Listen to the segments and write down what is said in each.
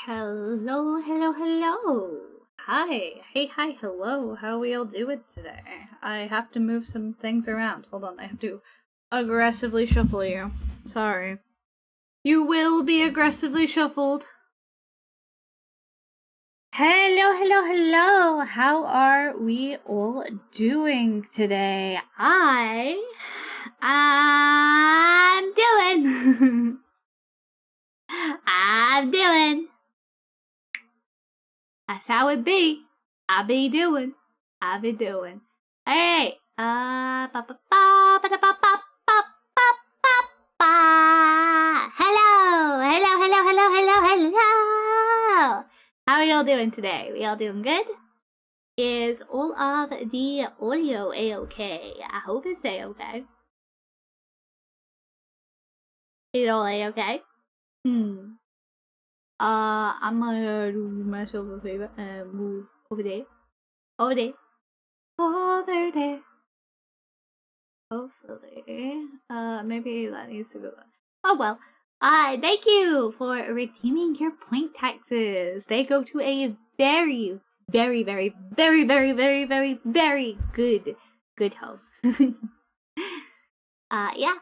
Hello, hello, hello. Hi. Hey, hi, hello. How are we all doing today? I have to move some things around. Hold on, I have to aggressively shuffle you. Sorry. You will be aggressively shuffled. Hello, hello, hello. How are we all doing today? I'm doing. I'm doing. That's how it be. I be doing. Hey, hello. How are y'all doing today? We all doing good? Is all of the audio a-okay? I hope it's a-okay. Is it all a-okay? I'm gonna do myself a favor and move over there. Hopefully. Maybe that needs to go. Oh well. Thank you for redeeming your point taxes. They go to a very, very, very, very, very, very, very, very good home. Yeah.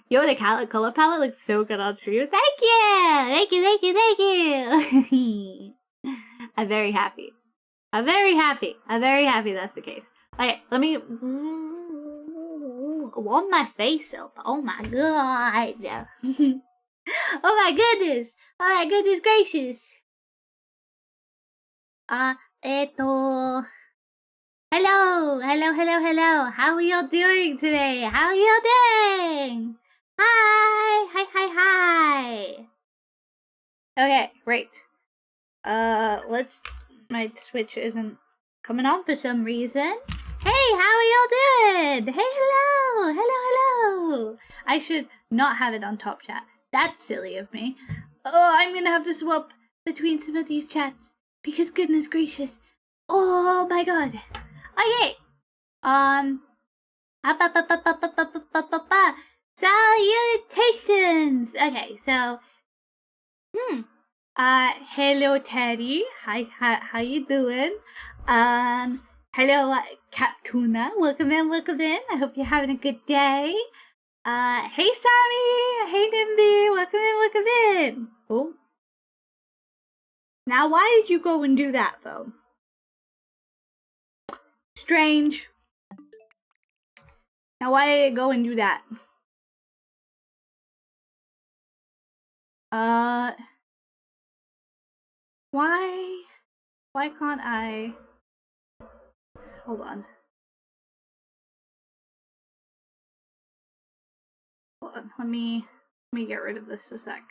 Yo, the color palette looks so good on stream. Thank you. I'm very happy. I'm very happy that's the case. Okay, let me warm my face up. Oh my god. Oh my goodness gracious. Hello. How are y'all doing today? Hi. Okay, great. My Switch isn't coming on for some reason. Hey, how are y'all doing? Hey, hello. I should not have it on top chat. That's silly of me. Oh, I'm gonna have to swap between some of these chats because goodness gracious. Oh my god. Okay. Salutations. Okay, so hello Teddy. Hi, how you doing? Hello Captuna. Welcome in. I hope you're having a good day. Hey Sammy. Hey Nimby. Welcome in. Oh. Now why did you go and do that though? Strange. Now why did you go and do that? Why can't I? Hold on. Let me get rid of this a sec.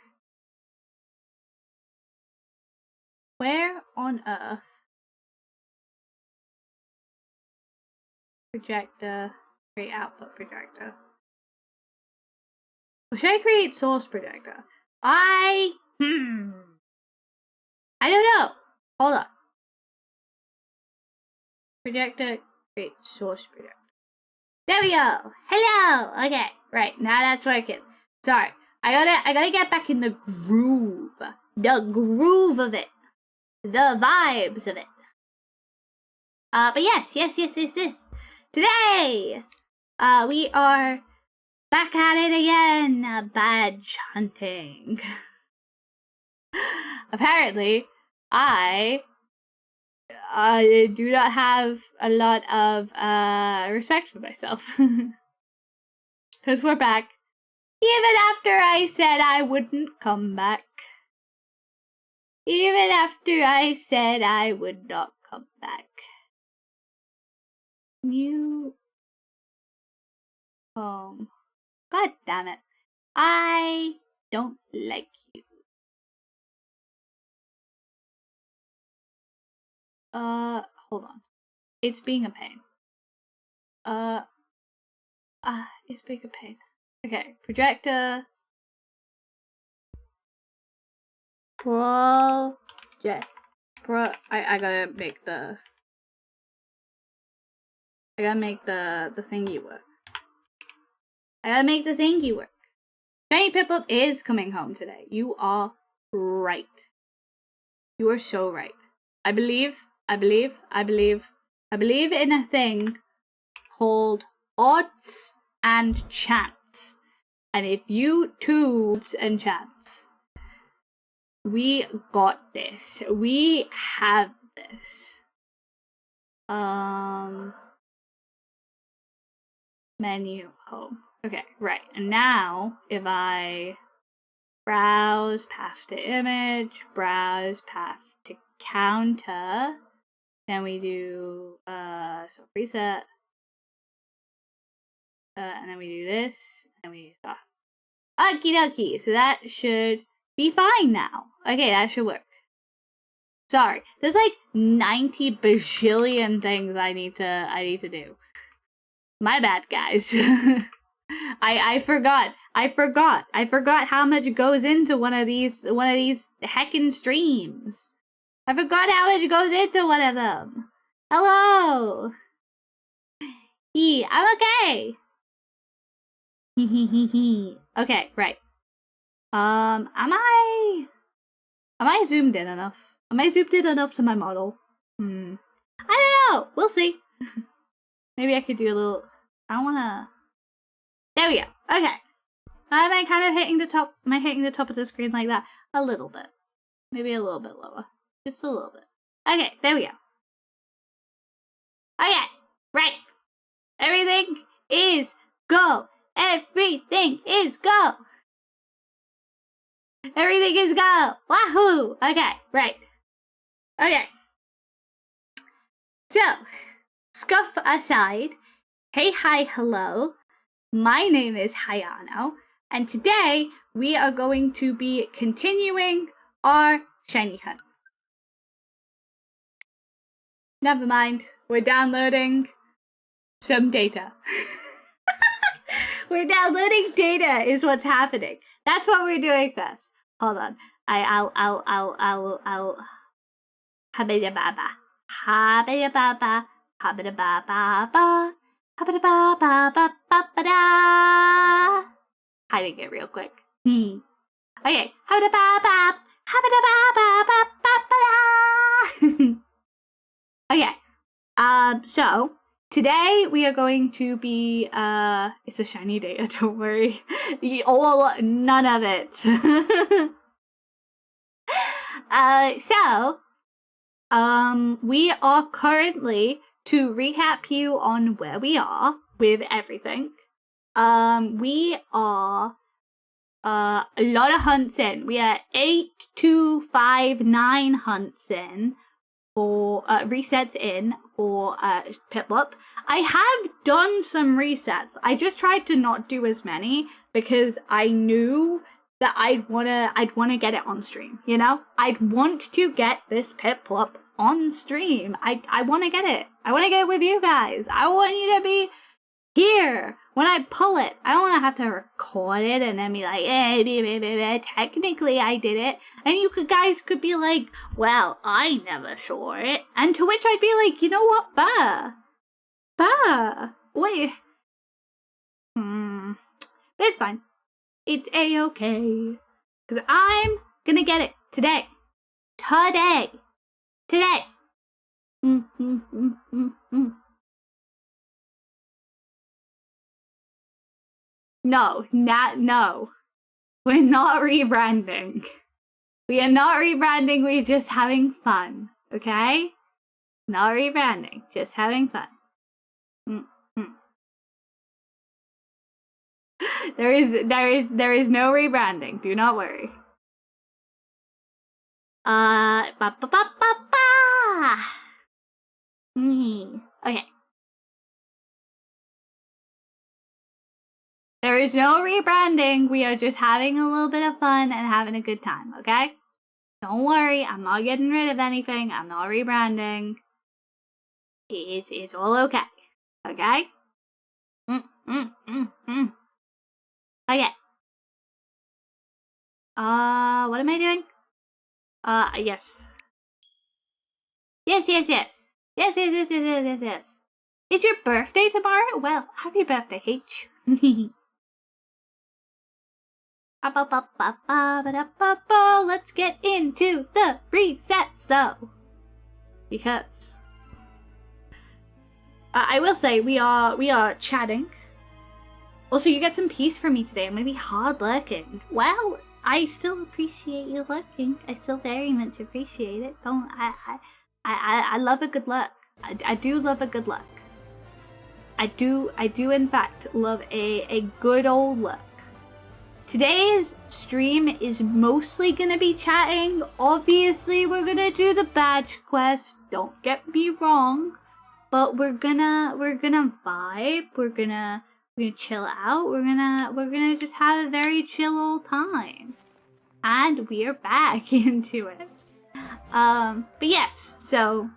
Where on earth? Projector, create output projector. Or should I create source projector? I don't know. Hold on. Projector, create source projector. There we go. Hello. Okay, right now that's working. Sorry, I gotta get back in the groove of it, the vibes of it. But yes. Today, we are back at it again, badge hunting. Apparently, I do not have a lot of respect for myself. Because we're back. Even after I said I wouldn't come back. Even after I said I would not come back. New home. God damn it. I don't like you. Hold on. It's being a pain. It's being a pain. Okay, projector. I gotta make the thingy work. Shiny Piplup is coming home today. You are right. You are so right. I believe in a thing called odds and chance. And if you odds and chance, we got this. We have this. Menu home. Okay, right. And now if I browse path to image, browse path to counter, then we do so reset, and then we do this, and we stop. Okie dokie. So that should be fine now. Okay, that should work. Sorry, there's like 90 bajillion things I need to do. My bad, guys. I forgot how much goes into one of these heckin' streams. I forgot how much goes into one of them. Hello. I'm okay. Okay, right. Am I zoomed in enough? Am I zoomed in enough to my model? I don't know. We'll see. Maybe I could do a little. I don't wanna. There we go. Okay. Am I kind of hitting the top? Am I hitting the top of the screen like that? A little bit. Maybe a little bit lower. Just a little bit. Okay. There we go. Okay. Right. Everything is go. Everything is go. Everything is go. Wahoo. Okay. Right. Okay. So, scuff aside. Hey, hi, hello. My name is Hayano, and today we are going to be continuing our shiny hunt. Never mind, we're downloading some data. We're downloading data is what's happening. That's what we're doing first. Hold on. I'll habida baba. Habida baba. Habida baba. Habida baba ba. Hiding it real quick. Okay. Habida baba. Habida baba. Okay. So today we are going to be it's a shiny data, don't worry. None of it. So we are currently, to recap you on where we are with everything, we are a lot of hunts in. We are 8259 hunts in for resets in for Piplup. I have done some resets. I just tried to not do as many because I knew that I'd wanna get it on stream, you know? I'd want to get this Piplup on stream. I wanna get it. I wanna get it with you guys. I want you to be here when I pull it. I don't wanna have to record it and then be like, technically I did it. And you guys could be like, well, I never saw it. And to which I'd be like, you know what? Wait. It's fine. It's a-okay. Because I'm gonna get it today. Today. No. We're not rebranding. We are not rebranding, we're just having fun. Okay? Not rebranding, just having fun. There is no rebranding. Do not worry. Okay. There is no rebranding. We are just having a little bit of fun and having a good time, okay? Don't worry, I'm not getting rid of anything. I'm not rebranding. It's all okay. Okay? Okay. What am I doing? Yes. Yes. It's your birthday tomorrow? Well, happy birthday, H. Let's get into the resets though. Because I will say we are chatting. Also, you get some peace from me today. I'm gonna be hard lurking. Well, I still appreciate you lurking. I still very much appreciate it. Don't I love a good lurk. I do love a good lurk. I do in fact love a good old lurk. Today's stream is mostly gonna be chatting. Obviously, we're gonna do the badge quest. Don't get me wrong, but we're gonna vibe. We're gonna chill out. We're gonna just have a very chill old time, and we are back into it. But yes, so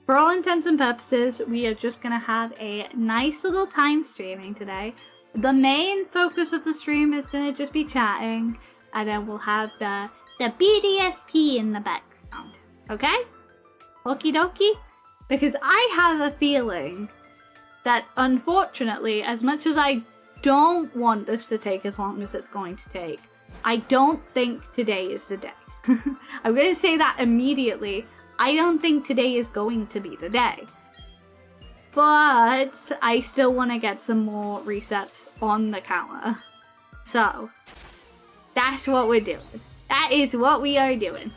for all intents and purposes, we are just gonna have a nice little time streaming today. The main focus of the stream is gonna just be chatting, and then we'll have the BDSP in the background. Okay? Okie dokie? Because I have a feeling that, unfortunately, as much as I don't want this to take as long as it's going to take, I don't think today is the day. I'm gonna say that immediately. I don't think today is going to be the day. But I still want to get some more resets on the counter. So that's what we're doing. That is what we are doing.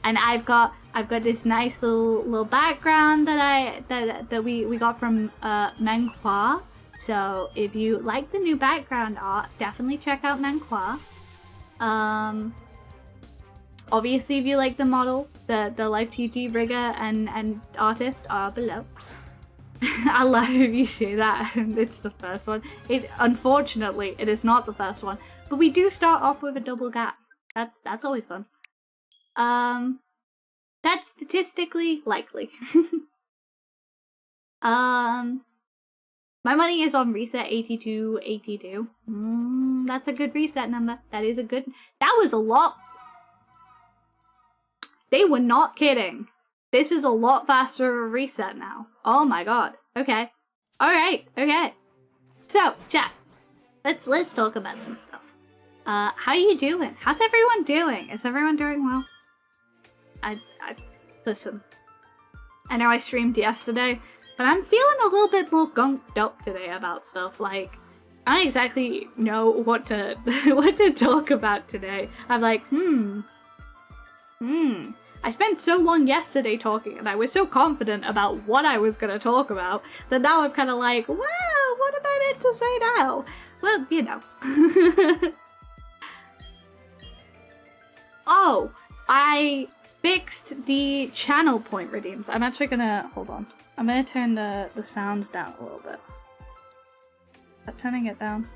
And I've got this nice little background that we got from menghuaart. So if you like the new background art, definitely check out menghuaart. Obviously, if you like the model, the Live2D rigger and artist are below. I love if you say that. It's the first one. Unfortunately, it is not the first one, but we do start off with a double gap. That's always fun. That's statistically likely. My money is on reset 8282. That's a good reset number. That is a good. That was a lot. They were not kidding. This is a lot faster of a reset now. Oh my god. Okay. Alright, okay. So, chat. Let's talk about some stuff. How you doing? How's everyone doing? Is everyone doing well? Listen. I know I streamed yesterday, but I'm feeling a little bit more gunked up today about stuff. Like, I don't exactly know what to talk about today. I'm like, I spent so long yesterday talking, and I was so confident about what I was going to talk about, that now I'm kind of like, well, what am I meant to say now? Well, you know. Oh, I fixed the channel point redeems. I'm actually going to, hold on. I'm going to turn the sound down a little bit. I'm turning it down.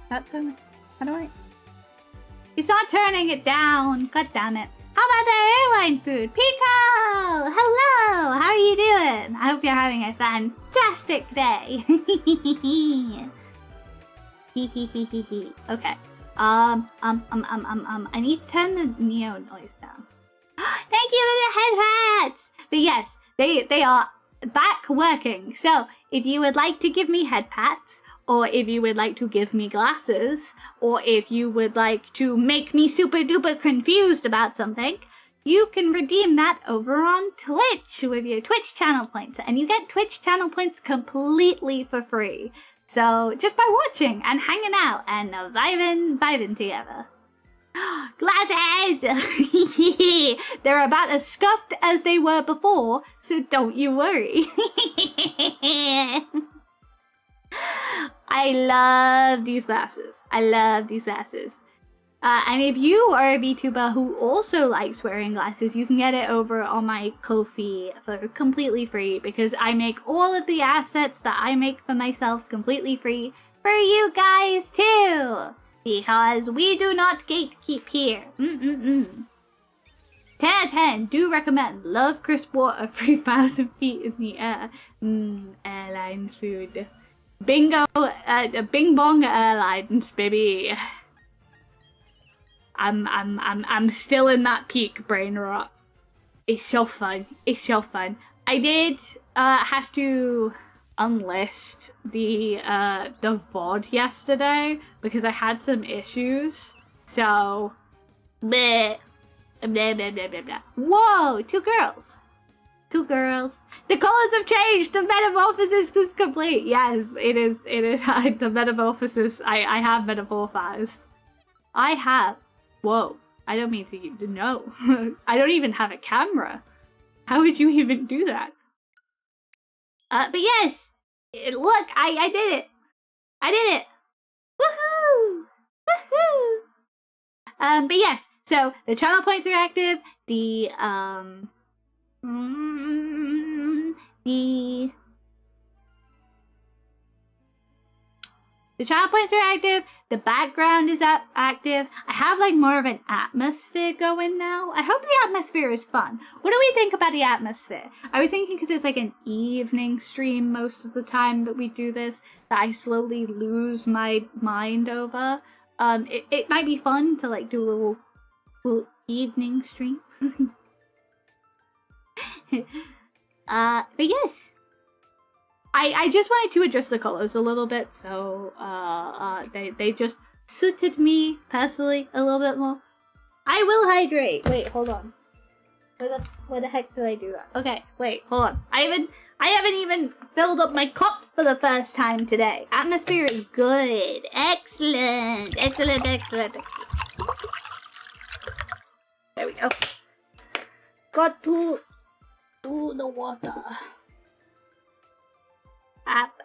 That turning? How do I? It's not turning it down. God damn it. How about that airline food? Pico! Hello! How are you doing? I hope you're having a fantastic day. Okay. I need to turn the Neo noise down. Thank you for the head pats! But yes, they are back working. So, if you would like to give me head pats, or if you would like to give me glasses, or if you would like to make me super duper confused about something, you can redeem that over on Twitch with your Twitch channel points. And you get Twitch channel points completely for free. So just by watching and hanging out and vibing together. Glasses! They're about as scuffed as they were before, so don't you worry. I love these glasses. I love these glasses. And if you are a VTuber who also likes wearing glasses, you can get it over on my Ko-fi for completely free, because I make all of the assets that I make for myself completely free for you guys too. Because we do not gatekeep here. 10 out of 10, do recommend. Love crisp water 3,000 feet in the air. Airline food. Bingo, bing bong airlines, baby. I'm still in that peak brain rot. It's so fun. It's so fun. I did have to unlist the VOD yesterday because I had some issues. So, bleh, blah, blah, blah, blah, blah. Whoa, two girls. Two girls. The colors have changed. The metamorphosis is complete. Yes, it is. It is. The metamorphosis. I have metamorphized. I have. Whoa. I don't mean to know. I don't even have a camera. How would you even do that? But yes. Look, I did it. I did it. Woohoo! Woohoo! But yes. So the channel points are active. The channel points are active, the background is active. I have like more of an atmosphere going now. I hope the atmosphere is fun. What do we think about the atmosphere? I was thinking because it's like an evening stream most of the time that we do this, that I slowly lose my mind over. It might be fun to like do a little evening stream. But yes. I just wanted to adjust the colors a little bit, so they just suited me personally a little bit more. I will hydrate. Wait, hold on. Where the heck did I do that? Okay, wait, hold on. I haven't even filled up my cup for the first time today. Atmosphere is good. Excellent. Excellent, excellent, excellent. There we go. Got to do the water.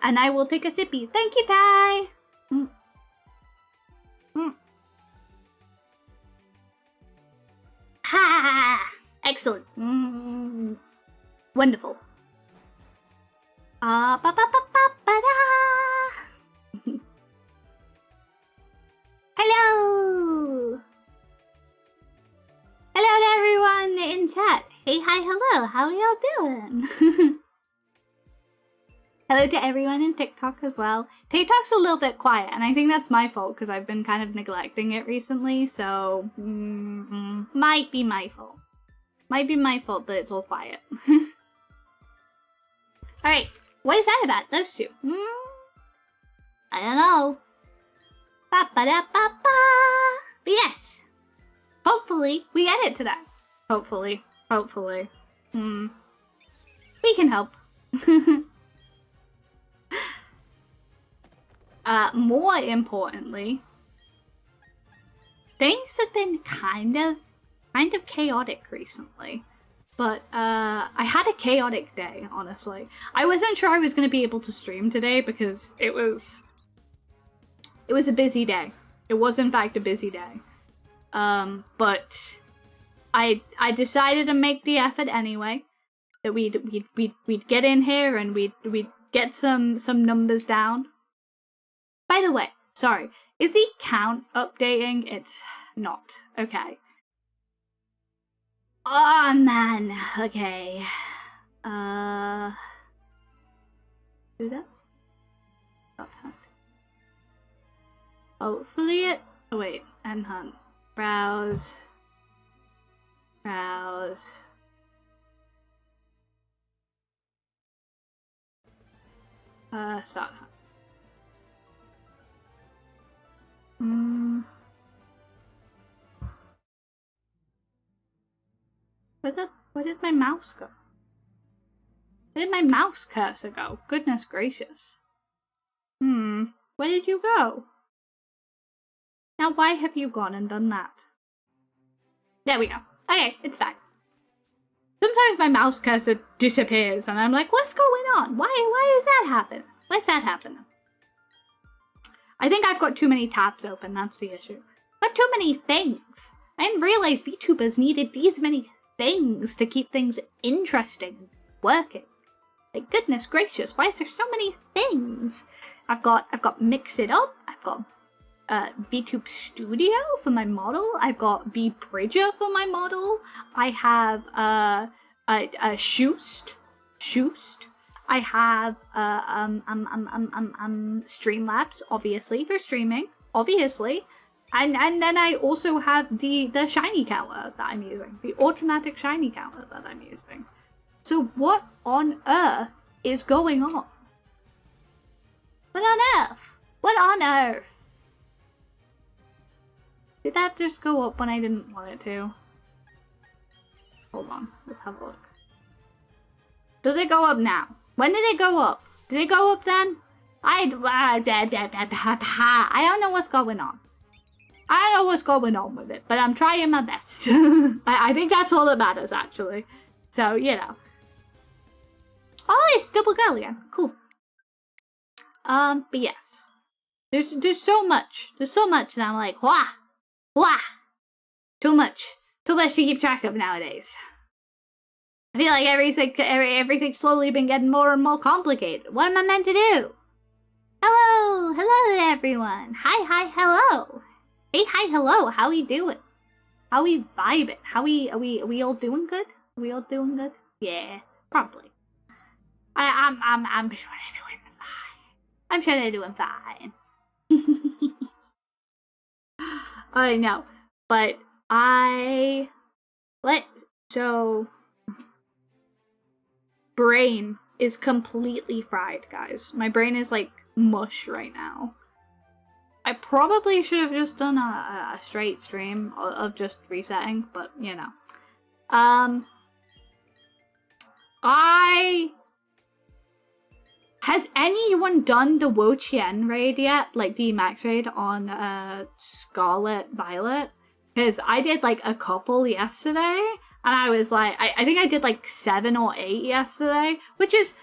And I will take a sippy. Thank you, Ty. Ha! Excellent. Wonderful. Ba ba ba ba ba da. Hello. Hello to everyone in chat. Hey, hi, hello. How are y'all doing? Hello to everyone in TikTok as well. TikTok's a little bit quiet, and I think that's my fault because I've been kind of neglecting it recently, so might be my fault. Might be my fault that it's all quiet. Alright, what is that about? Those two? I don't know. Ba-ba-da-ba-ba. But yes, hopefully we get it today. Hopefully. Hopefully. We can help. More importantly, things have been kind of chaotic recently. But I had a chaotic day, honestly. I wasn't sure I was going to be able to stream today because it was a busy day. It was in fact a busy day. But I decided to make the effort anyway. That we'd get in here and we'd get some numbers down. By the way, sorry, is the count updating? It's not. Okay. Oh man, okay. Do that? Stop hunt. Hopefully it. Oh wait, end hunt. Browse. Browse. Start hunt. Where did my mouse go? Where did my mouse cursor go? Goodness gracious. Where did you go? Now why have you gone and done that? There we go. Okay, it's back. Sometimes my mouse cursor disappears and I'm like, what's going on? Why does that happen? Why's that happening? I think I've got too many tabs open, that's the issue. But too many things. I didn't realize VTubers needed these many things to keep things interesting and working. Like, goodness gracious, why is there so many things? I've got Mix It Up, I've got VTube Studio for my model, I've got VBridger for my model, I have Shoost. I have Streamlabs, obviously, for streaming, obviously. And then I also have the shiny counter that I'm using, the automatic shiny counter that I'm using. So what on earth is going on? What on earth? What on earth? Did that just go up when I didn't want it to? Hold on, let's have a look. Does it go up now? When did it go up? Did it go up then? I don't know what's going on. I don't know what's going on with it, but I'm trying my best. I think that's all that matters, actually. So, you know. Oh, it's double girl again. Cool. But yes. There's so much. There's so much that I'm like, wah! Wah! Too much. Too much to keep track of nowadays. I feel like everything's slowly been getting more and more complicated. What am I meant to do? Hello! Hello, everyone! Hi, hello! Hey, hi, hello! How we doing? How we vibing? Are we all doing good? Are we all doing good? Yeah, probably. I'm sure they're doing fine. I'm sure they're doing fine. I know, but brain is completely fried, guys. My brain is like mush right now. I probably should have just done a straight stream of just resetting, but you know. Has anyone done the Wo-Chien raid yet? Like the max raid on Scarlet Violet? Because I did like a couple yesterday, and I was like, I think I did like 7 or 8 yesterday, which is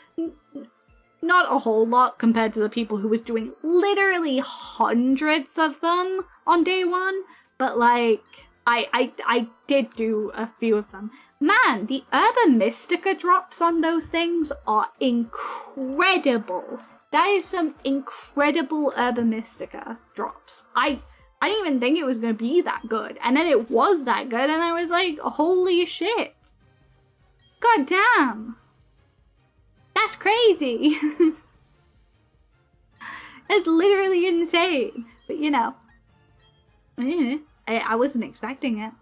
not a whole lot compared to the people who was doing literally hundreds of them on day 1, but like, I did do a few of them. Man, the Urba Mystica drops on those things are incredible. That is some incredible Urba Mystica drops. I didn't even think it was going to be that good, and then it was that good, and I was like, holy shit. God damn. That's crazy. That's literally insane. But you know, I wasn't expecting it.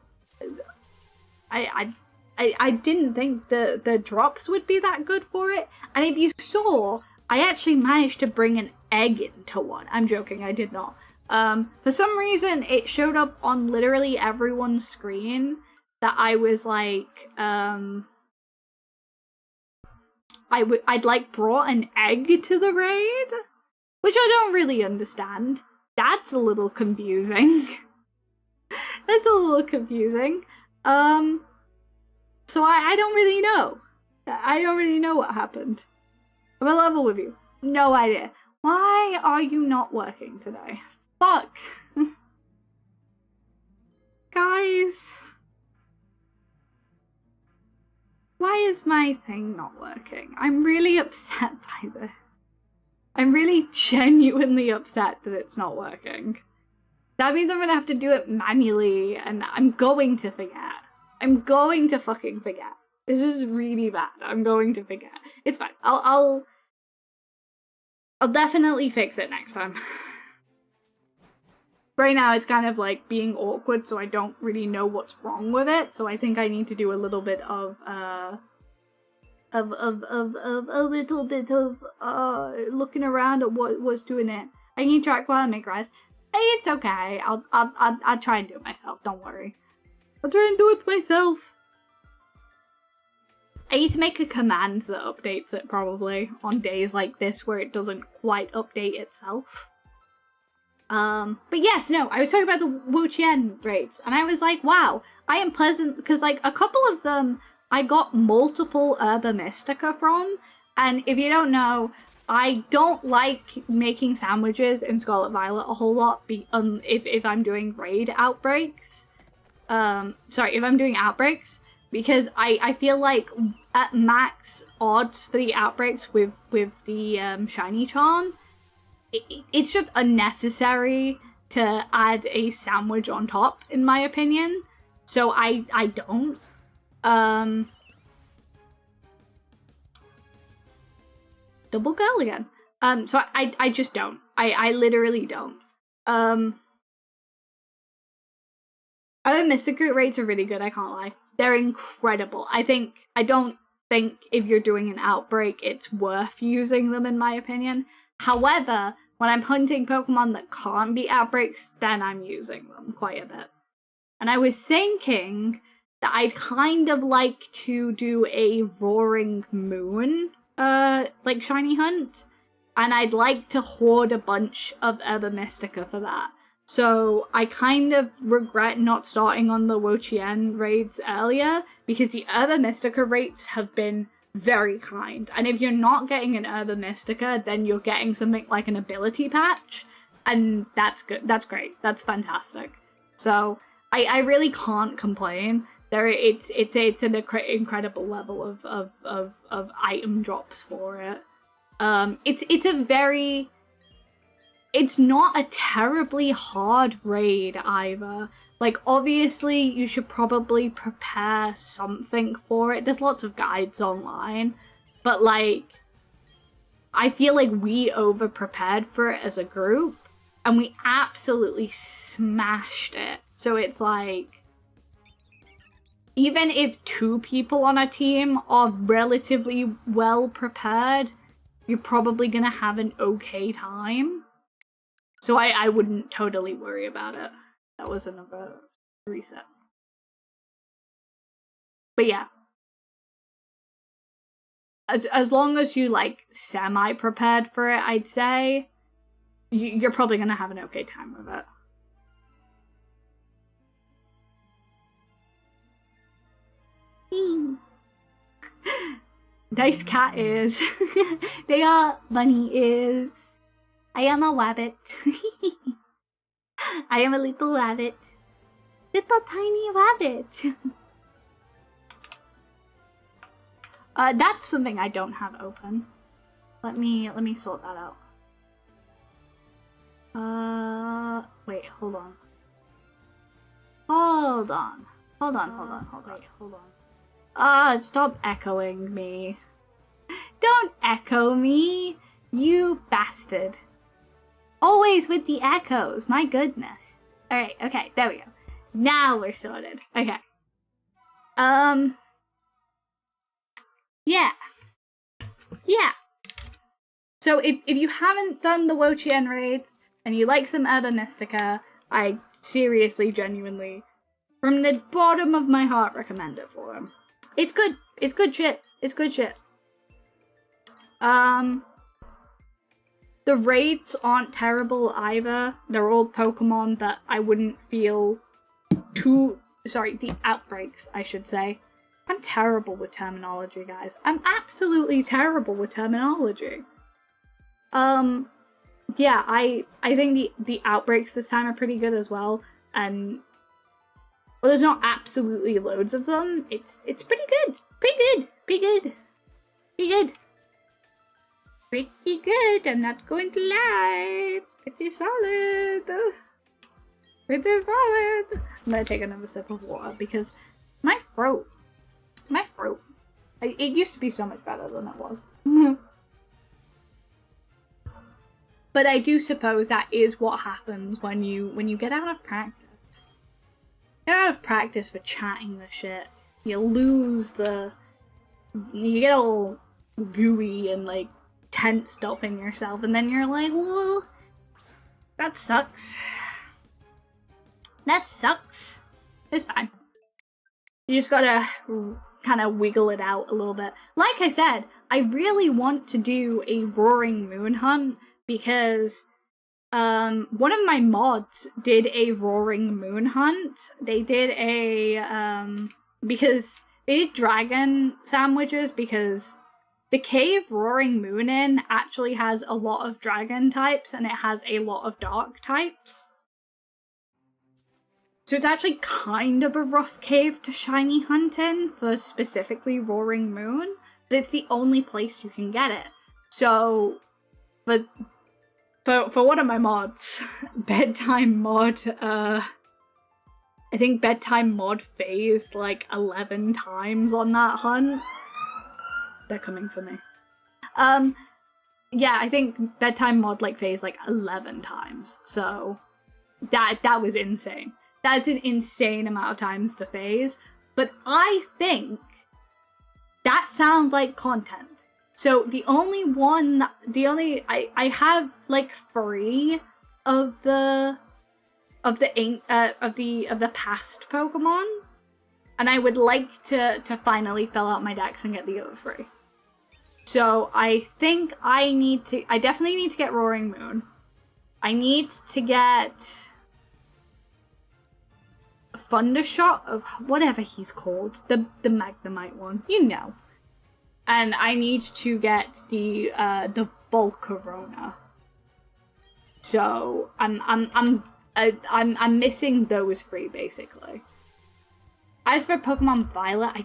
I didn't think the drops would be that good for it. And if you saw, I actually managed to bring an egg into one. I'm joking, I did not. For some reason, it showed up on literally everyone's screen that I was like, I'd like brought an egg to the raid, which I don't really understand. That's a little confusing. That's a little confusing. So I don't really know. I don't really know what happened. I'm a level with you. No idea. Why are you not working today? Fuck. Guys. Why is my thing not working? I'm really upset by this. I'm really genuinely upset that it's not working. That means I'm gonna have to do it manually, and I'm going to forget. I'm going to fucking forget. This is really bad. I'm going to forget. It's fine. I'll definitely fix it next time. Right now it's kind of like being awkward, so I don't really know what's wrong with it. So I think I need to do a little bit of looking around at what was doing it. I can track while I make rice. Hey, it's okay. I'll try and do it myself. Don't worry. I'll try and do it myself. I need to make a command that updates it probably on days like this where it doesn't quite update itself. But yes, no, I was talking about the Wo-Chien raids, and I was like, wow, I am pleasant, because like a couple of them I got multiple Urba Mystica from, and if you don't know, I don't like making sandwiches in Scarlet Violet a whole lot if I'm doing raid outbreaks. Sorry, if I'm doing outbreaks, because I feel like at max odds for the outbreaks with the shiny charm, it's just unnecessary to add a sandwich on top, in my opinion. So I don't. Double girl again. So I just don't. I literally don't. Other Mystic rates are really good, I can't lie. They're incredible. I don't think if you're doing an outbreak, it's worth using them, in my opinion. However, when I'm hunting Pokemon that can't beat outbreaks, then I'm using them quite a bit. And I was thinking that I'd kind of like to do a Roaring Moon, like, shiny hunt. And I'd like to hoard a bunch of Herba Mystica for that. So I kind of regret not starting on the Wo-Chien raids earlier, because the Herba Mystica rates have been very kind. And if you're not getting an Herba Mystica, then you're getting something like an ability patch. And that's good. That's great. That's fantastic. So I really can't complain. It's an incredible level of item drops for it. It's not a terribly hard raid either. Like, obviously, you should probably prepare something for it. There's lots of guides online. But, like, I feel like we over-prepared for it as a group. And we absolutely smashed it. So it's like, even if 2 people on a team are relatively well prepared, you're probably gonna have an okay time. So I wouldn't totally worry about it. That was another reset. But yeah. As long as you, like, semi-prepared for it, I'd say, you're probably gonna have an okay time with it. Nice cat ears. They are bunny ears. I am a rabbit. I am a little rabbit. Little tiny rabbit. That's something I don't have open. Let me sort that out. Wait, hold on. Hold on. Stop echoing me. Don't echo me, you bastard. Always with the echoes, my goodness. Alright, okay, there we go. Now we're sorted. Okay. Yeah. So if you haven't done the Wo-Chien raids, and you like some Herba Mystica, I seriously, genuinely, from the bottom of my heart, recommend it for them. It's good. It's good shit. It's good shit. The raids aren't terrible either. They're all Pokemon that I wouldn't feel too... Sorry, the outbreaks, I should say. I'm terrible with terminology, guys. I'm absolutely terrible with terminology. Yeah, I think the outbreaks this time are pretty good as well. And... well, there's not absolutely loads of them. It's pretty good. Pretty good, I'm not going to lie. It's pretty solid. I'm gonna take another sip of water because my throat, it used to be so much better than it was. But I do suppose that is what happens when you get out of practice. Get out of practice for chatting the shit. You lose you get all gooey and, like, tensed up in yourself, and then you're like, well, that sucks. That sucks. It's fine. You just gotta kind of wiggle it out a little bit. Like I said, I really want to do a Roaring Moon hunt because one of my mods did a Roaring Moon hunt. They did because they did dragon sandwiches because the cave Roaring Moon in actually has a lot of dragon types and it has a lot of dark types. So it's actually kind of a rough cave to shiny hunt in for specifically Roaring Moon, but it's the only place you can get it. So for one of my mods, Bedtime Mod, I think Bedtime Mod phased like 11 times on that hunt. They're coming for me. Yeah, I think Bedtime Mod like phased like 11 times. So that was insane. That's an insane amount of times to phase. But I think that sounds like content. So the only one, I have like 3 of the past Pokemon, and I would like to finally fill out my decks and get the other 3. So I think I definitely need to get Roaring Moon. I need to get Thundershot of whatever he's called, the Magnemite one, you know. And I need to get the Volcarona. So I'm missing those 3 basically. As for Pokemon Violet, I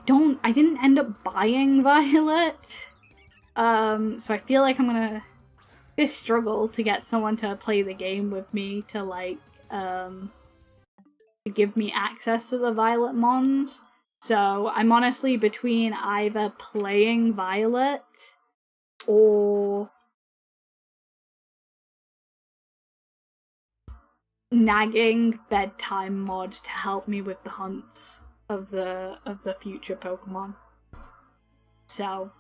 didn't end up buying Violet. So I feel like I'm gonna struggle to get someone to play the game with me to like to give me access to the Violet Mons. So I'm honestly between either playing Violet or nagging Bedtime mod to help me with the hunts of the future Pokemon. So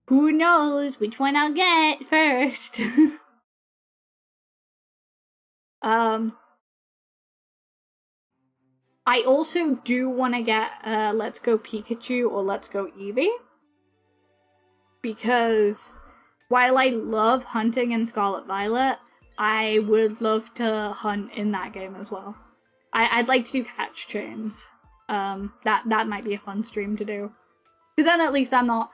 who knows which one I'll get first? I also do want to get Let's Go Pikachu or Let's Go Eevee, because while I love hunting in Scarlet Violet, I would love to hunt in that game as well. I'd like to do catch chains. That might be a fun stream to do, because then at least I'm not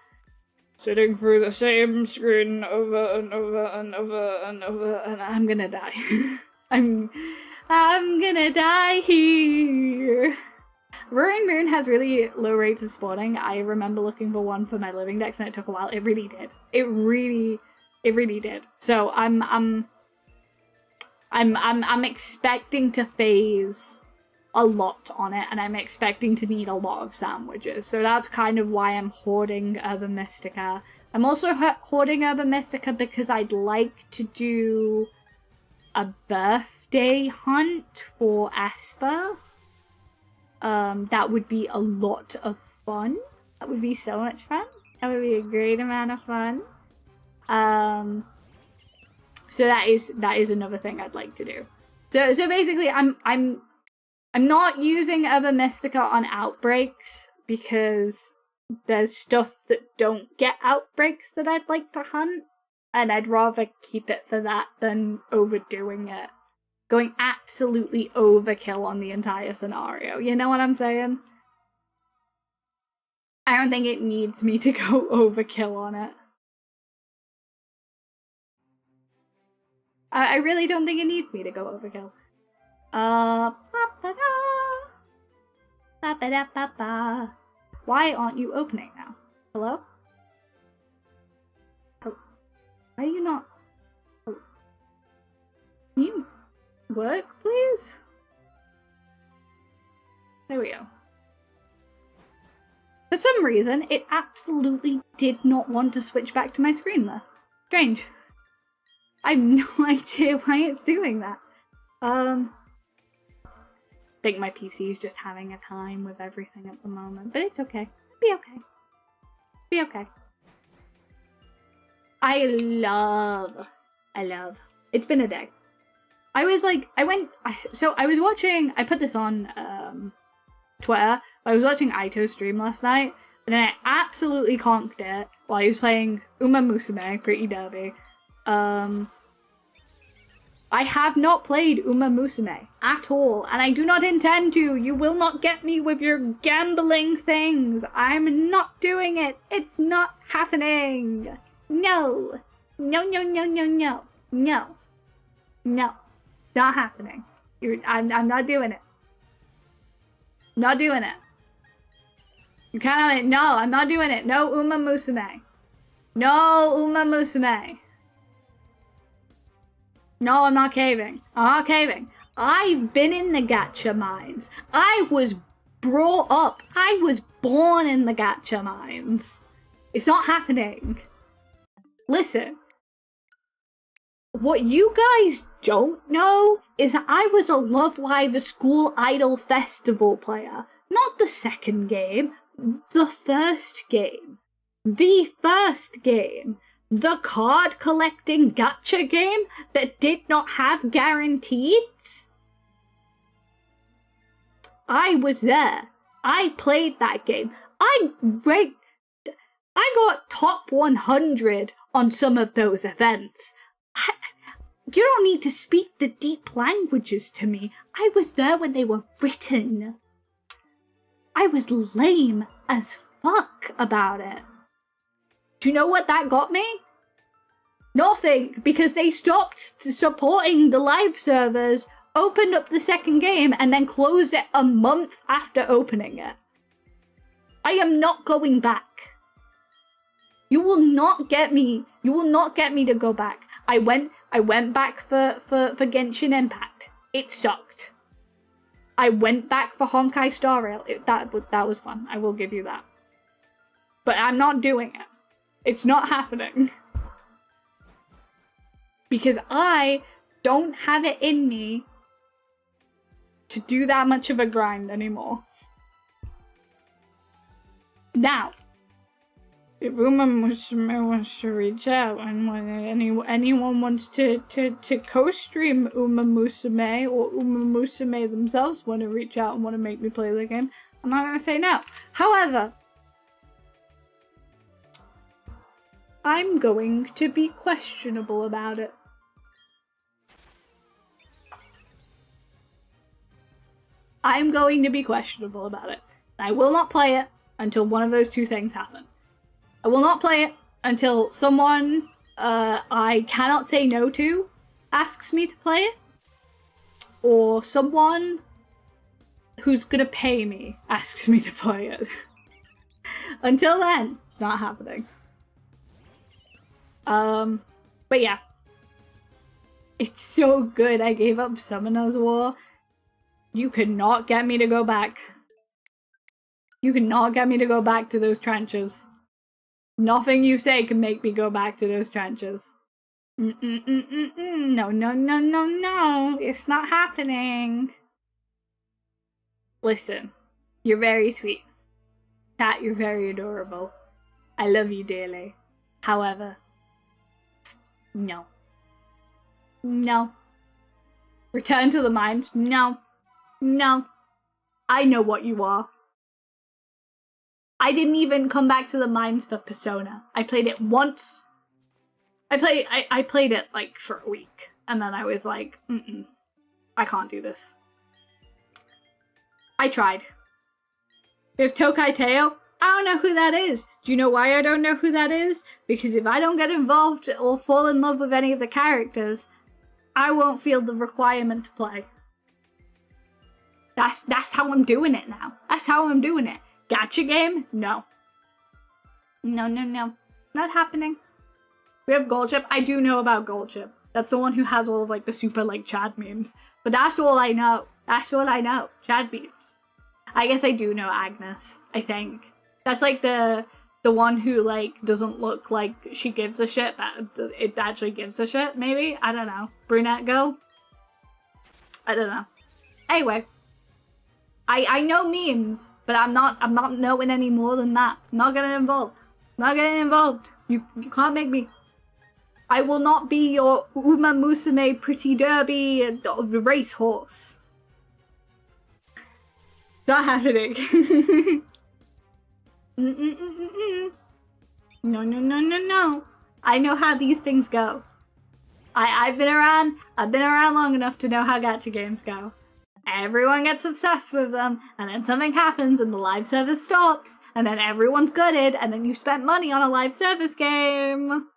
sitting through the same screen over and over and over and over, and I'm gonna die. I'm gonna die here. Roaring Moon has really low rates of spawning. I remember looking for one for my living decks and it took a while. It really did. It really did. So I'm expecting to phase a lot on it, and I'm expecting to need a lot of sandwiches. So that's kind of why I'm hoarding Urban Mystica. I'm also hoarding Urban Mystica because I'd like to do a birthday hunt for Esper. That would be a lot of fun. That would be so much fun. That would be a great amount of fun. So that is another thing I'd like to do. So basically, I'm not using Urban Mystica on outbreaks because there's stuff that don't get outbreaks that I'd like to hunt, and I'd rather keep it for that than overdoing it. Going absolutely overkill on the entire scenario. You know what I'm saying? I don't think it needs me to go overkill on it. I really don't think it needs me to go overkill. Why aren't you opening now? Hello? Oh, why are you not? Oh. Can you work, please? There we go. For some reason, it absolutely did not want to switch back to my screen there. Strange. I have no idea why it's doing that. I think my PC is just having a time with everything at the moment, but it's okay. Be okay. Be okay. I love. It's been a day. I was watching, I put this on Twitter, I was watching Aito's stream last night, and then I absolutely conked it while he was playing Uma Musume, Pretty Derby. I have not played Uma Musume at all, and I do not intend to. You will not get me with your gambling things. I'm not doing it. It's not happening. No. No, no, no, no, no. No. No. Not happening. I'm not doing it. Not doing it. You can't. No, I'm not doing it. No Uma Musume. No Uma Musume. No, I'm not caving. I'm not caving. I've been in the gacha mines. I was brought up. I was born in the gacha mines. It's not happening. Listen. What you guys don't know is that I was a Love Live School Idol Festival player. Not the second game. The first game. the first game, the card collecting gacha game that did not have guarantees. I was there. I played that game. I got top 100 on some of those events. You don't need to speak the deep languages to me. I was there when they were written. I was lame as fuck about it. Do you know what that got me? Nothing, because they stopped supporting the live servers, opened up the second game, and then closed it a month after opening it. I am not going back. You will not get me. You will not get me to go back. I went back for Genshin Impact. It sucked. I went back for Honkai Star Rail. That was fun. I will give you that. But I'm not doing it. It's not happening. Because I don't have it in me to do that much of a grind anymore. Now, if Uma Musume wants to reach out and when anyone wants to co-stream Uma Musume, or Uma Musume themselves want to reach out and want to make me play the game, I'm not going to say no. However, I'm going to be questionable about it. I'm going to be questionable about it. I will not play it until one of those two things happen. I will not play it until someone I cannot say no to asks me to play it, or someone who's gonna pay me asks me to play it. Until then, it's not happening. But yeah. It's so good. I gave up Summoner's War. You could not get me to go back. You could not get me to go back to those trenches. Nothing you say can make me go back to those trenches. No, no, no, no, no. It's not happening. Listen, you're very sweet. Cat, you're very adorable. I love you dearly. However, no. No. Return to the mines? No. No. I know what you are. I didn't even come back to the mines for Persona. I played it once. I played it like for a week. And then I was like, I can't do this. I tried. If Tokai Teo, I don't know who that is. Do you know why I don't know who that is? Because if I don't get involved or fall in love with any of the characters, I won't feel the requirement to play. That's how I'm doing it now. That's how I'm doing it. Gacha game? No. No, no, no. Not happening. We have Goldship. I do know about Goldship. That's the one who has all of like the super like Chad memes. But that's all I know. That's all I know. Chad memes. I guess I do know Agnes, I think. That's like the one who like doesn't look like she gives a shit, but it actually gives a shit, maybe? I don't know. Brunette girl? I don't know. Anyway. I know memes, but I'm not knowing any more than that. I'm not getting involved. I'm not getting involved. You can't make me. I will not be your Uma Musume Pretty Derby racehorse. Not happening. No, no, no, no, no. I know how these things go. I've been around long enough to know how gacha games go. Everyone gets obsessed with them, and then something happens and the live service stops, and then everyone's gutted, and then you spent money on a live service game.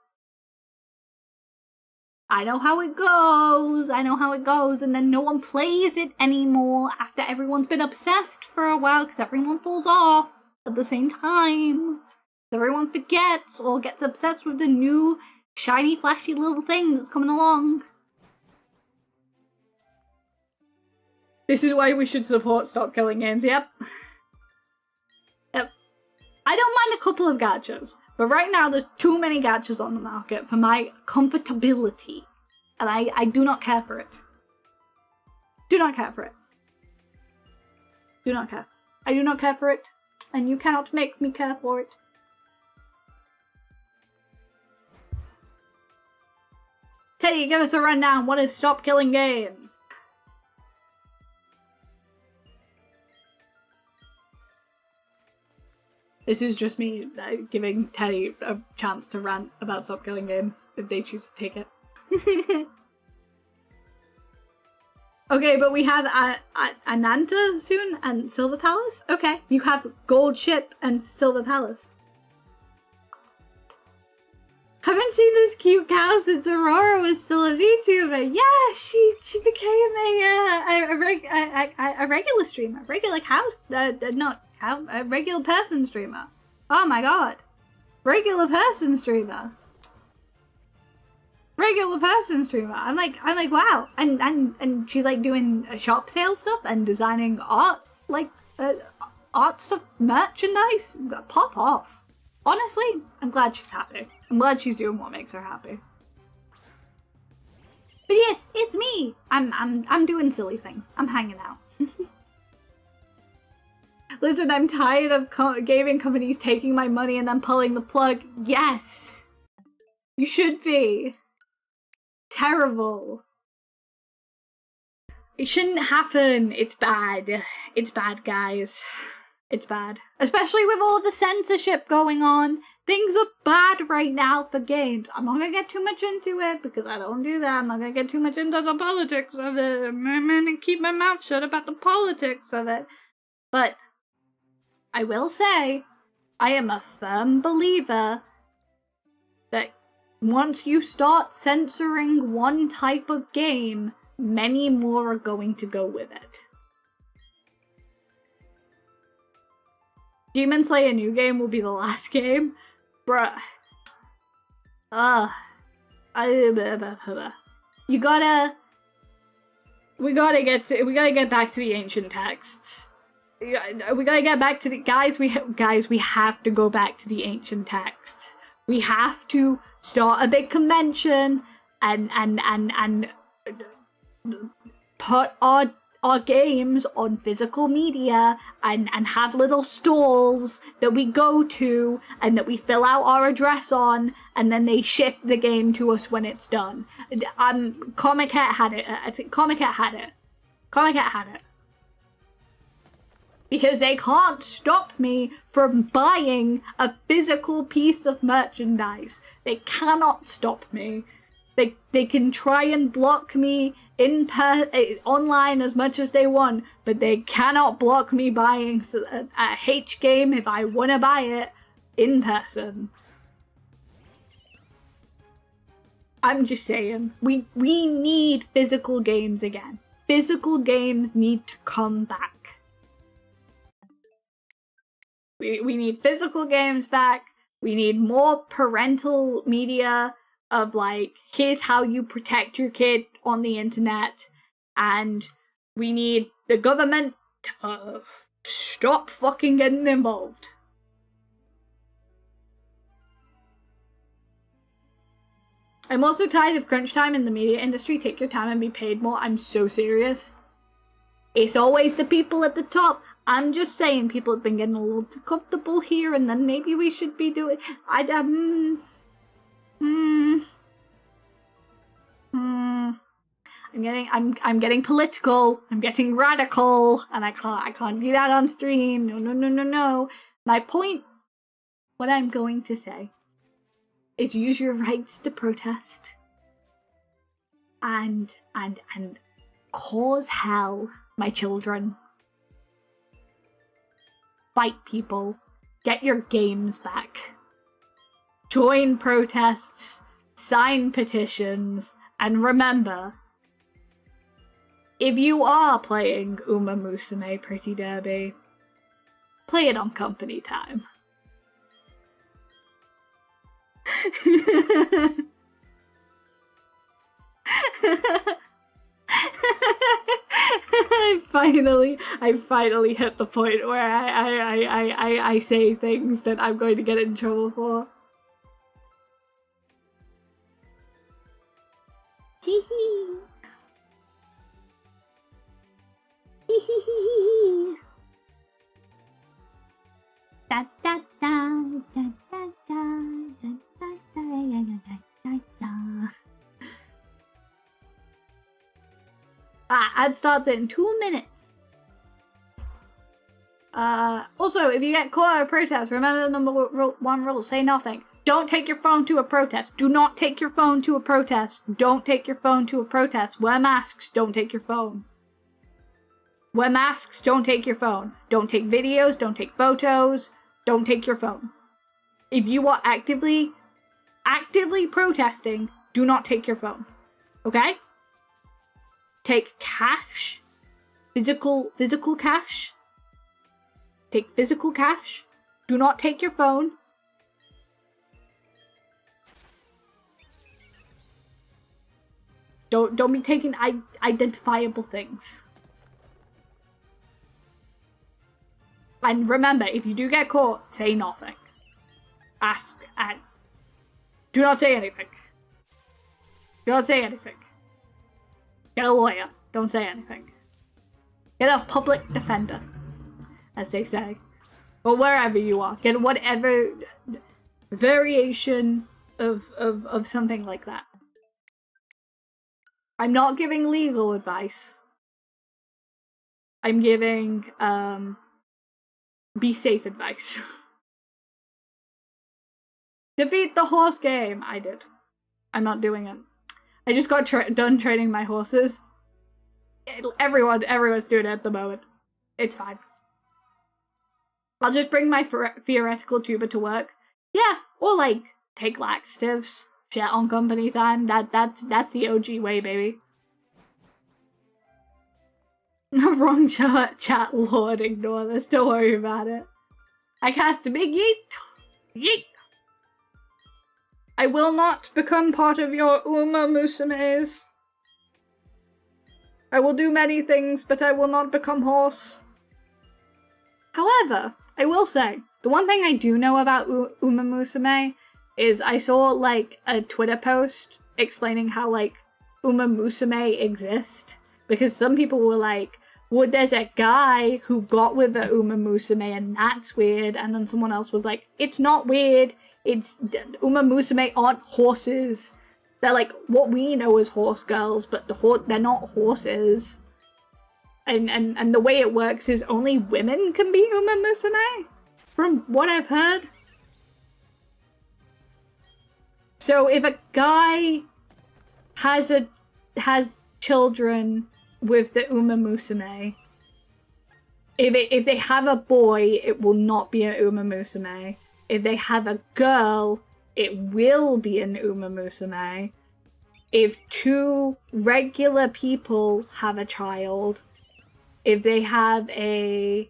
I know how it goes. I know how it goes, and then no one plays it anymore after everyone's been obsessed for a while because everyone falls off at the same time. Everyone forgets or gets obsessed with the new shiny flashy little thing that's coming along. This is why we should support Stop Killing Games, yep. Yep. I don't mind a couple of gachas, but right now there's too many gachas on the market for my comfortability. And I do not care for it. Do not care for it. Do not care. I do not care for it, and you cannot make me care for it. Teddy, give us a rundown. What is Stop Killing Games? This is just me giving Teddy a chance to rant about Stop Killing Games if they choose to take it. Okay, but we have Ananta soon and Silver Palace? Okay, you have Gold Ship and Silver Palace. Haven't seen this cute cow since Aurora was still a VTuber. Yeah, she became a regular streamer, regular house, not cow, a regular person streamer. Oh my god, regular person streamer. Regular person streamer. I'm like, wow. And she's like doing shop sale stuff and designing art, like art stuff, merchandise. Pop off. Honestly, I'm glad she's happy. I'm glad she's doing what makes her happy. But yes, it's me. I'm doing silly things. I'm hanging out. Listen, I'm tired of gaming companies taking my money and then pulling the plug. Yes, you should be. Terrible. It shouldn't happen. It's bad. It's bad, guys. It's bad. Especially with all the censorship going on. Things are bad right now for games. I'm not gonna get too much into it because I don't do that. I'm not gonna get too much into the politics of it. I'm gonna keep my mouth shut about the politics of it. But I will say, I am a firm believer that once you start censoring one type of game, many more are going to go with it. Demon Slayer New Game will be the last game? Bruh. We gotta get back to the ancient texts. We gotta get back to the guys. We have to go back to the ancient texts. We have to start a big convention and put our games on physical media and have little stalls that we go to and that we fill out our address on, and then they ship the game to us when it's done. Comic Cat had it. I think Comic Cat had it. Comic Cat had it. Because they can't stop me from buying a physical piece of merchandise. They cannot stop me. They can try and block me online as much as they want, but they cannot block me buying a H game if I want to buy it in person. I'm just saying, we need physical games again. Physical games need to come back. We need physical games back. We need more parental media of like, here's how you protect your kid on the internet. And we need the government to stop fucking getting involved. I'm also tired of crunch time in the media industry. Take your time and be paid more. I'm so serious. It's always the people at the top. I'm just saying, people have been getting a little too comfortable here, and then maybe we should be doing. I'm getting political. I'm getting radical, and I can't do that on stream. No. My point, what I'm going to say, is use your rights to protest, and cause hell, my children. Fight people. Get your games back. Join protests. Sign petitions. And remember, if you are playing Uma Musume Pretty Derby, play it on company time. I finally hit the point where I say things that I'm going to get in trouble for. Hee hee. Hee hee hee. Da da da da da da da da da da da da. Ad starts in 2 minutes. Also, if you get caught at a protest, remember the number one rule, say nothing. Don't take your phone to a protest. Do not take your phone to a protest. Don't take your phone to a protest. Wear masks, don't take your phone. Wear masks, don't take your phone. Don't take videos, don't take photos, don't take your phone. If you are actively protesting, do not take your phone. Okay? Take cash. Physical cash. Take physical cash. Do not take your phone. Don't be taking identifiable things. And remember, if you do get caught, say nothing. Ask and do not say anything. Do not say anything. Get a lawyer. Don't say anything. Get a public defender, as they say. Or wherever you are. Get whatever variation of something like that. I'm not giving legal advice. I'm giving, be safe advice. Defeat the horse game. I did. I'm not doing it. I just got done training my horses. Everyone's doing it at the moment. It's fine. I'll just bring my theoretical tuber to work. Yeah, or like take laxatives. Shit on company time. That's the OG way, baby. Wrong chat, Lord, ignore this. Don't worry about it. I cast a big yeet. Yeet. I will not become part of your Uma Musumes. I will do many things, but I will not become horse. However, I will say, the one thing I do know about Uma Musume is I saw, like, a Twitter post explaining how, like, Uma Musume exist. Because some people were like, well, there's a guy who got with the Uma Musume and that's weird. And then someone else was like, it's not weird. It's Uma Musume aren't horses. They're like what we know as horse girls, but they're not horses. And the way it works is only women can be Uma Musume, from what I've heard. So if a guy has children with the Uma Musume, if they have a boy, it will not be an Uma Musume. If they have a girl, it will be an Uma Musume. If two regular people have a child, if they have a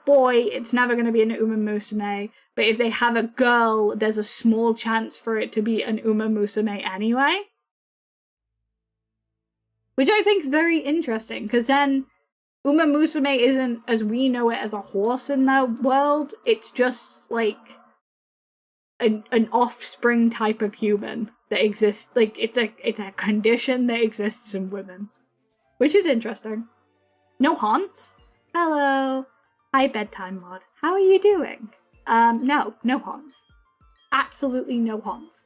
boy, it's never going to be an Uma Musume. But if they have a girl, there's a small chance for it to be an Uma Musume anyway. Which I think is very interesting, because then Uma Musume isn't as we know it as a horse in the world. It's just like an offspring type of human that exists. Like it's a condition that exists in women, which is interesting. No haunts. Hello. Hi, bedtime mod. How are you doing? No haunts. Absolutely no haunts.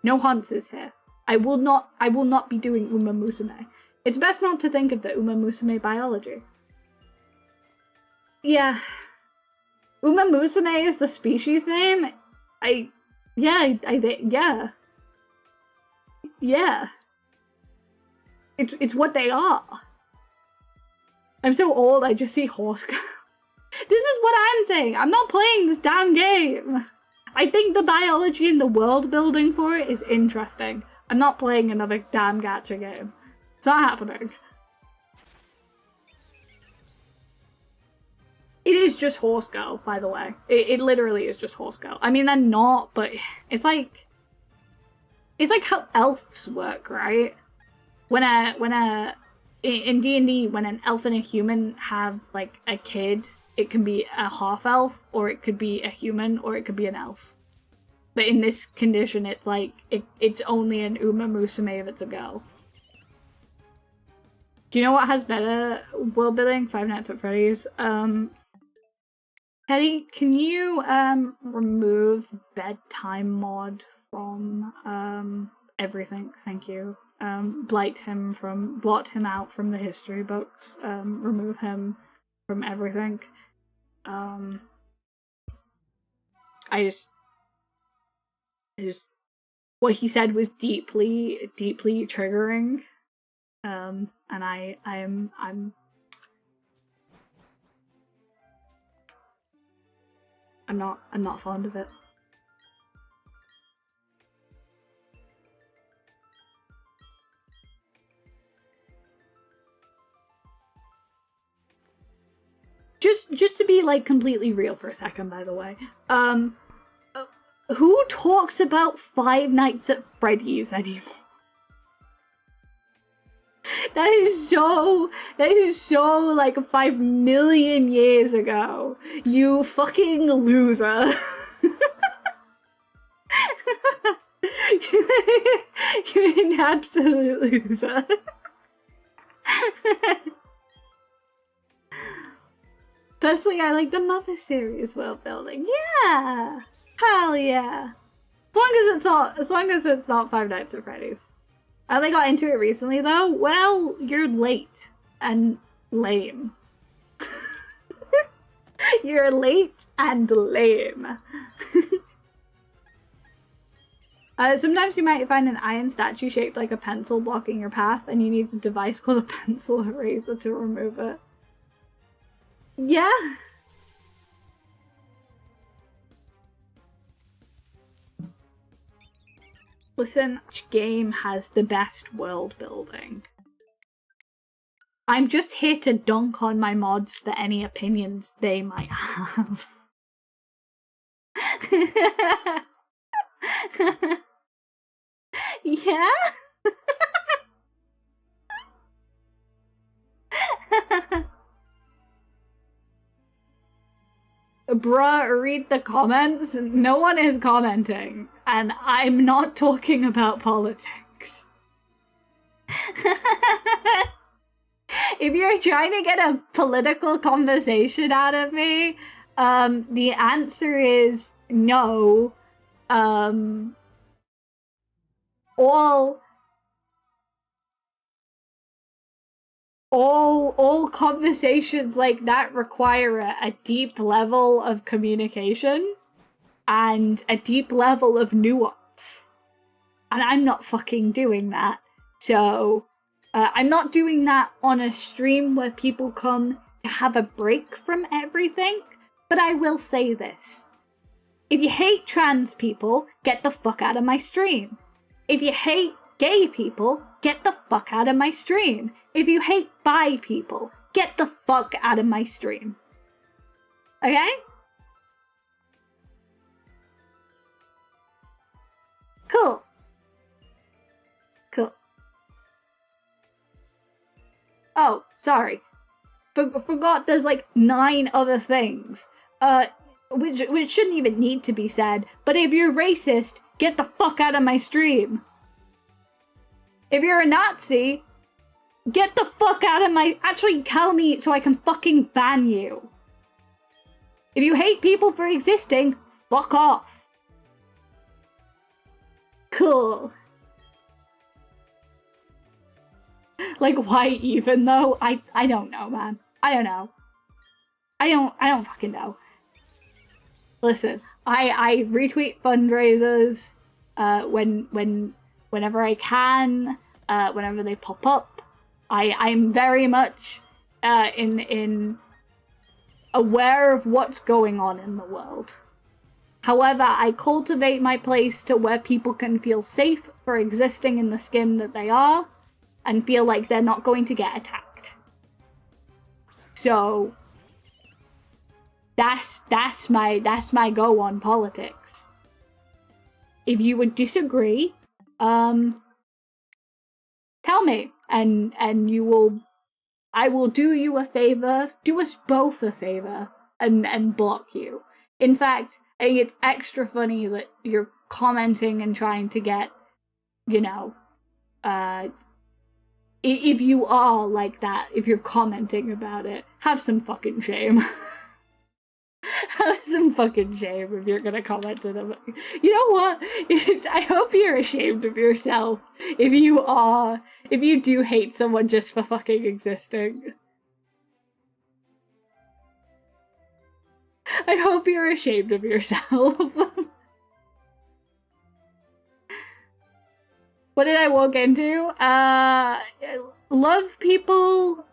No haunts is here. I will not be doing Uma Musume. It's best not to think of the Uma Musume biology. Yeah. Uma Musume is the species name? Yeah. Yeah. It's what they are. I'm so old, I just see horse. This is what I'm saying. I'm not playing this damn game. I think the biology and the world building for it is interesting. I'm not playing another damn gacha game. It's not happening. It is just horse girl, by the way. It literally is just horse girl. I mean, they're not, but it's like how elves work, right? In D&D, when an elf and a human have like a kid, it can be a half elf, or it could be a human, or it could be an elf. But in this condition, it's like it's only an Uma Musume if it's a girl. Do you know what has better world building? Five Nights at Freddy's. Teddy, can you remove bedtime mod from everything? Thank you. Blot him out from the history books. Remove him from everything. I just what he said was deeply triggering. And I'm not fond of it. Just to be like completely real for a second, by the way. Who talks about Five Nights at Freddy's anymore? That is so like 5 million years ago. You fucking loser. You're an absolute loser. Personally, I like the Mother series world building. Yeah, hell yeah. As long as it's not Five Nights at Freddy's. I only got into it recently though. Well, you're late and lame. You're late and lame. Sometimes you might find an iron statue shaped like a pencil blocking your path, and you need a device called a pencil eraser to remove it. Yeah. Listen, which game has the best world building? I'm just here to dunk on my mods for any opinions they might have. Yeah? Bruh, read the comments. No one is commenting. And I'm not talking about politics. If you're trying to get a political conversation out of me, the answer is no. All conversations like that require a deep level of communication and a deep level of nuance. And I'm not fucking doing that. So, I'm not doing that on a stream where people come to have a break from everything, but I will say this. If you hate trans people, get the fuck out of my stream. If you hate gay people, get the fuck out of my stream. If you hate bi people, get the fuck out of my stream. Okay? Cool. Cool. Oh, sorry. Forgot there's like 9 other things. Which shouldn't even need to be said. But if you're racist, get the fuck out of my stream. If you're a Nazi, get the fuck out of my... Actually, tell me so I can fucking ban you. If you hate people for existing, fuck off. Cool. Like, why even though? I don't know, man. I don't know. I don't fucking know. Listen, I retweet fundraisers whenever I can, whenever they pop up. I'm very much in aware of what's going on in the world. However, I cultivate my place to where people can feel safe for existing in the skin that they are and feel like they're not going to get attacked. So that's my go on politics. If you would disagree, tell me, and I will do you a favor, do us both a favor, and block you. In fact, I think it's extra funny that you're commenting and trying to get, you know, if you are like that, if you're commenting about it, have some fucking shame. Have some fucking shame if you're gonna comment to them. You know what? I hope you're ashamed of yourself if you do hate someone just for fucking existing. I hope you're ashamed of yourself. What did I walk into? Love people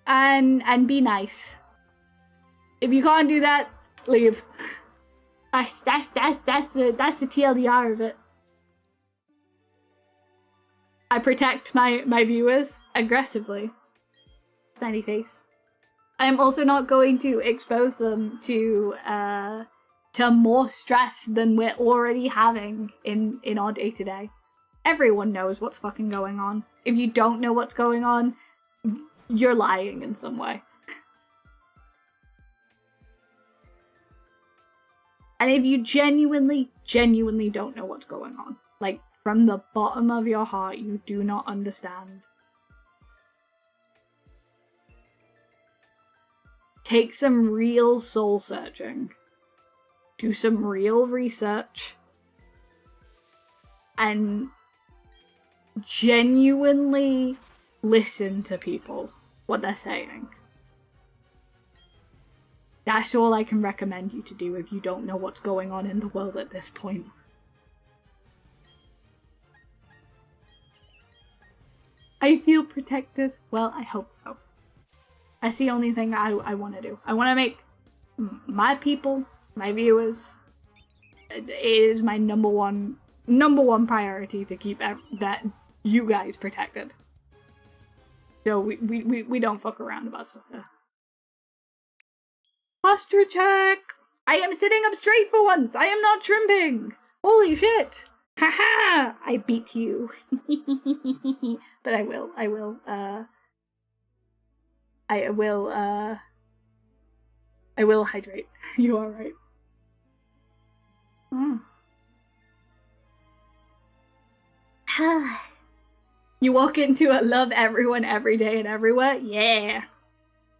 and be nice. If you can't do that, leave. That's the TLDR of it. I protect my viewers aggressively. Smiley face. I am also not going to expose them to more stress than we're already having in our day-to-day. Everyone knows what's fucking going on. If you don't know what's going on, you're lying in some way. And if you genuinely don't know what's going on, like from the bottom of your heart, you do not understand, take some real soul searching, do some real research, and genuinely listen to people, what they're saying. That's all I can recommend you to do if you don't know what's going on in the world at this point. I feel protected. Well, I hope so. That's the only thing I want to do. I want to make my people, my viewers, it is my number one priority to keep that you guys protected. So we don't fuck around about stuff. Posture check! I am sitting up straight for once! I am not shrimping! Holy shit! Haha! I beat you. But I will hydrate. You are right. You walk into a love everyone every day and everywhere? Yeah.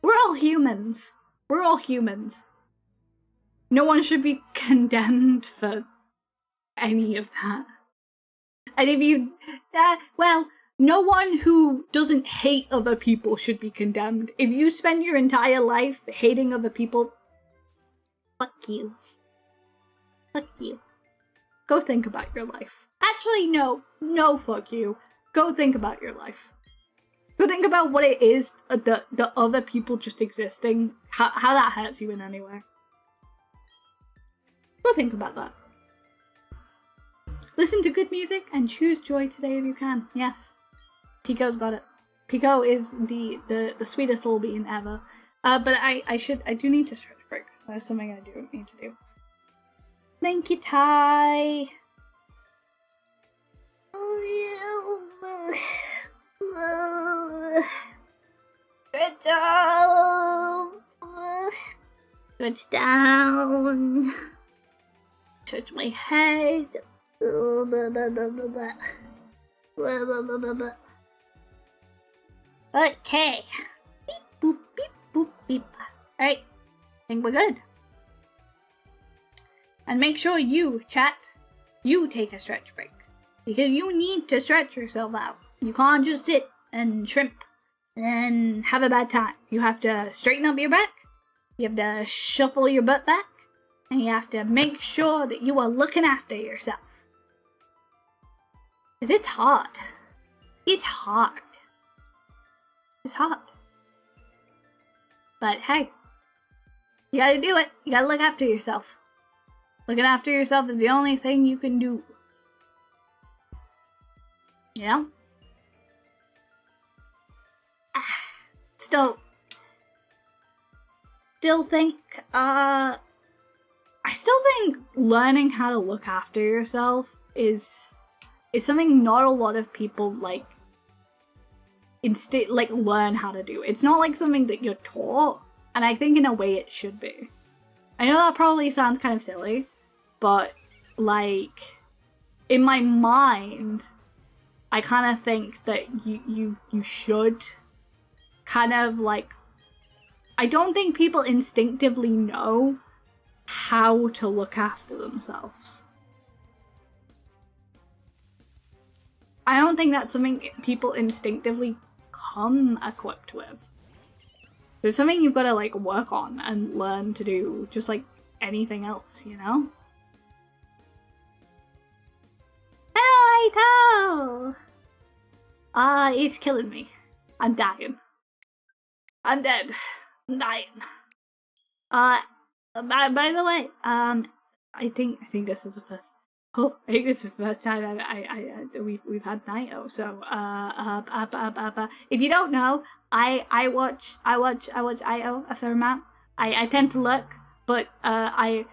We're all humans. We're all humans. No one should be condemned for any of that. And if you, well, no one who doesn't hate other people should be condemned. If you spend your entire life hating other people, fuck you. Fuck you. Go think about your life. Actually, no, fuck you. Go think about your life. Go think about what it is, the other people just existing, how that hurts you in any way. Go think about that. Listen to good music and choose joy today if you can. Yes. Pico's got it. Pico is the sweetest little bean ever. But I do need to stretch break. That's something I do need to do. Thank you, Ty. Stretch up. Stretch down. Stretch my head. Okay. Beep boop beep boop beep. Alright. Think we're good. And make sure you, chat, you take a stretch break. Because you need to stretch yourself out. You can't just sit and shrimp and have a bad time. You have to straighten up your back. You have to shuffle your butt back. And you have to make sure that you are looking after yourself. Because it's hard. It's hard. It's hard. But hey, you gotta do it. You gotta look after yourself. Looking after yourself is the only thing you can do. You know? Still think, I still think learning how to look after yourself is something not a lot of people learn how to do. It's not like something that you're taught, and I think in a way it should be. I know that probably sounds kind of silly, but in my mind, I kind of think that you should kind of I don't think people instinctively know how to look after themselves. I don't think that's something people instinctively come equipped with. There's something you've got to like work on and learn to do, just like anything else, you know? Hello, Aito! It's killing me. I'm dying. I'm dead. I'm dying. By the way, I think this is the first. Oh, I think this is the first time we've had Naito. So if you don't know, I watch Aito a fair amount. I tend to look, but I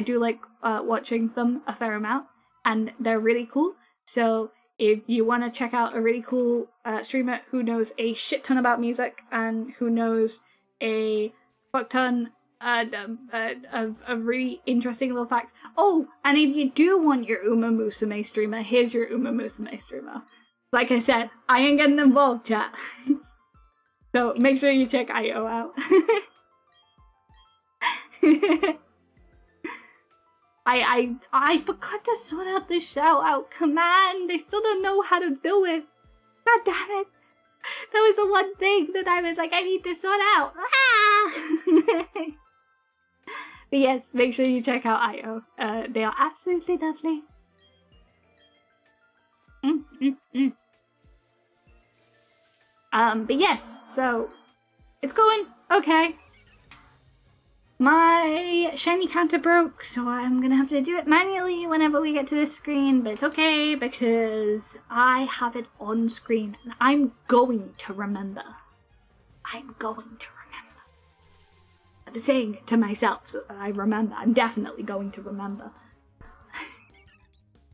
do like watching them a fair amount, and they're really cool. So if you want to check out a really cool streamer who knows a shit ton about music and who knows a fuck ton of really interesting little facts. Oh, and if you do want your Uma Musume streamer, here's your Uma Musume streamer. Like I said, I ain't getting involved, chat. So make sure you check Aito out. I forgot to sort out the shout out command. I still don't know how to do it. God damn it. That was the one thing that I was like, I need to sort out. Ah! But yes, make sure you check out Aito. They are absolutely lovely. But yes, so it's going okay. My shiny counter broke, so I'm gonna have to do it manually whenever we get to this screen, but it's okay because I have it on screen and I'm going to remember. I'm going to remember. I'm saying it to myself so that I remember. I'm definitely going to remember.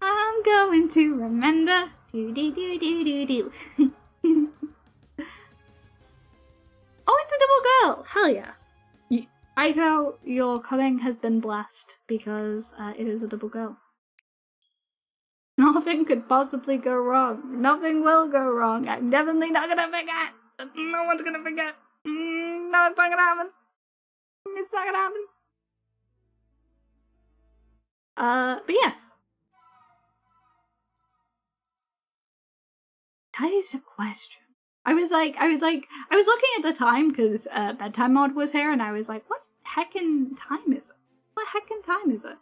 I'm going to remember. Do do do do do do. Oh, it's a double girl! Hell yeah. Aito, your coming has been blessed because it is a double girl. Nothing could possibly go wrong. Nothing will go wrong. I'm definitely not gonna forget. No one's gonna forget. No, it's not gonna happen. It's not gonna happen. But yes. That is a question. I was looking at the time because bedtime mod was here, and I was like, what heckin' time is it? What heckin' time is it?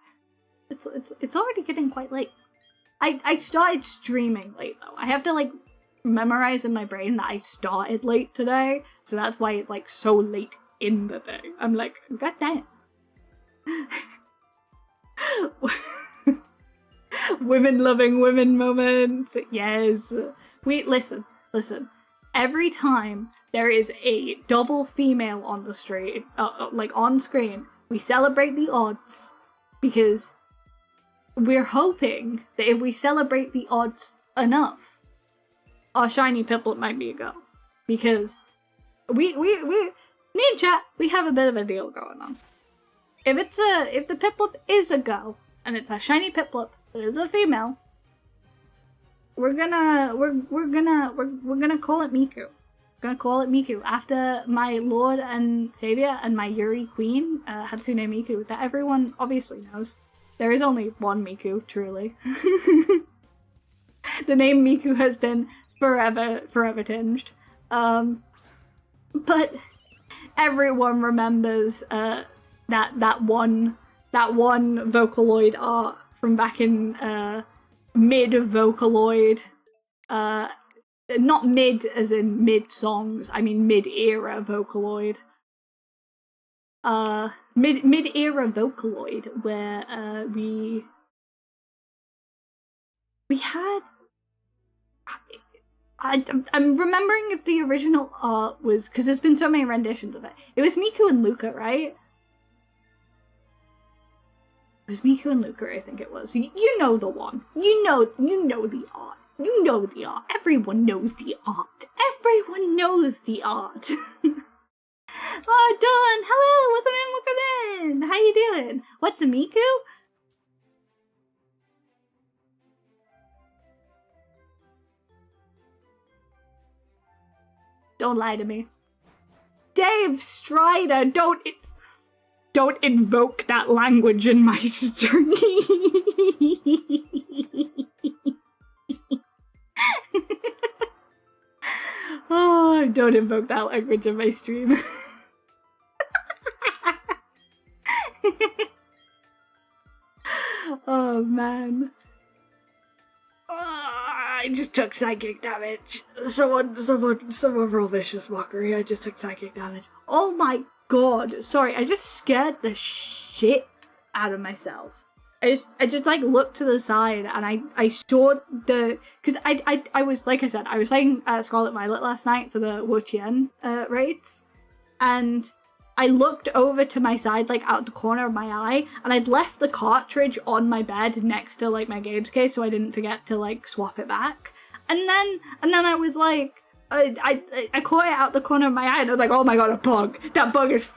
It's already getting quite late. I started streaming late though. I have to like memorize in my brain that I started late today, so that's why it's like so late in the day. I'm like, god damn. Women loving women moments. Yes. Listen. Every time there is a double female on the street, like on screen, we celebrate the odds because we're hoping that if we celebrate the odds enough, our shiny Piplup might be a girl. Because me and chat, we have a bit of a deal going on. If the Piplup is a girl and it's a shiny Piplup that is a female, we're gonna call it Miku. We're gonna call it Miku after my Lord and Savior and my Yuri Queen, Hatsune Miku, that everyone obviously knows. There is only one Miku, truly. The name Miku has been forever tinged. But everyone remembers that one Vocaloid art from back in mid-Vocaloid, not mid as in mid-songs, I mean mid-era Vocaloid. Mid-era Vocaloid, where we had... I'm remembering if the original art was... because there's been so many renditions of it. It was Miku and Luca, right? It was Miku and Luca, I think it was. You know the one. You know the art. You know the art. Everyone knows the art. Everyone knows the art. Oh, Dawn! Hello! Welcome in! How you doing? What's a Miku? Don't lie to me. Dave Strider, don't invoke that language in my stream. Oh, don't invoke that language in my stream. Oh man. I just took psychic damage. Someone roll vicious mockery. I just took psychic damage. Oh my god. Sorry, I just scared the shit out of myself. I just like looked to the side and I saw the, cause I was, like I said, I was playing Scarlet Violet last night for the Wuqian raids, and I looked over to my side, like out the corner of my eye, and I'd left the cartridge on my bed next to like my games case so I didn't forget to like swap it back. And then I was like, I caught it out the corner of my eye and I was like, oh my god, a bug. That bug is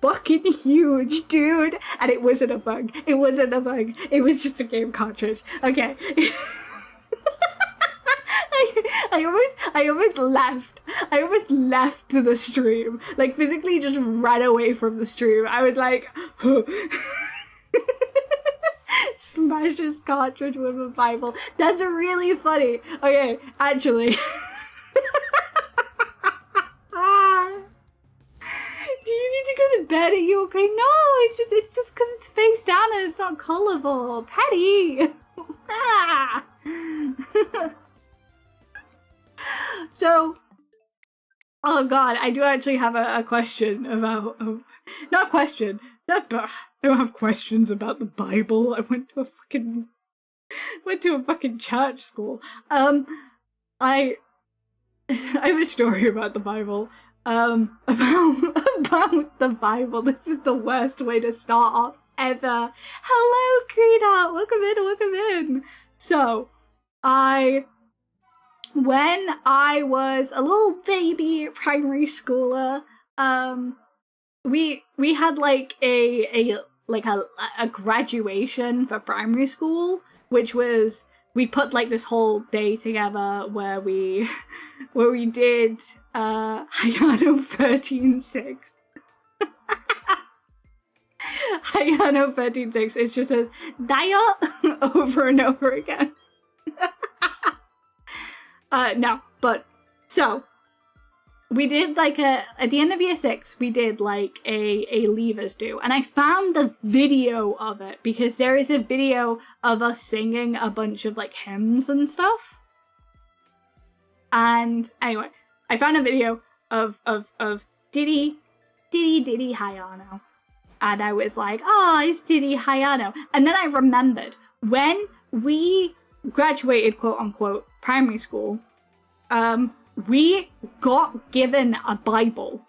fucking huge, dude. And it wasn't a bug. It wasn't a bug. It was just a game cartridge. Okay. I almost left. I almost left the stream. Like, physically just ran away from the stream. I was like, smash this cartridge with a Bible. That's really funny. Okay, actually. Do you need to go to bed? Are you okay? No, it's just because it's face down and it's not colorful. Petty. So, oh god, I do actually have a question about, not a question, I don't have questions about the Bible. I went to a fucking church school. I have a story about the Bible. About the Bible. This is the worst way to start off ever. Hello, Krita! Welcome in! So, when I was a little baby primary schooler, we had like a graduation for primary school, which was, we put like this whole day together where we did Hayano 13.6. Hayano 13.6. It's just a Daya over and over again. No, but so we did like at the end of year 6, we did like a leavers do, and I found the video of it because there is a video of us singing a bunch of like hymns and stuff. And anyway, I found a video of Diddy Hayano, and I was like, oh, it's Diddy Hayano. And then I remembered when we graduated, quote unquote, primary school, we got given a Bible.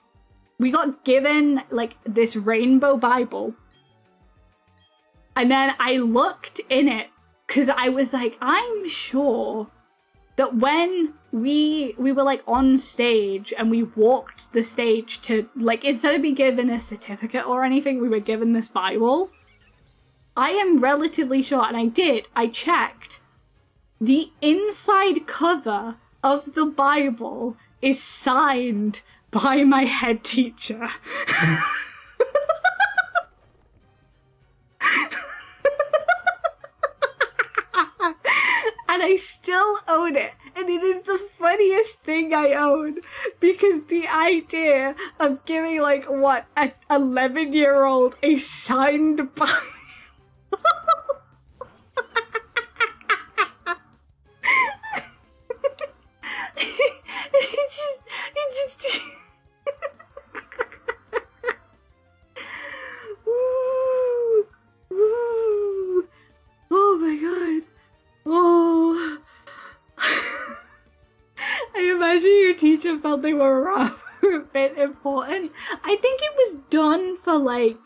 We got given like this rainbow Bible. And then I looked in it because I was like, I'm sure that when we were like on stage and we walked the stage to like, instead of being given a certificate or anything, we were given this Bible. I am relatively sure, and I checked, the inside cover of the Bible is signed by my head teacher. And I still own it. And it is the funniest thing I own. Because the idea of giving, like, what, an 11-year-old a signed Bible. It just ooh, ooh. Oh my god. Oh. I imagine your teacher felt they were a bit important. I think it was done for like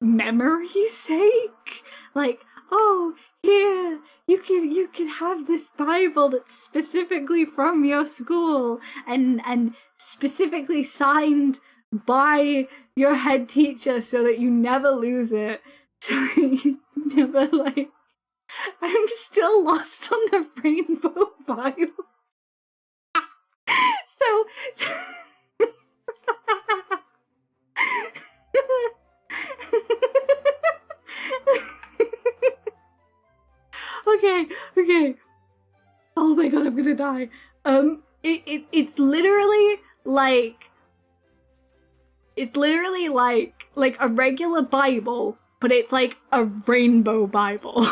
memory's sake. Like, oh, here, you can have this Bible that's specifically from your school and specifically signed by your head teacher so that you never lose it. So you never like, I'm still lost on the Rainbow Bible. So Okay. Oh my god, I'm gonna die. It's literally like a regular Bible, but it's like a rainbow Bible.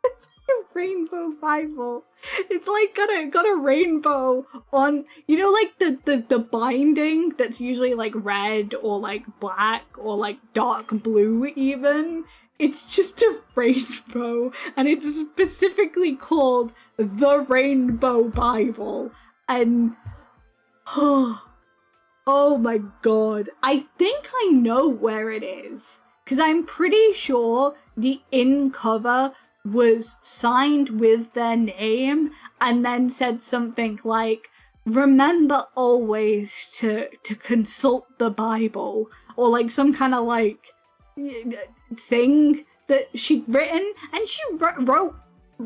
It's like a rainbow Bible. It's like got a rainbow on, you know, like the binding that's usually like red or like black or like dark blue even. It's just a rainbow, and it's specifically called the Rainbow Bible. And oh my god, I think I know where it is, because I'm pretty sure the in cover was signed with their name and then said something like, remember always to consult the Bible, or like some kind of like thing that she'd written, and she wrote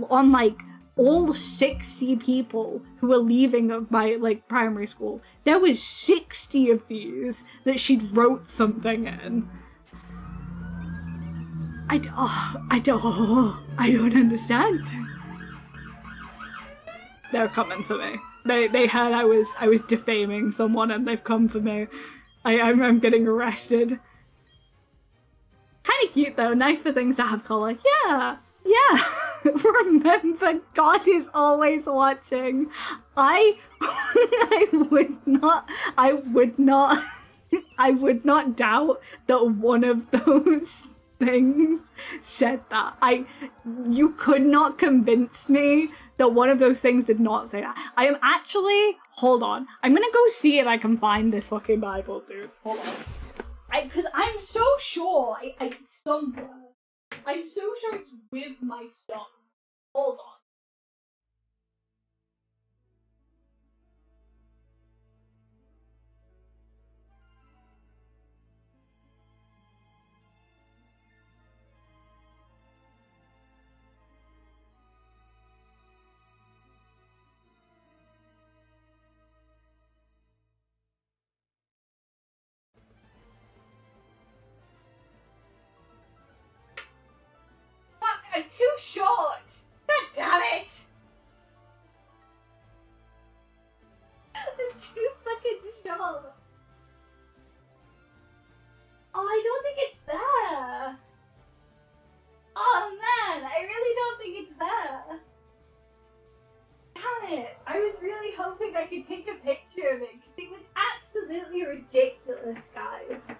on like all 60 people who were leaving of my like primary school. There was 60 of these that she'd wrote something in. I don't understand. They're coming for me. They heard I was defaming someone, and they've come for me. I'm getting arrested. Kind of cute though, nice for things to have colour. Yeah. Remember, God is always watching. I would not doubt that one of those things said that. You could not convince me that one of those things did not say that. I am actually, hold on, I'm gonna go see if I can find this fucking Bible, dude. Hold on. Because I'm so sure somewhere. I'm so sure it's with my stuff. Hold on. I'm too short! God damn it! I'm too fucking short! Oh, I don't think it's there! Oh man, I really don't think it's there! Damn it! I was really hoping I could take a picture of it, because it was absolutely ridiculous, guys.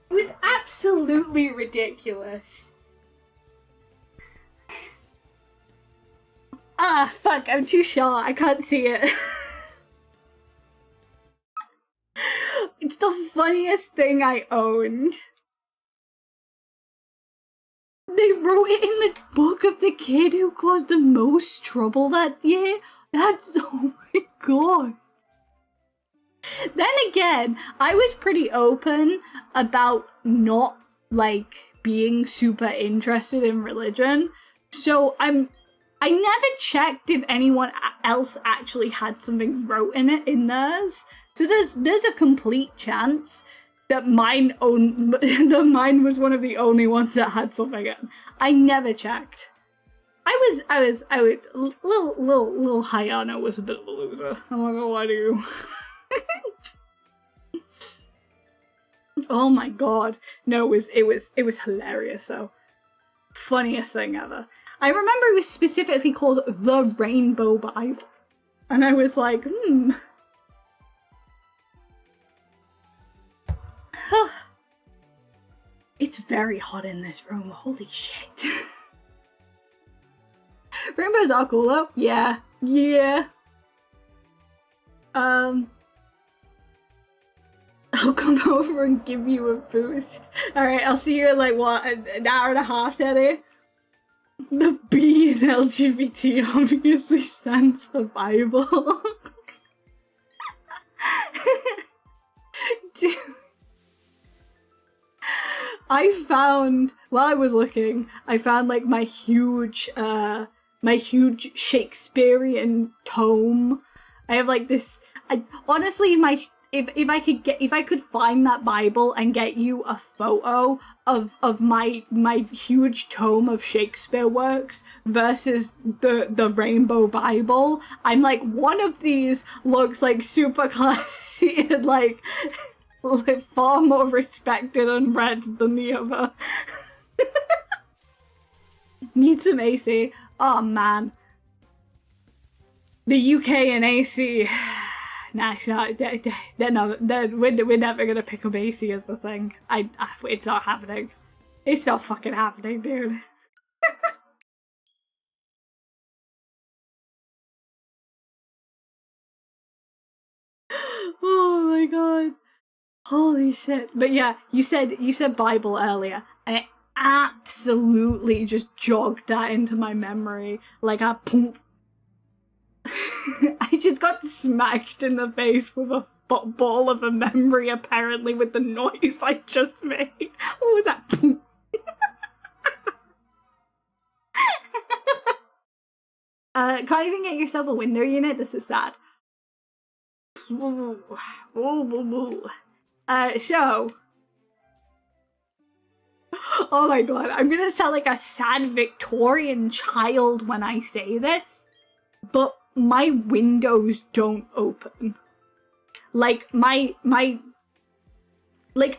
It was absolutely ridiculous. Ah, fuck, I'm too short, I can't see it. It's the funniest thing I owned. They wrote it in the book of the kid who caused the most trouble that year. That's, oh my god. Then again, I was pretty open about not, like, being super interested in religion. So I never checked if anyone else actually had something wrote in it in theirs. So there's a complete chance that mine was one of the only ones that had something in. I never checked. I was little Hayano was a bit of a loser. I'm not gonna lie to you. Oh my god. No, it was hilarious though. Funniest thing ever. I remember it was specifically called the Rainbow Bible. And I was like, It's very hot in this room, holy shit. Rainbows are cool though. Yeah. I'll come over and give you a boost. Alright, I'll see you in like, what, an hour and a half, Teddy? The B in LGBT obviously stands for Bible. Dude. I found, while I was looking, I found like my huge Shakespearean tome. I have like this, honestly, if I could find that Bible and get you a photo of my huge tome of Shakespeare works versus the Rainbow Bible, I'm like, one of these looks like super classy and like far more respected and read than the other. Need some AC. Oh man. The UK and AC. Nah, we're never gonna pick up AC as the thing. It's not happening. It's not fucking happening, dude. Oh my god. Holy shit. But yeah, you said Bible earlier, and it absolutely just jogged that into my memory. Like I just got smacked in the face with a football of a memory, apparently, with the noise I just made. What was that? Can't even get yourself a window unit? This is sad. So... Oh my god, I'm gonna sound like a sad Victorian child when I say this, but my windows don't open. Like, like,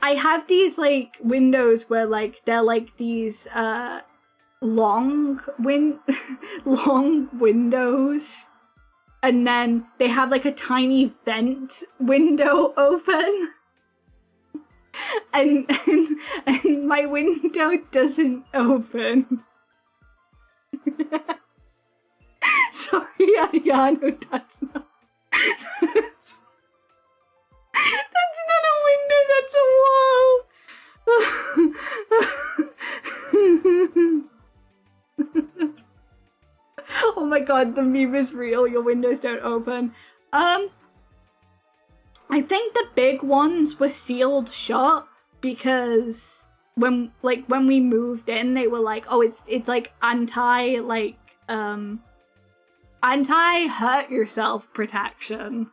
I have these, like, windows where, like, they're, like, these, long windows, and then they have, like, a tiny vent window open, and my window doesn't open. Sorry, Hayano, that's not a window, that's a wall! Oh my god, the meme is real, your windows don't open. I think the big ones were sealed shut because when we moved in, they were like, oh, it's like anti-hurt yourself protection.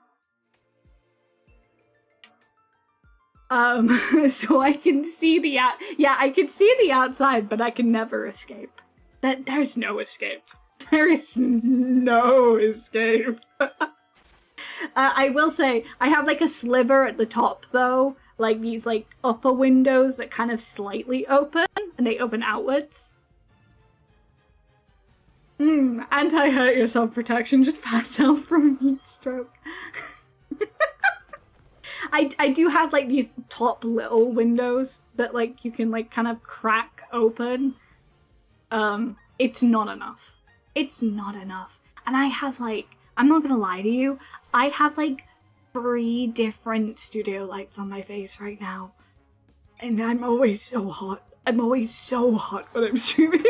So I can see I can see the outside, but I can never escape. There's no escape. There is no escape. I will say, I have like a sliver at the top though, like these like upper windows that kind of slightly open, and they open outwards. Anti-hurt yourself protection, just pass out from heat stroke. I do have like these top little windows that like you can like kind of crack open. It's not enough. It's not enough. And I have like, I'm not gonna lie to you, I have like 3 different studio lights on my face right now. And I'm always so hot. I'm always so hot when I'm streaming.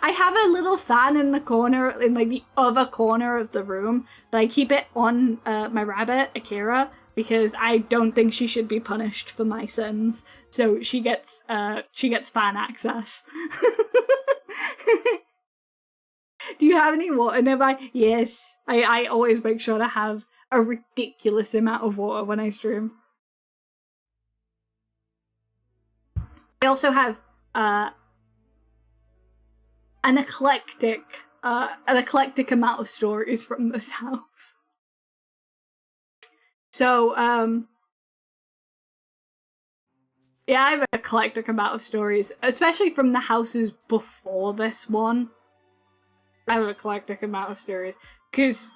I have a little fan in the corner, in like the other corner of the room, but I keep it on my rabbit, Akira, because I don't think she should be punished for my sins. So she gets fan access. Do you have any water nearby? Yes. I always make sure to have a ridiculous amount of water when I stream. I also have an eclectic amount of stories from this house. So, yeah, I have an eclectic amount of stories, especially from the houses before this one. I have an eclectic amount of stories, because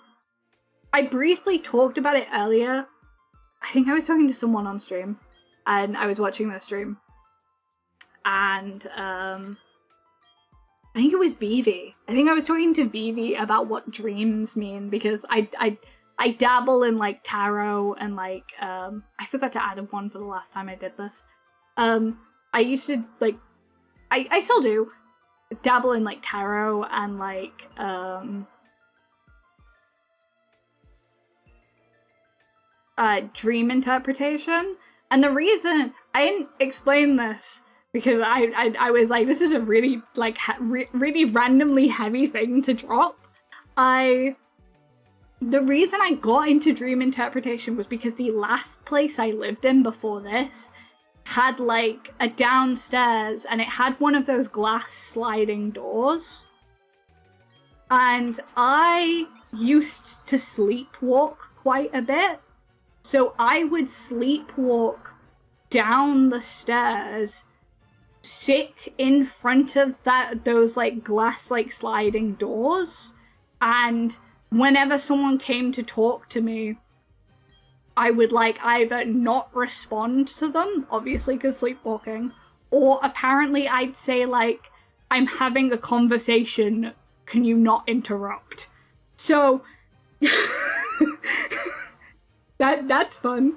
I briefly talked about it earlier. I think I was talking to someone on stream, and I was watching their stream, and I think it was Vivi. I think I was talking to Vivi about what dreams mean, because I dabble in like tarot and like I forgot to add one for the last time I did this. I used to like I still do dabble in like tarot and like dream interpretation. And the reason I didn't explain this, because I was like, this is a really like really randomly heavy thing to drop. the reason I got into dream interpretation was because the last place I lived in before this had like a downstairs, and it had one of those glass sliding doors. And I used to sleepwalk quite a bit. So I would sleepwalk down the stairs, sit in front of those like glass like sliding doors, and whenever someone came to talk to me, I would like either not respond to them, obviously because sleepwalking, or apparently I'd say like, I'm having a conversation, can you not interrupt? So that's fun.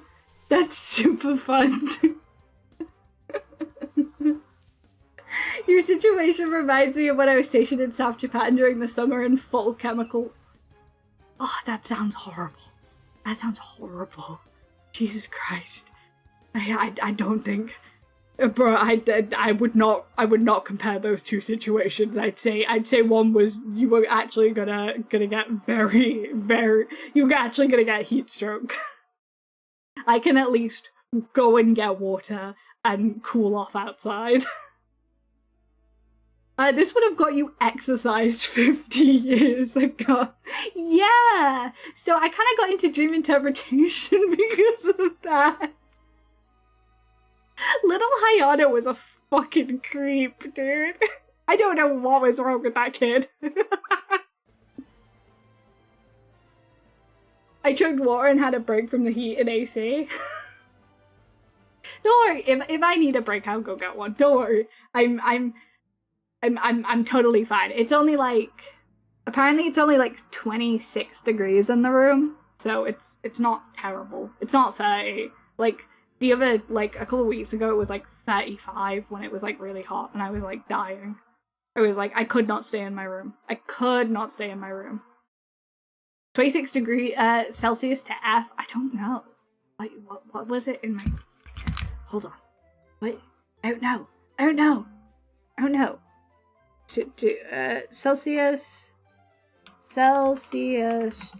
That's super fun. Your situation reminds me of when I was stationed in South Japan during the summer in full chemical. Oh, that sounds horrible. That sounds horrible. Jesus Christ. I don't think, bro. I would not compare those two situations. I'd say one was you were actually gonna get very, you were actually gonna get heat stroke. I can at least go and get water and cool off outside. This would have got you exercised 50 years ago. Yeah! So I kind of got into dream interpretation because of that. Little Hayano was a fucking creep, dude. I don't know what was wrong with that kid. I chugged water and had a break from the heat in AC. Don't worry, if I need a break, I'll go get one. Don't worry. I'm totally fine. It's only like, apparently it's only like 26 degrees in the room, so it's not terrible. It's not 30. Like the other, like a couple of weeks ago, it was like 35 when it was like really hot, and I was like dying. It was like I could not stay in my room. I could not stay in my room. 26 degree Celsius to F. I don't know. Wait, what was it in my? Hold on. Wait. Oh no. Oh no. Oh no. Celsius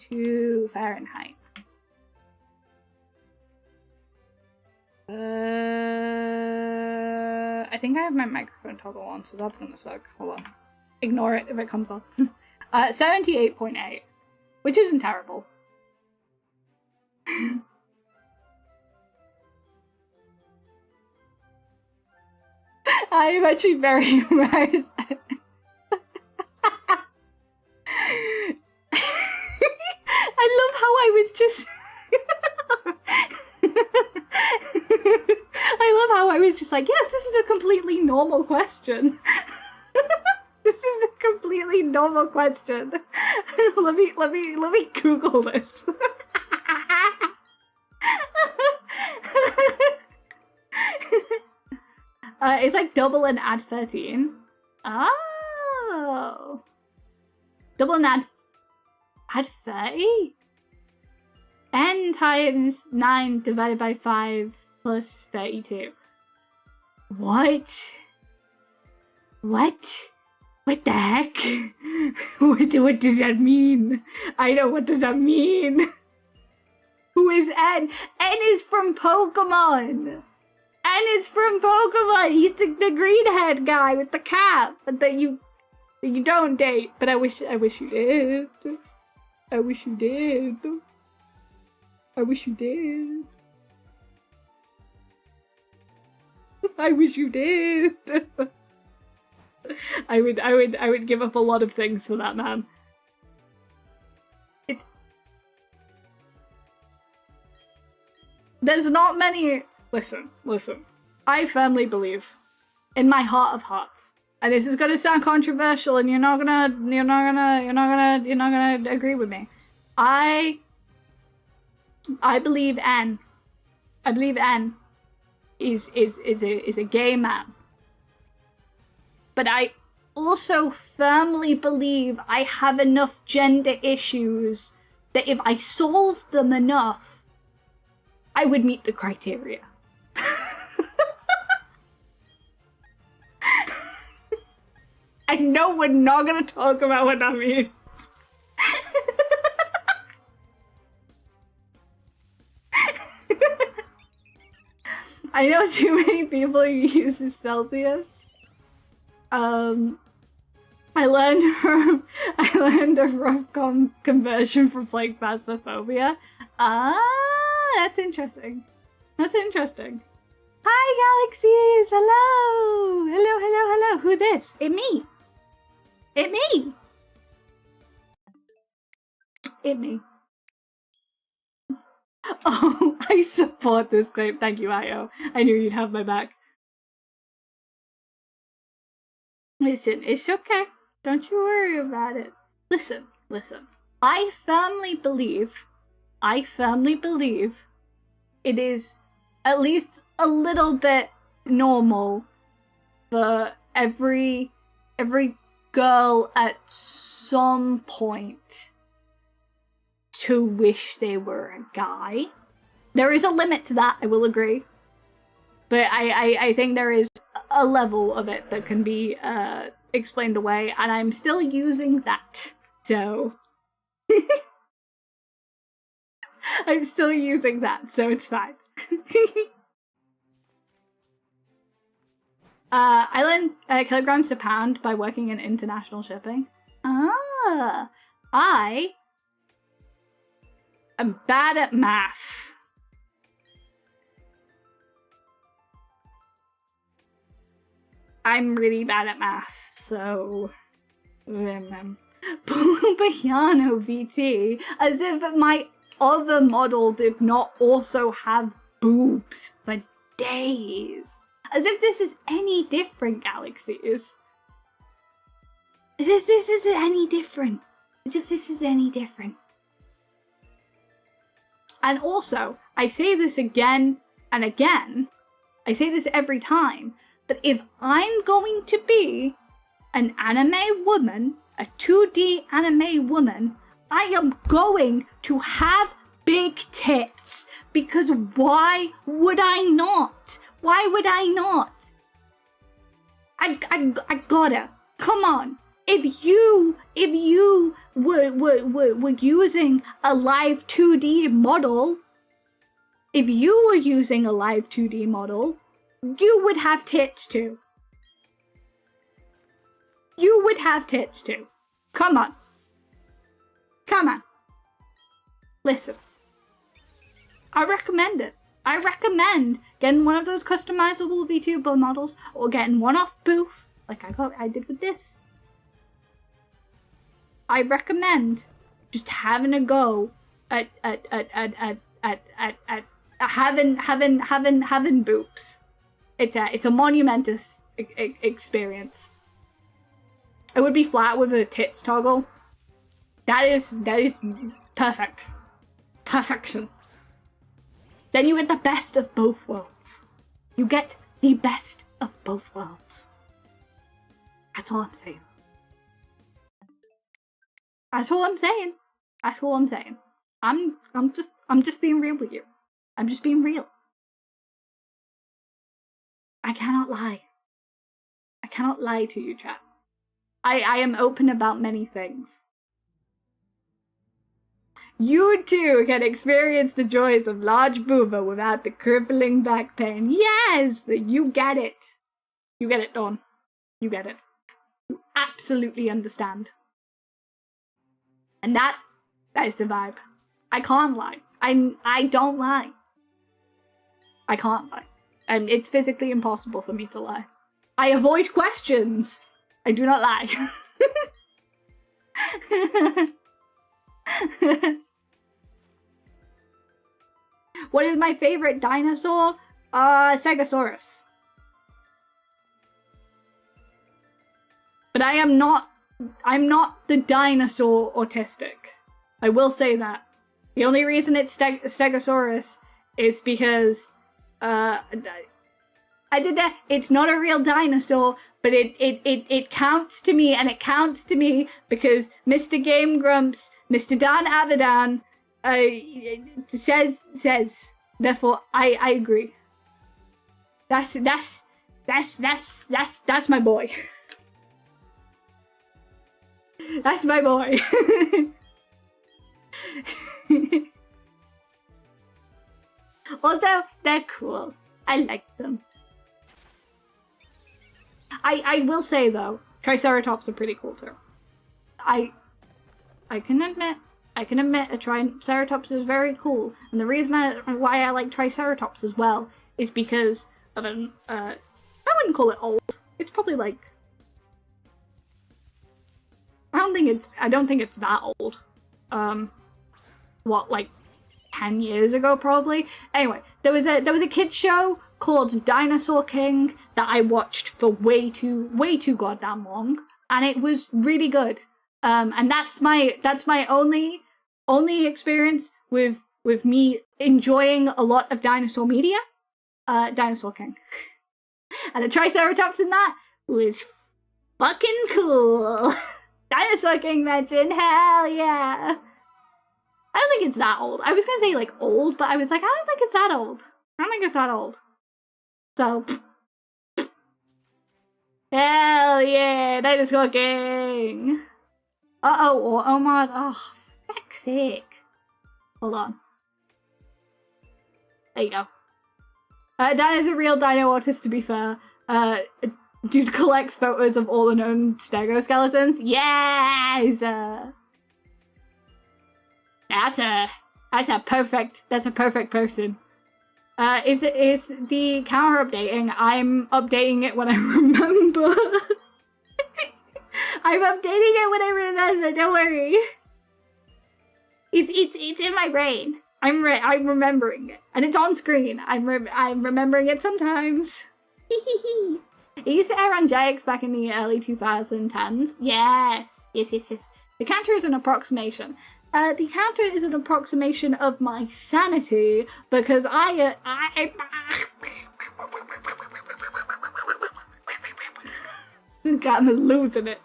to Fahrenheit. I think I have my microphone toggle on, so that's gonna suck. Hold on. Ignore it if it comes on. 78.8, which isn't terrible. I am actually very embarrassed. I love how I was just I love how I was just like, yes, this is a completely normal question. This is a completely normal question. let me Google this. It's like double and add 13. Oh. Double and add 30? N times 9 divided by 5 plus 32. What? What? What the heck? What does that mean? I know, what does that mean? Who is N? N is from Pokemon! N is from Pokemon! He's the green head guy with the cap that you don't date, but I wish you did. I wish you did. I wish you did. I wish you did. I would give up a lot of things for that man. There's not many. Listen. I firmly believe, in my heart of hearts, and this is gonna sound controversial, and you're not gonna agree with me. I believe N. I believe N is a gay man. But I also firmly believe I have enough gender issues that if I solved them enough, I would meet the criteria. I know we're not gonna talk about what that means. I know too many people who use Celsius. I learned a rough conversion from playing Phasmophobia. Ah, that's interesting. That's interesting. Hi, Galaxies! Hello! Hello, hello, hello! Who this? It me! It me! It me. Oh, I support this claim. Thank you, Io. I knew you'd have my back. Listen, it's okay. Don't you worry about it. Listen, listen. I firmly believe it is at least a little bit normal for every girl at some point to wish they were a guy. There is a limit to that, I will agree. But I think there is a level of it that can be explained away, and I'm still using that. So I'm still using that, so it's fine. I learned kilograms to pound by working in international shipping. Ah, I am bad at math. I'm really bad at math, so HayanoVT, as if my other model did not also have boobs for days. As if this is any different, Galaxies. This isn't any different. As if this is any different. And also, I say this again and again, I say this every time, but if I'm going to be an anime woman, a 2D anime woman, I am going to have big tits. Because why would I not? Why would I not? I gotta. Come on. If you were using a Live2D model, you would have tits too. You would have tits too. Come on. Come on. Listen. I recommend it. I recommend getting one of those customizable VTuber models or getting one off Booth, like I did with this. I recommend just having a go at having boobs. It's a monumentous experience. It would be flat with a tits toggle. That is perfect. Perfection. Then you get the best of both worlds. You get the best of both worlds. That's all I'm saying. That's all I'm saying. That's all I'm saying. I'm just being real with you. I'm just being real. I cannot lie. I cannot lie to you, chat. I am open about many things. You too can experience the joys of large booba without the crippling back pain. Yes! You get it. You get it, Dawn. You get it. You absolutely understand. And that is the vibe. I can't lie. I don't lie. I can't lie. And it's physically impossible for me to lie. I avoid questions. I do not lie. What is my favorite dinosaur? Stegosaurus. But I'm not the dinosaur autistic. I will say that. The only reason it's Stegosaurus is because I did that. It's not a real dinosaur, but it counts to me, and it counts to me because Mr. Game Grumps, Mr. Dan Avidan, says. Therefore, I agree. That's my boy. That's my boy. Also, they're cool. I like them. I will say though, Triceratops are pretty cool too. I can admit a Triceratops is very cool, and the reason why I like Triceratops as well is because of an I wouldn't call it old. It's probably like I don't think it's that old. What, like 10 years ago probably? Anyway, there was a kids show called Dinosaur King that I watched for way too goddamn long, and it was really good. And that's my only experience with me enjoying a lot of dinosaur media. Dinosaur King. And the Triceratops in that was fucking cool. Dinosaur King mention, hell yeah. I don't think it's that old. I was gonna say like old, but I was like, I don't think it's that old. I don't think it's that old. So, hell yeah, Dinosaur King. Uh-oh, oh my, oh, fuck's sake. Hold on. There you go. Dan is a real dino artist, to be fair. Dude collects photos of all the known stegoskeletons. Yes! That's a perfect person. Is the camera updating? I'm updating it when I remember. I'm updating it when I remember, don't worry. It's in my brain. I'm remembering it. And it's on screen. I'm remembering it sometimes. It used to air on JX back in the early 2010s. Yes. The counter is an approximation. The counter is an approximation of my sanity because I'm losing it.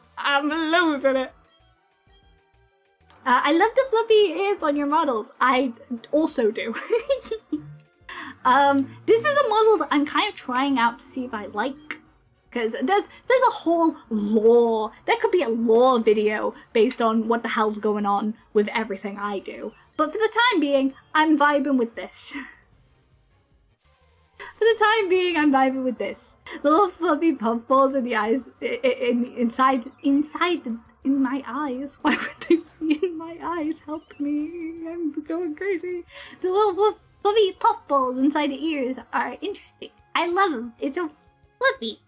I love the fluffy ears on your models. I also do. This is a model that I'm kind of trying out to see if I like. Because there's a whole lore. There could be a lore video based on what the hell's going on with everything I do. But for the time being, I'm vibing with this. The little fluffy puffballs in the eyes, inside my eyes. Why would they be in my eyes? Help me! I'm going crazy. The little fluffy puffballs inside the ears are interesting. I love them. It's so fluffy.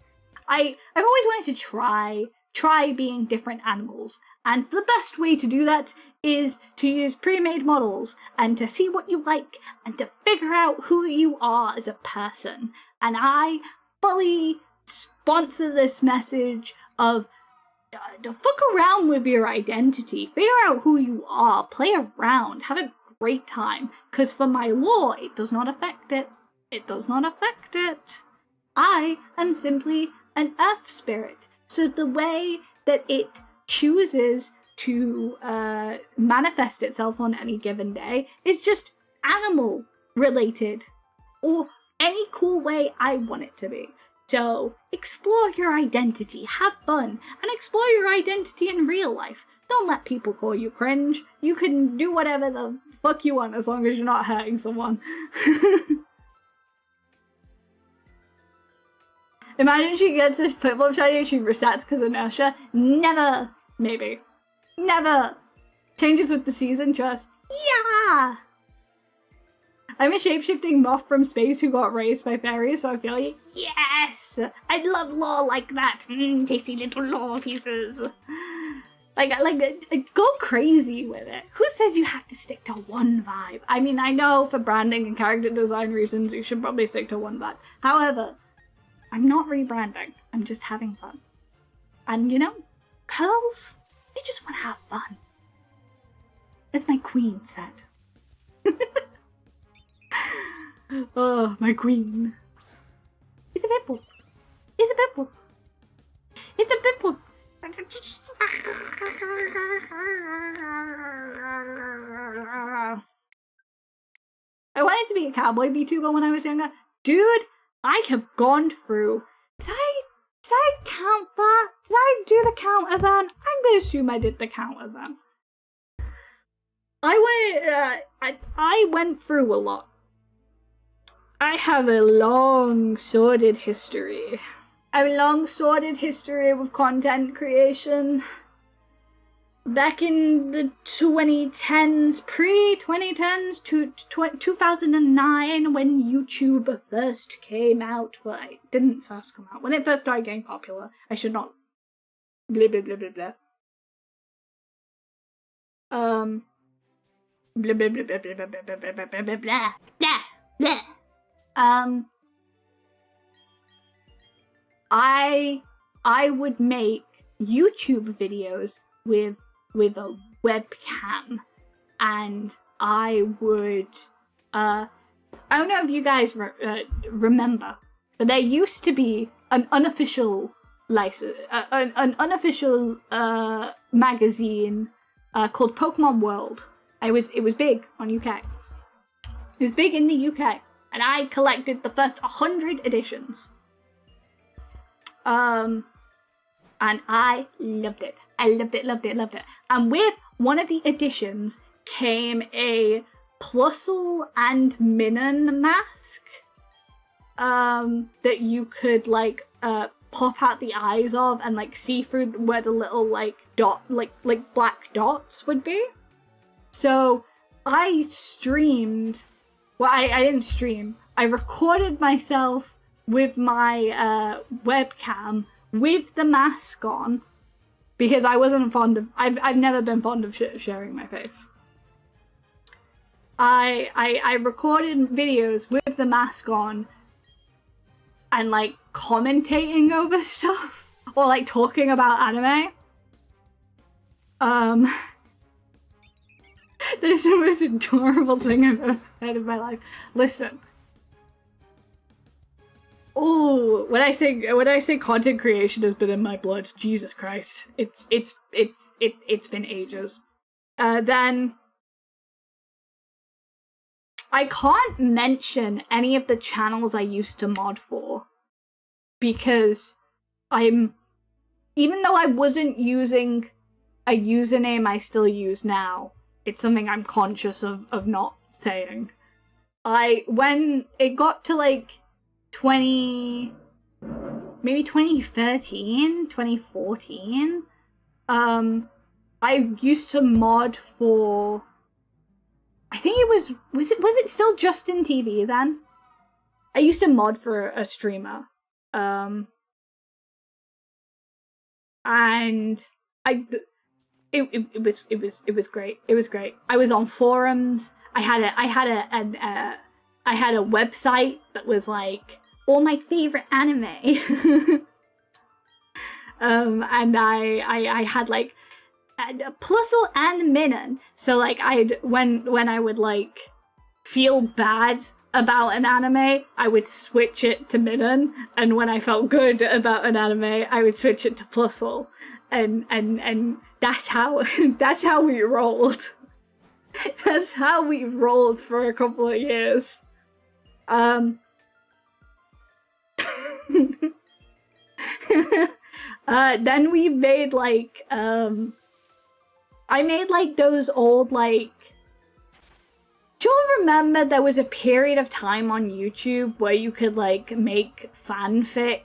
I've always wanted to try being different animals, and the best way to do that is to use pre-made models and to see what you like and to figure out who you are as a person. And I fully sponsor this message of to fuck around with your identity, figure out who you are, play around, have a great time, because for my lore, it does not affect it. I am simply an earth spirit, so the way that it chooses to manifest itself on any given day is just animal related, or any cool way I want it to be. So explore your identity, have fun, and explore your identity in real life. Don't let people call you cringe. You can do whatever the fuck you want as long as you're not hurting someone. Imagine she gets this flip-flop shiny and she resets because of inertia. Never. Maybe. Never. Changes with the season, just. Yeah! I'm a shape-shifting moth from space who got raised by fairies, so I feel like, yes! I love lore like that. Tasty little lore pieces. Like, go crazy with it. Who says you have to stick to one vibe? I mean, I know for branding and character design reasons, you should probably stick to one vibe. However, I'm not rebranding. I'm just having fun. And you know, girls, they just want to have fun. As my queen said. Oh, my queen. It's a pimple. It's a pimple. It's a pimple. I wanted to be a cowboy VTuber when I was younger. Dude, I have gone through. Did I count that? Did I do the count of that? I'm gonna assume I did the count of them. I went through a lot. I have a long sordid history. A long sordid history with content creation. Back in the 2010s, pre-2010s to 2009, when YouTube first came out. Well, it didn't first come out. When it first started getting popular. I should not... Blah, blah, blah, blah, blah. Blah, blah, blah, blah, blah, blah, blah, blah, blah, blah, blah, blah, blah. I would make YouTube videos with a webcam, and I would I don't know if you guys remember, but there used to be an unofficial license, an unofficial magazine called Pokemon World. It was big on UK. It was big in the UK, and I collected the first 100 editions. And I loved it. I loved it, loved it, loved it. And with one of the editions came a Plusle and Minun mask that you could like pop out the eyes of and like see through where the little like black dots would be. So I streamed. Well, I didn't stream. I recorded myself with my webcam with the mask on, because I wasn't fond of... I've never been fond of sharing my face. I recorded videos with the mask on and like commentating over stuff or like talking about anime. This is the most adorable thing I've ever heard in my life. Listen. Oh, when I say content creation has been in my blood, Jesus Christ, it's been ages. Then I can't mention any of the channels I used to mod for, because even though I wasn't using a username I still use now, it's something I'm conscious of not saying. When it got to like maybe 2013, 2014, I used to mod for, I think it was it still Justin TV then? I used to mod for a streamer. And it was great. It was great. I was on forums. I had a website that was like all my favorite anime. And I had like a Plusle and Minun. So like when I would like feel bad about an anime, I would switch it to Minun, and when I felt good about an anime, I would switch it to Plusle. And that's how we rolled. That's how we rolled for a couple of years. Then we made like I made like those old like, do you remember there was a period of time on YouTube where you could like make fanfic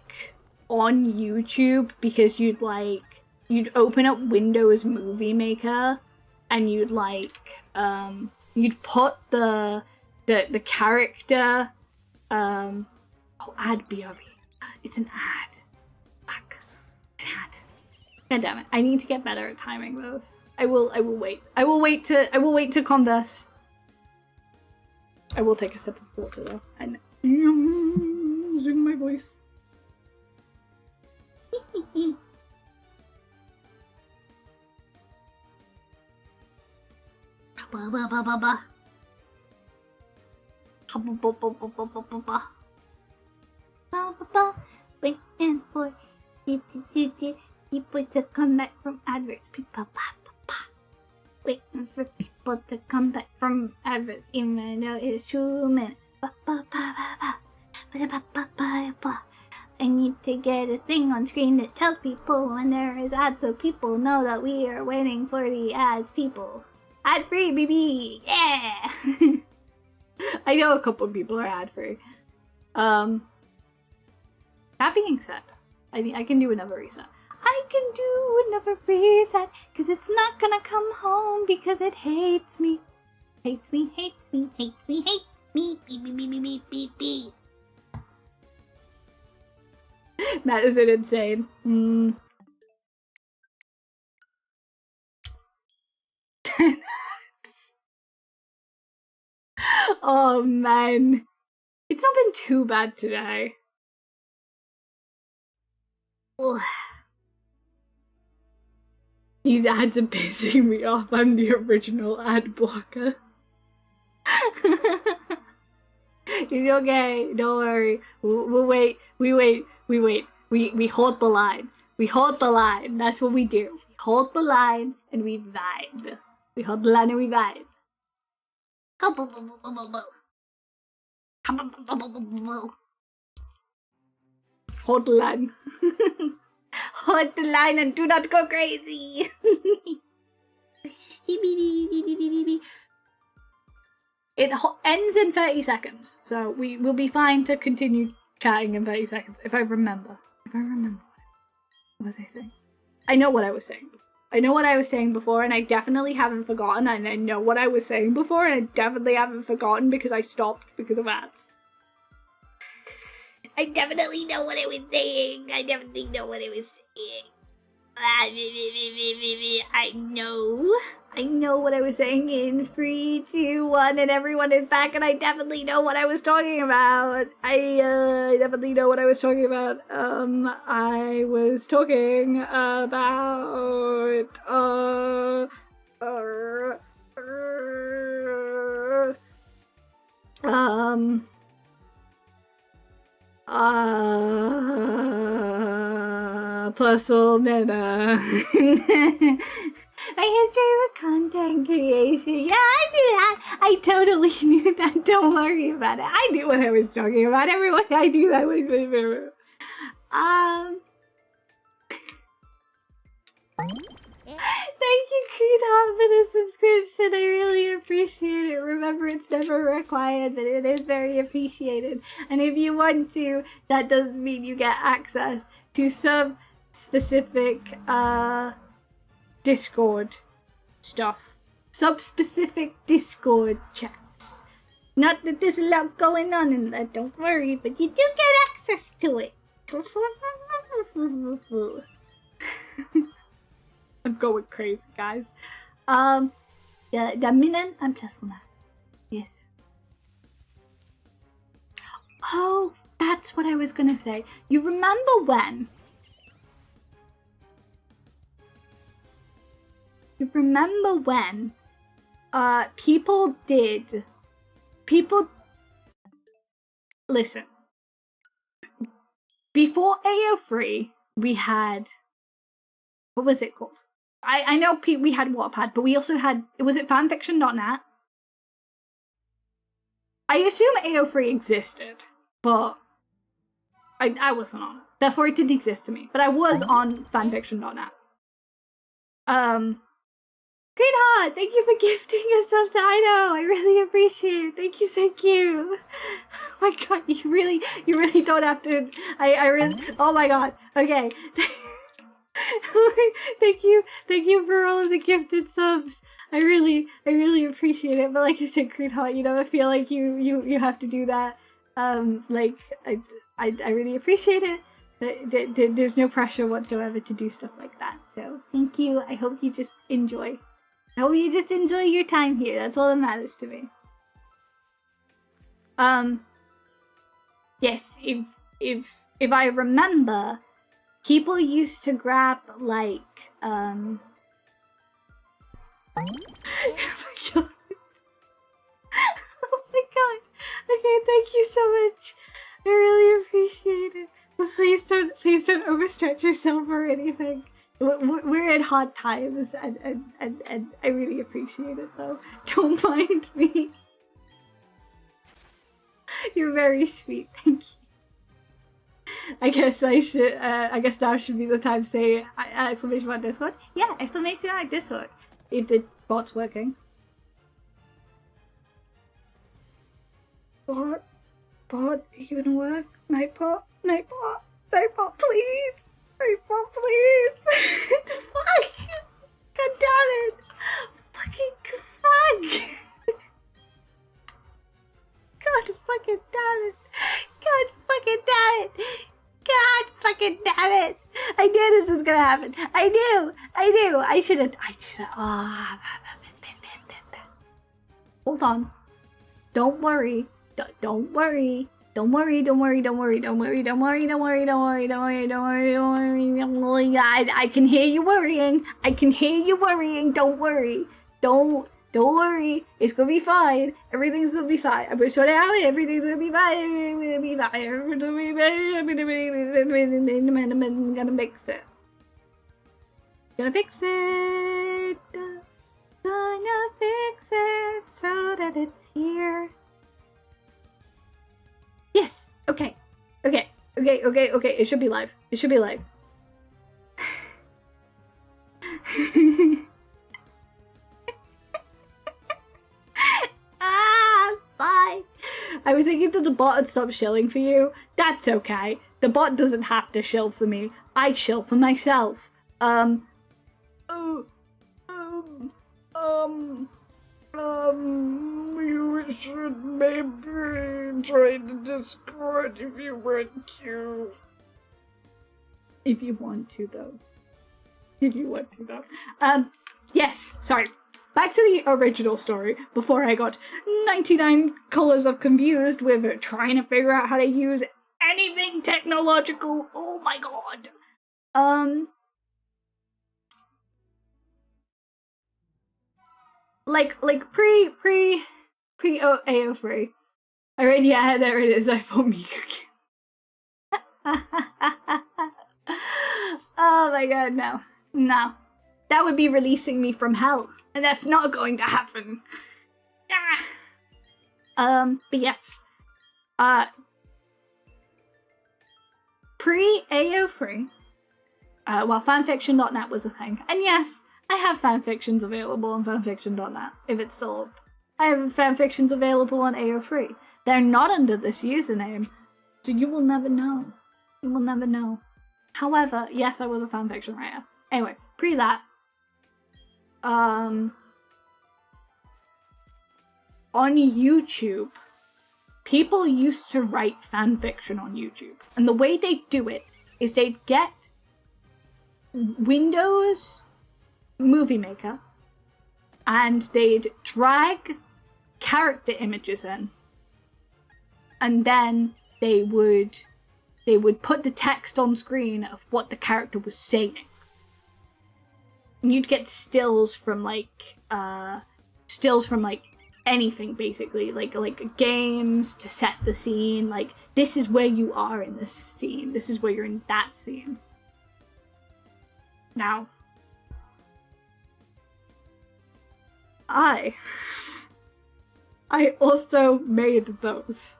on YouTube because you'd open up Windows Movie Maker and you'd like you'd put the character oh, ad BRB. It's an ad. Fuck. An ad. God damn it. I need to get better at timing those. I will wait. I will wait to converse. I will take a sip of water though. And zoom my voice. Waiting for people to come back from adverts. Waiting for people to come back from adverts, even though it's 2 minutes. I need to get a thing on screen that tells people when there is ads, so people know that we are waiting for the ads. People, ad free, baby, yeah. I know a couple of people are ad free. That being said, I can do another reset. I can do another reset, cause it's not gonna come home because it hates me. Hates me, hates me, hates me, hates me, beep, beep, beep, beep, beep, beep. That is insane. Oh man. It's not been too bad today. Ugh. These ads are pissing me off. I'm the original ad blocker. It's okay, don't worry. We'll wait, we wait. We hold the line. We hold the line. That's what we do. We hold the line and we vibe. We hold the line and we vibe. Hold the line. Hold the line and do not go crazy. It ends in 30 seconds, so we will be fine to continue chatting in 30 seconds, if I remember. What was I saying? I know what I was saying. I know what I was saying before, and I definitely haven't forgotten, and I know what I was saying before, and I definitely haven't forgotten because I stopped because of ads. I definitely know what I was saying. I know what I was saying in 3, 2, 1, and everyone is back, and I definitely know what I was talking about. I definitely know what I was talking about. I was talking about, Puzzle Meta. My history with content creation. Yeah, I knew that. I totally knew that. Don't worry about it. I knew what I was talking about. Everyone, I knew that. Thank you, Creed Hot, for the subscription. I really appreciate it. Remember, it's never required, but it is very appreciated. And if you want to, that does mean you get access to some specific Discord stuff. Sub-specific Discord chats. Not that there's a lot going on in that, don't worry, but you do get access to it. I'm going crazy, guys. The minute I'm Tesla Mask. Yes. Oh, that's what I was gonna say. You remember when? You remember when? Listen. Before AO3, we had. What was it called? I know we had Wattpad, but we also had, was it fanfiction.net? I assume AO3 existed, but I wasn't on it. Therefore, it didn't exist to me. But I was on fanfiction.net. Great Hot, thank you for gifting us up to Idaho. I really appreciate it. Thank you. Oh my god, you really don't have to. I really. Oh my god. Okay. Thank you for all of the gifted subs. I really appreciate it. But like I said, Creed Hot, you know, I feel like you have to do that. Like I really appreciate it. There's no pressure whatsoever to do stuff like that. So thank you. I hope you just enjoy. I hope you just enjoy your time here. That's all that matters to me. Yes, if I remember, people used to grab like oh my god. Oh my god. Okay, thank you so much. I really appreciate it. But please don't overstretch yourself or anything. We're in hard times and I really appreciate it though. Don't mind me. You're very sweet, thank you. I guess I should, I guess now should be the time to say exclamation mark Discord. Yeah, exclamation mark Discord. If the bot's working. What? Nightbot, are you gonna work? Nightbot, Nightbot, Nightbot, please! Nightbot, please! Fuck! God damn it! Fucking fuck! God fucking damn it! God fucking damn it! God fucking damn it! I knew this was gonna happen. I knew. I should have. Oh. Hold on. Don't worry. Don't worry. Don't worry. I can hear you worrying. Don't worry. Don't worry. It's gonna be fine. Everything's gonna be fine. I'm gonna sort it out. Everything's gonna be fine. I'm gonna fix it. Gonna fix it. Gonna fix it so that it's here. Yes. Okay. It should be live. Bye. I was thinking that the bot had stopped shilling for you. That's okay. The bot doesn't have to shill for me. I shill for myself. You should maybe try the Discord if you want to. If you want to, though. Yes, sorry. Back to the original story, before I got 99 colors of confused with trying to figure out how to use anything technological. Oh my god. Like pre AO3. Alright, yeah, there it is. I phone me. Oh my god, no. No. That would be releasing me from hell. And that's not going to happen. But yes. Pre-AO3, while fanfiction.net was a thing. And yes, I have fanfictions available on fanfiction.net, if it's still up. I have fanfictions available on AO3. They're not under this username, so you will never know. You will never know. However, yes, I was a fanfiction writer. Anyway, pre that. On YouTube, people used to write fanfiction on YouTube. And the way they do it is they'd get Windows Movie Maker and they'd drag character images in. And then they would put the text on screen of what the character was saying. And you'd get stills from anything basically, like games to set the scene, like this is where you are in this scene, this is where you're in that scene. Now, I also made those.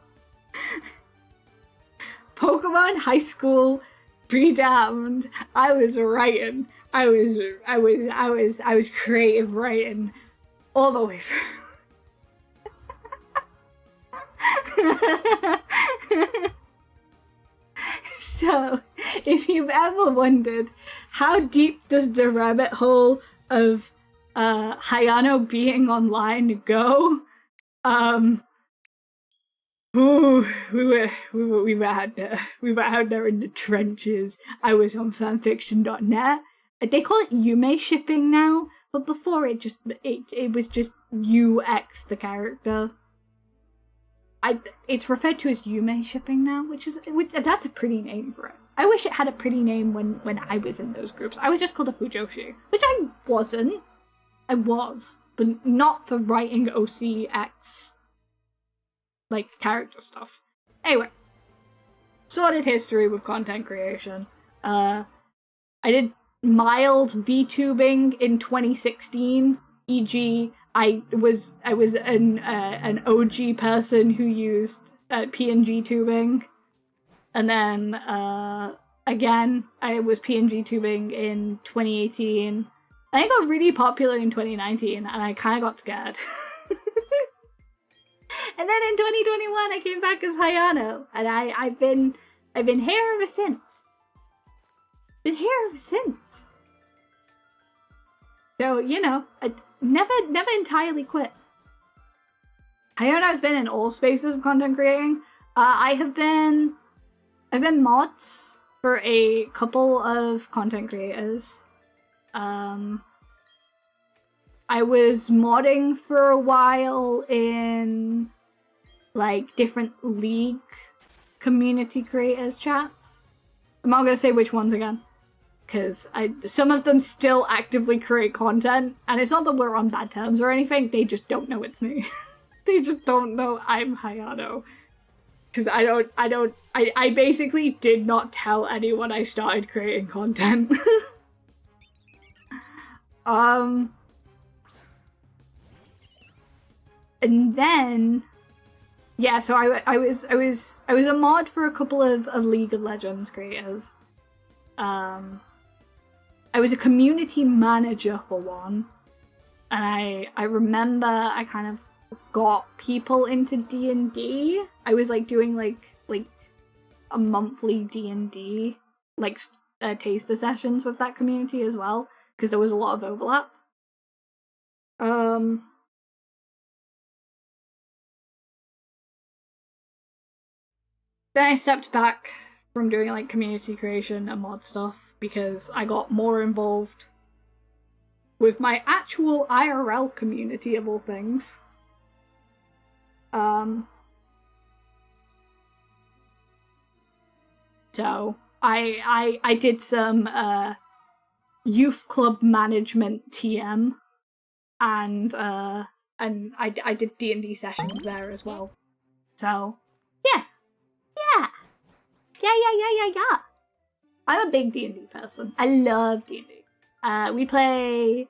Pokemon High School, be damned. I was writing. I was creative writing all the way through. So, if you've ever wondered how deep does the rabbit hole of Hayano being online go, we were out there in the trenches. I was on fanfiction.net. They call it Yume shipping now, but before it was just UX the character. It's referred to as Yume shipping now, which that's a pretty name for it. I wish it had a pretty name when I was in those groups. I was just called a Fujoshi, which I wasn't. I was, but not for writing OCX like character stuff. Anyway, sorted history with content creation. I did mild VTubing in 2016, e.g. I was an OG person who used PNG tubing, and then again I was PNG tubing in 2018. I got really popular in 2019, and I kind of got scared. And then in 2021, I came back as Hayano, and I've been here ever since. Been here ever since. So, you know, I never entirely quit. Hayano's been in all spaces of content creating. I've been mods for a couple of content creators. I was modding for a while in like different League community creators chats. I'm not gonna say which ones again, because some of them still actively create content, and it's not that we're on bad terms or anything. They just don't know it's me. They just don't know I'm Hayano. Because I basically did not tell anyone I started creating content. And then, yeah, so I was a mod for a couple of League of Legends creators. I was a community manager for one, and I remember I kind of got people into D&D. I was like doing like a monthly D&D like taster sessions with that community as well, because there was a lot of overlap. Then I stepped back from doing like community creation and mod stuff because I got more involved with my actual IRL community of all things. So I did some youth club management TM, and I did D&D sessions there as well. So yeah. I'm a big D&D person. I love D&D. We play,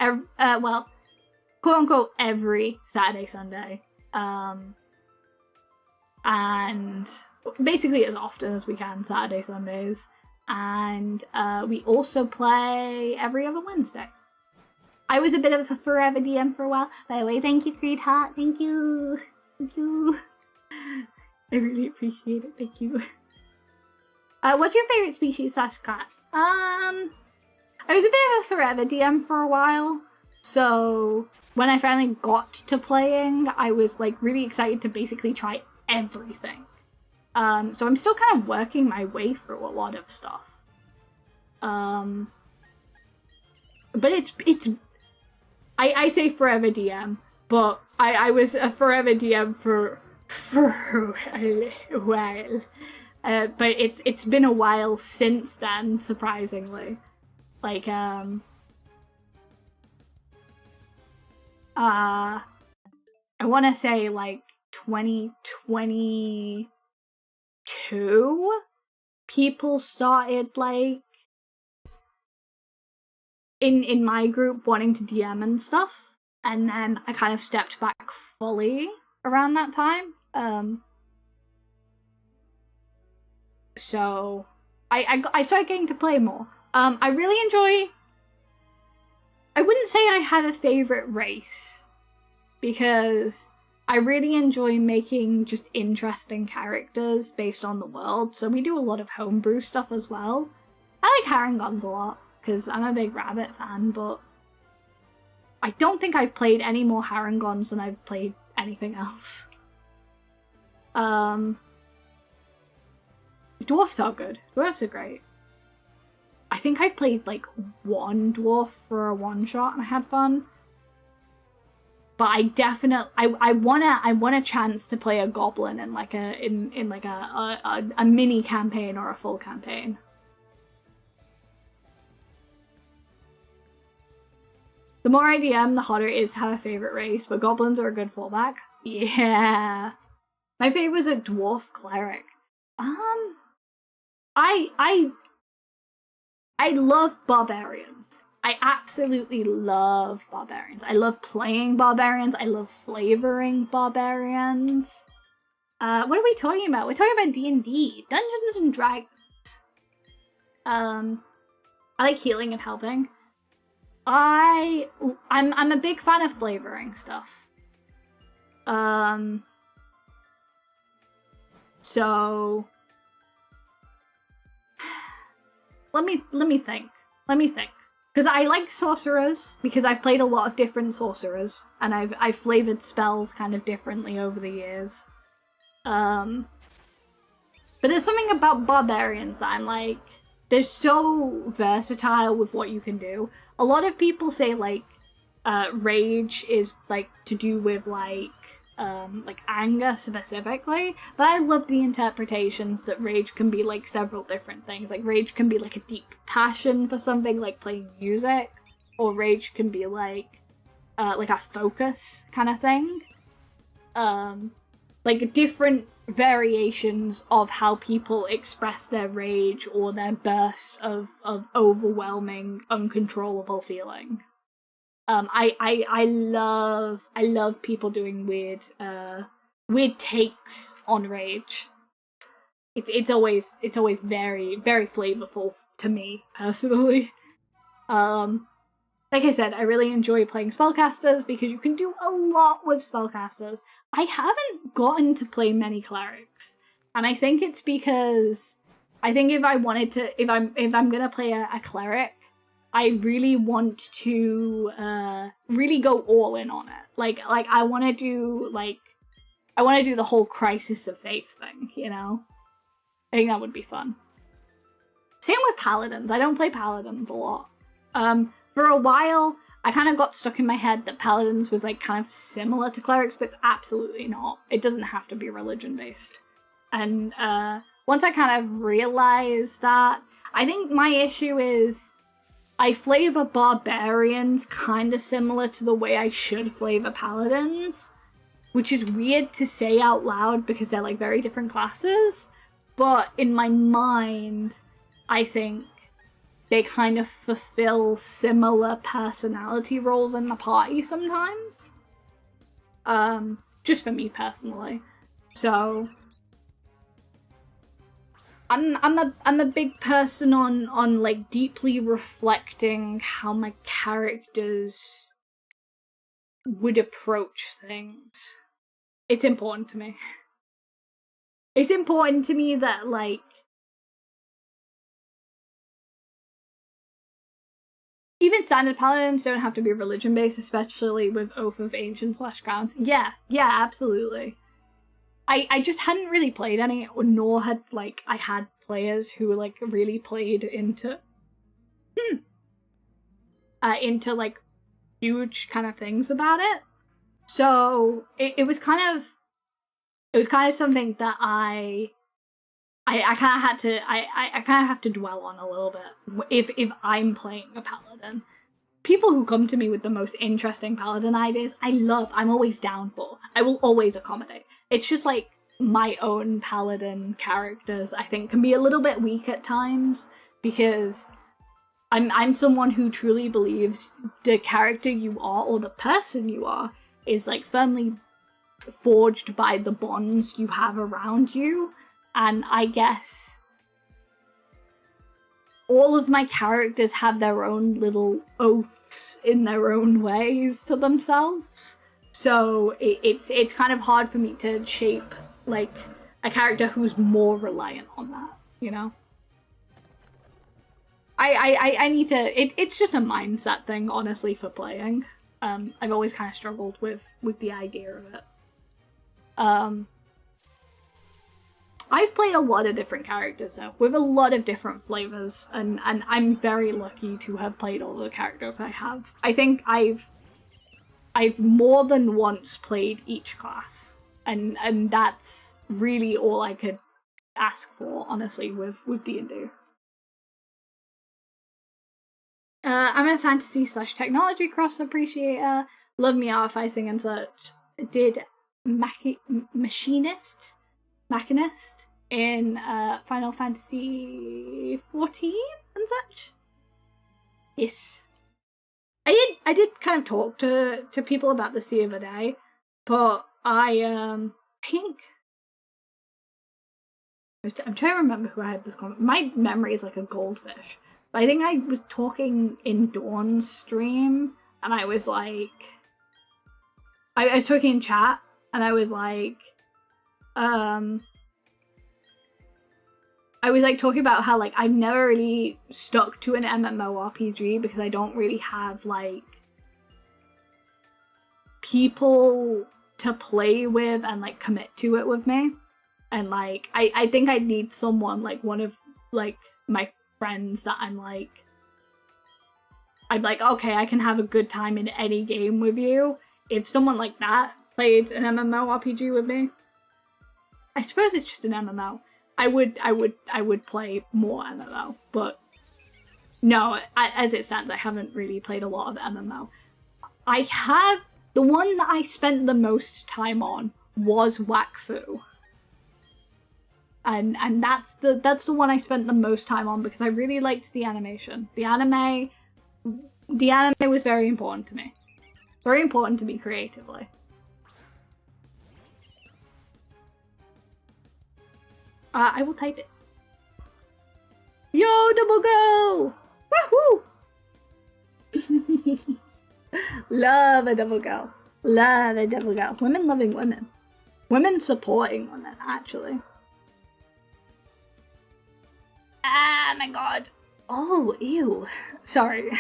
well, quote unquote every Saturday, Sunday. And basically as often as we can, Saturday, Sundays. And we also play every other Wednesday. I was a bit of a forever DM for a while. By the way, thank you, Creed Heart. Thank you. Thank you. I really appreciate it. Thank you. What's your favorite species / class? I was a bit of a forever DM for a while. So when I finally got to playing, I was like really excited to basically try everything. So I'm still kind of working my way through a lot of stuff. But it's I say forever DM, but I was a forever DM for a while. But it's been a while since then, surprisingly. Like, I want to say, like, 2022, people started, like, in my group wanting to DM and stuff, and then I kind of stepped back fully around that time. So I started getting to play more. I really enjoy. I wouldn't say I have a favorite race, because I really enjoy making just interesting characters based on the world. So we do a lot of homebrew stuff as well. I like Harangons a lot because I'm a big rabbit fan, but I don't think I've played any more Harangons than I've played anything else. Dwarfs are good. Dwarfs are great. I think I've played like one dwarf for a one shot and I had fun. But I definitely I want a chance to play a goblin in like a mini campaign or a full campaign. The more I DM, the harder it is to have a favorite race, but goblins are a good fallback. Yeah. My favorite was a dwarf cleric. I love barbarians. I absolutely love barbarians. I love playing barbarians. I love flavoring barbarians. What are we talking about? We're talking about D&D. Dungeons and Dragons. I like healing and helping. I'm a big fan of flavoring stuff. So let me think. Because I like sorcerers, because I've played a lot of different sorcerers, and I've flavored spells kind of differently over the years. But there's something about barbarians that I'm like, they're so versatile with what you can do. A lot of people say like rage is like to do with like anger specifically, but I love the interpretations that rage can be like several different things. Like rage can be like a deep passion for something, like playing music, or rage can be like a focus kind of thing. Like different variations of how people express their rage or their burst of overwhelming, uncontrollable feeling. I love people doing weird takes on rage. It's always very, very flavorful to me personally. Like I said, I really enjoy playing spellcasters because you can do a lot with spellcasters. I haven't gotten to play many clerics, and I think it's because I think if I'm gonna play a cleric, I really want to really go all in on it. Like I want to do the whole crisis of faith thing, you know? I think that would be fun. Same with paladins. I don't play paladins a lot. For a while, I kind of got stuck in my head that paladins was like kind of similar to clerics, but it's absolutely not. It doesn't have to be religion based. And once I kind of realized that, I think my issue is I flavor barbarians kind of similar to the way I should flavor paladins, which is weird to say out loud because they're like very different classes, but in my mind, I think they kind of fulfill similar personality roles in the party sometimes. Just for me personally. So I'm a big person on like deeply reflecting how my characters would approach things. It's important to me. It's important to me that like even standard paladins don't have to be religion based, especially with Oath of Ancient / Grounds. Yeah, absolutely. I just hadn't really played any, nor had like I had players who like really played into like huge kind of things about it. So it was kind of something that I kind of had to I kind of have to dwell on a little bit if I'm playing a paladin. People who come to me with the most interesting paladin ideas, I'm always down for. I will always accommodate. It's just like my own paladin characters, I think, can be a little bit weak at times because I'm someone who truly believes the character you are or the person you are is like firmly forged by the bonds you have around you. And I guess all of my characters have their own little oaths in their own ways to themselves. So it's kind of hard for me to shape like a character who's more reliant on that, you know? I need to, it's just a mindset thing, honestly, for playing. I've always kind of struggled with the idea of it. I've played a lot of different characters though, with a lot of different flavors, and I'm very lucky to have played all the characters I have. I think I've more than once played each class, and that's really all I could ask for, honestly, with D&D. I'm a fantasy / technology cross appreciator. Love me artificing and such. Did Machinist in Final Fantasy 14 and such. Yes. I did kind of talk to people about this the other day, but I think I'm trying to remember who I had this comment. My memory is like a goldfish. But I think I was talking in Dawn's stream, and I was like, I was talking in chat, and I was like, I was like talking about how like I've never really stuck to an MMORPG because I don't really have like people to play with and like commit to it with me. And like I think I need someone like one of like my friends that I'm like okay, I can have a good time in any game with you. If someone like that played an MMORPG with me, I suppose it's just an MMO. I would play more MMO, but no, as it stands, I haven't really played a lot of MMO. I have the one that I spent the most time on was Wakfu, and that's the one I spent the most time on because I really liked the animation. The anime was very important to me. Very important to me creatively. I will type it. Yo, double go! Wahoo! Love a double go. Love a double go. Women loving women. Women supporting women, actually. Ah, my god. Oh, ew. Sorry.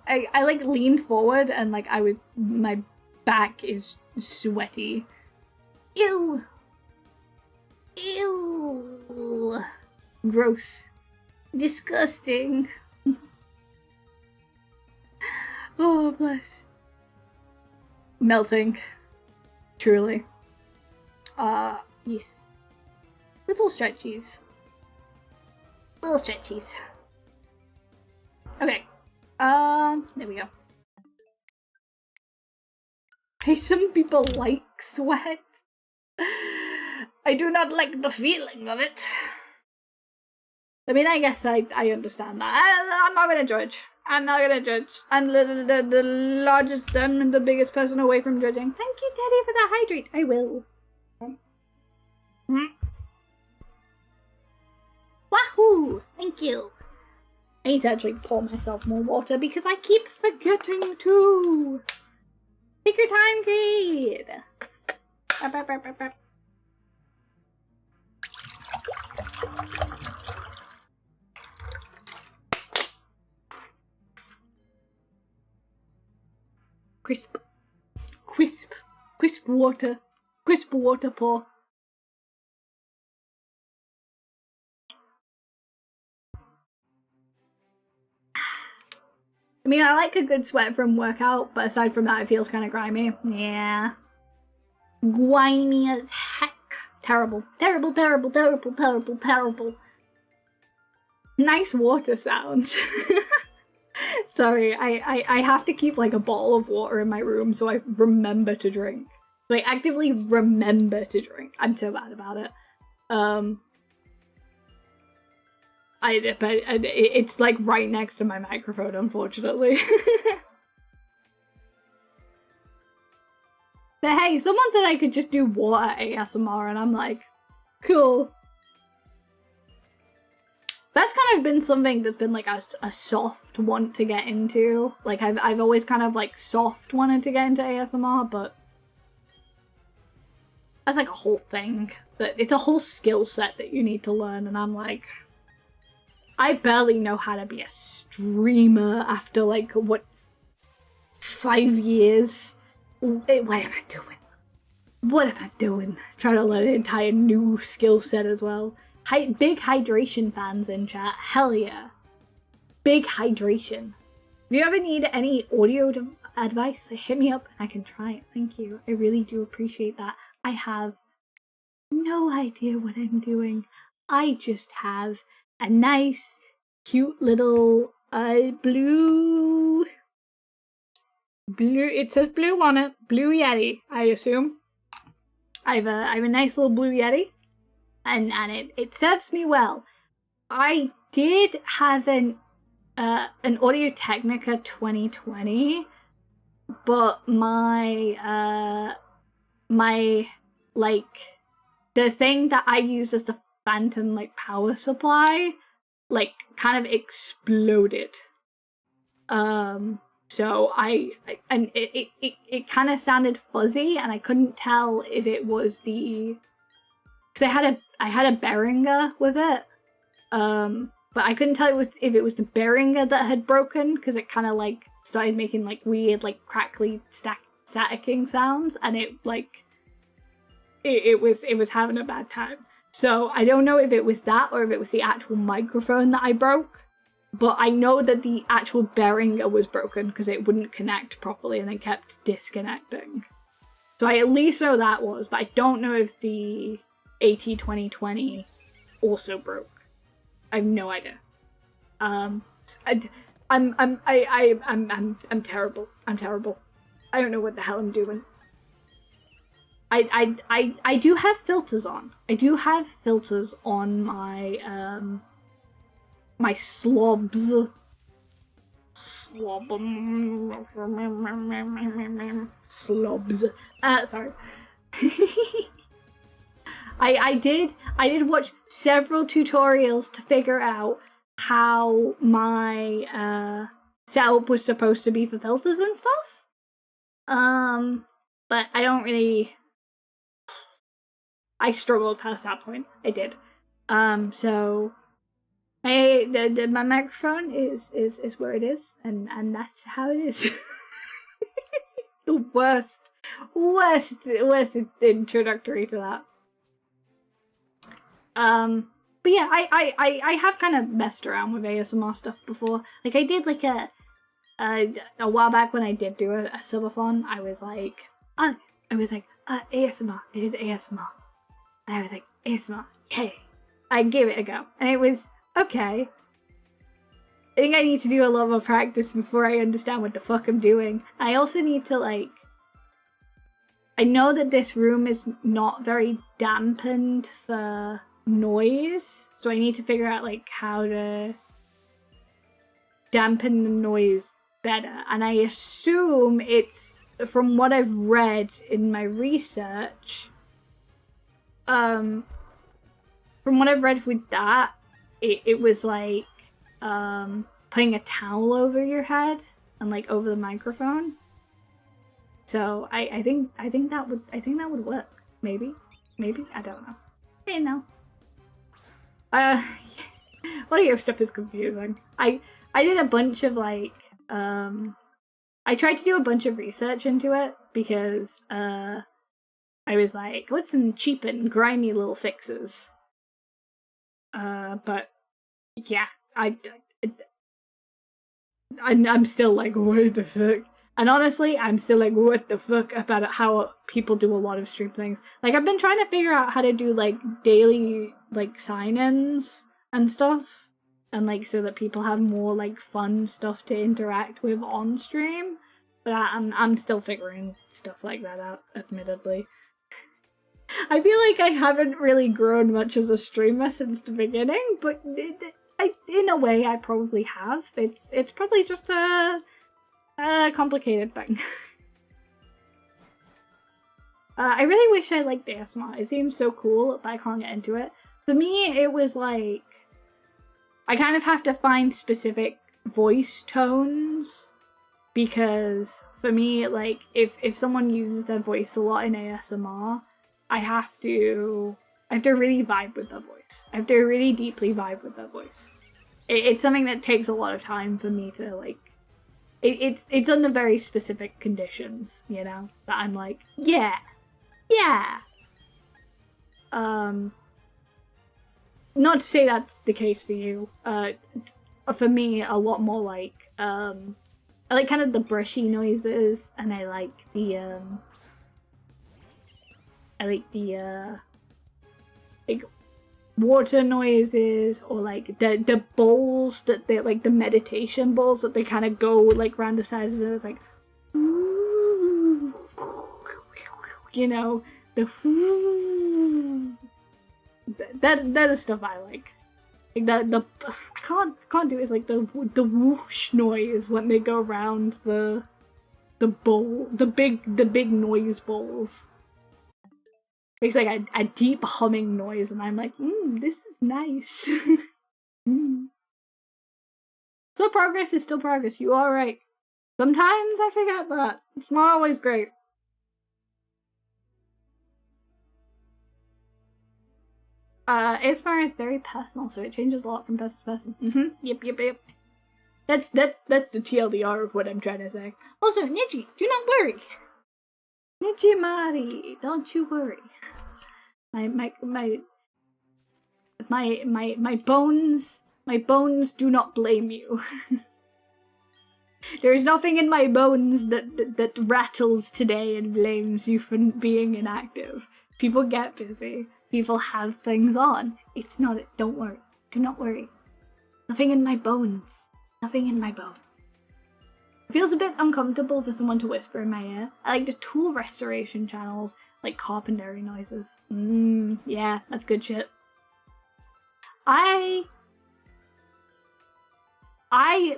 I like leaned forward and like my back is sweaty. Ew. Ew. Gross. Disgusting. Oh, bless. Melting. Truly. Yes. Little stretchies. Little stretchies. Okay. There we go. Hey, some people like sweat. I do not like the feeling of it. I mean, I guess I understand that. I'm not gonna judge. I'm not gonna judge. I'm the largest, I'm the biggest person away from judging. Thank you, Teddy, for the hydrate. I will. Wahoo! Thank you. I need to actually pour myself more water because I keep forgetting to. Take your time, Creed. Crisp. Crisp. Crisp water. Crisp water pour. I mean, I like a good sweat from workout, but aside from that, it feels kind of grimy. Yeah. Grimy as heck. Terrible. Terrible, terrible, terrible, terrible, terrible. Nice water sounds. Sorry, I have to keep like a bottle of water in my room so I remember to drink. Like, actively remember to drink. I'm so bad about it. It's like right next to my microphone, unfortunately. But hey, someone said I could just do water ASMR, and I'm like, cool. That's kind of been something that's been like a soft want to get into. Like I've always kind of like soft wanted to get into ASMR, but that's like a whole thing. It's a whole skill set that you need to learn, and I'm like, I barely know how to be a streamer after like what 5 years. What am I doing? What am I doing? Trying to learn an entire new skill set as well. Big hydration fans in chat. Hell yeah. Big hydration. If you ever need any audio advice, hit me up and I can try it. Thank you. I really do appreciate that. I have no idea what I'm doing. I just have a nice, cute little blue. It says blue on it. Blue Yeti, I assume. I have a nice little blue Yeti. And it serves me well. I did have an Audio-Technica 2020, but my like the thing that I use as the phantom like power supply like kind of exploded. So it kind of sounded fuzzy, and I couldn't tell if it was the, because I had a Behringer with it, But I couldn't tell if it was the Behringer that had broken, because it kind of like started making like weird like crackly staticking sounds, and it was having a bad time. So I don't know if it was that or if it was the actual microphone that I broke, but I know that the actual Behringer was broken because it wouldn't connect properly and then kept disconnecting. So I at least know that was, but I don't know if the AT2020 also broke. I have no idea. I'm terrible. I'm terrible. I don't know what the hell I'm doing. I do have filters on. I do have filters on my my slobs. Slobs. Sorry. I did watch several tutorials to figure out how my setup was supposed to be for filters and stuff. But I don't really. I struggled past that point. I did. So my microphone is where it is, and that's how it is. The worst introductory to that. But yeah, I have kind of messed around with ASMR stuff before. Like I did like a while back when I did do a subathon. I was like ASMR. I did ASMR, and I was like ASMR. Hey, I gave it a go, and it was okay. I think I need to do a lot more practice before I understand what the fuck I'm doing. I also need to like. I know that this room is not very dampened for noise, so I need to figure out like how to dampen the noise better, and I assume it's from what I've read in my research, from what I've read with that, it was like putting a towel over your head and like over the microphone. So I think that would work. Maybe I don't know. I don't know. A lot of your stuff is confusing. I did a bunch of like I tried to do a bunch of research into it because I was like, what's some cheap and grimy little fixes? But yeah, I'm still like, what the fuck? And honestly, I'm still like, what the fuck about how people do a lot of stream things. Like, I've been trying to figure out how to do, like, daily, like, sign-ins and stuff. And, like, so that people have more, like, fun stuff to interact with on stream. But I'm still figuring stuff like that out, admittedly. I feel like I haven't really grown much as a streamer since the beginning, but in a way, I probably have. It's probably just a complicated thing. I really wish I liked ASMR. It seems so cool, but I can't get into it. For me, it was like I kind of have to find specific voice tones, because for me, like if someone uses their voice a lot in ASMR, I have to really vibe with their voice. I have to really deeply vibe with their voice. It's something that takes a lot of time for me to like. It's under very specific conditions, you know, that I'm like, yeah. Not to say that's the case for you. For me, a lot more like, I like kind of the brushy noises, and I like the like water noises, or like the bowls that they like, the meditation bowls that they kind of go like around the sides of it. It's like, you know, the that is stuff I like. Like the I can't do it. It's like the whoosh noise when they go around the bowl, the big noise bowls. It's like a deep humming noise, and I'm like, this is nice. So progress is still progress. You are right. Sometimes I forget that. It's not always great. ASMR is very personal, so it changes a lot from person to person. Yep. That's the TLDR of what I'm trying to say. Also, Niji, do not worry. Niji Mari, don't you worry. My bones do not blame you. There is nothing in my bones that rattles today and blames you for being inactive. People get busy. People have things on. It's not it. Don't worry. Do not worry. Nothing in my bones. Nothing in my bones. It feels a bit uncomfortable for someone to whisper in my ear. I like the tool restoration channels, like carpentry noises. Yeah, that's good shit. I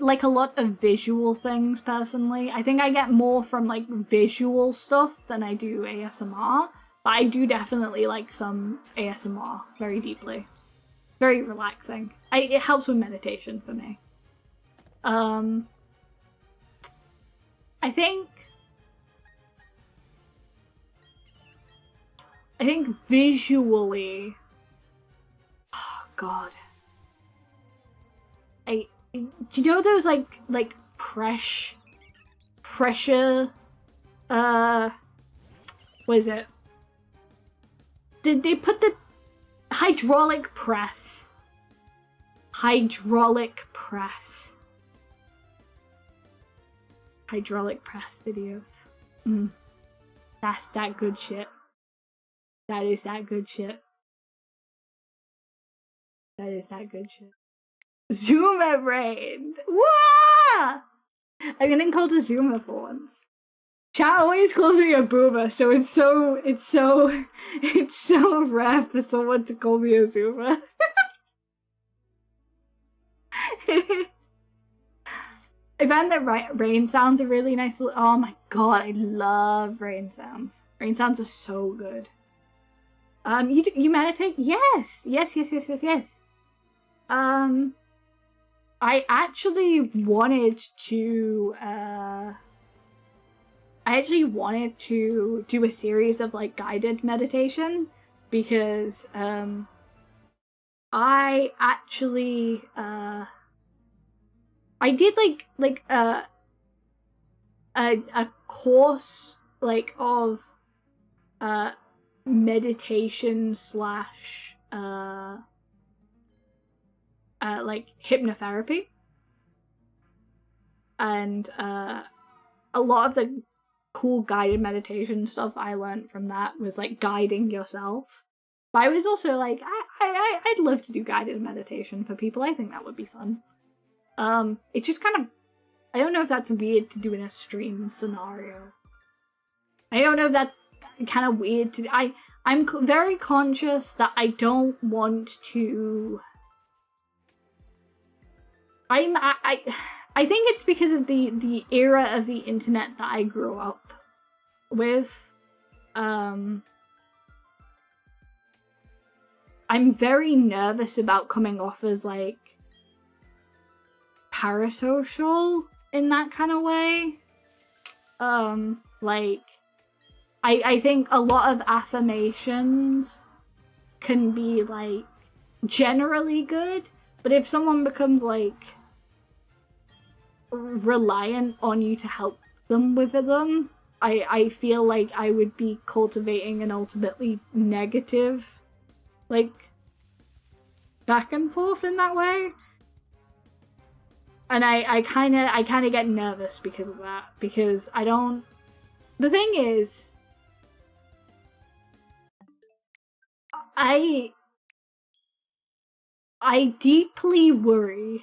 like a lot of visual things, personally. I think I get more from, like, visual stuff than I do ASMR. But I do definitely like some ASMR very deeply. Very relaxing. It helps with meditation for me. I think visually... Oh, God. Do you know those, like pressure, what is it? Did they put the hydraulic press? Hydraulic press videos. That's that good shit. That is that good shit. That is that good shit. Zuma brain! Wah! I'm getting called a Zuma for once. Chat always calls me a boomer, so it's so rare for someone to call me a Zuma. I find that rain sounds are really nice. Oh my god, I love rain sounds. Rain sounds are so good. You meditate? Yes. I actually wanted to do a series of, like, guided meditation, because I actually I did like a course, like, of meditation slash like hypnotherapy, and a lot of the cool guided meditation stuff I learned from that was, like, guiding yourself. But I was also like, I'd love to do guided meditation for people. I think that would be fun. It's just kind of, I don't know if that's weird to do in a stream scenario. I don't know if that's kind of weird to. I'm very conscious that I don't want to. I think it's because of the era of the internet that I grew up with. I'm very nervous about coming off as, like, parasocial in that kind of way. Like, I think a lot of affirmations can be, like, generally good, but if someone becomes, like, reliant on you to help them with them, I feel like I would be cultivating an ultimately negative, like, back and forth in that way. And I kind of get nervous because of that, because I don't. The thing is, I deeply worry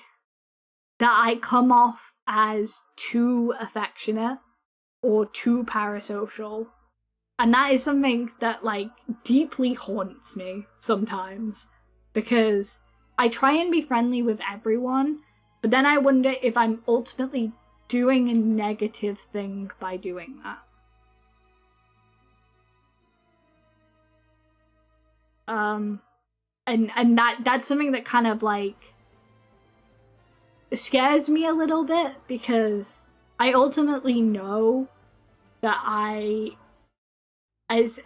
that I come off as too affectionate or too parasocial. And that is something that, like, deeply haunts me sometimes. Because I try and be friendly with everyone, but then I wonder if I'm ultimately doing a negative thing by doing that. And that's something that kind of, like, scares me a little bit, because I ultimately know that I as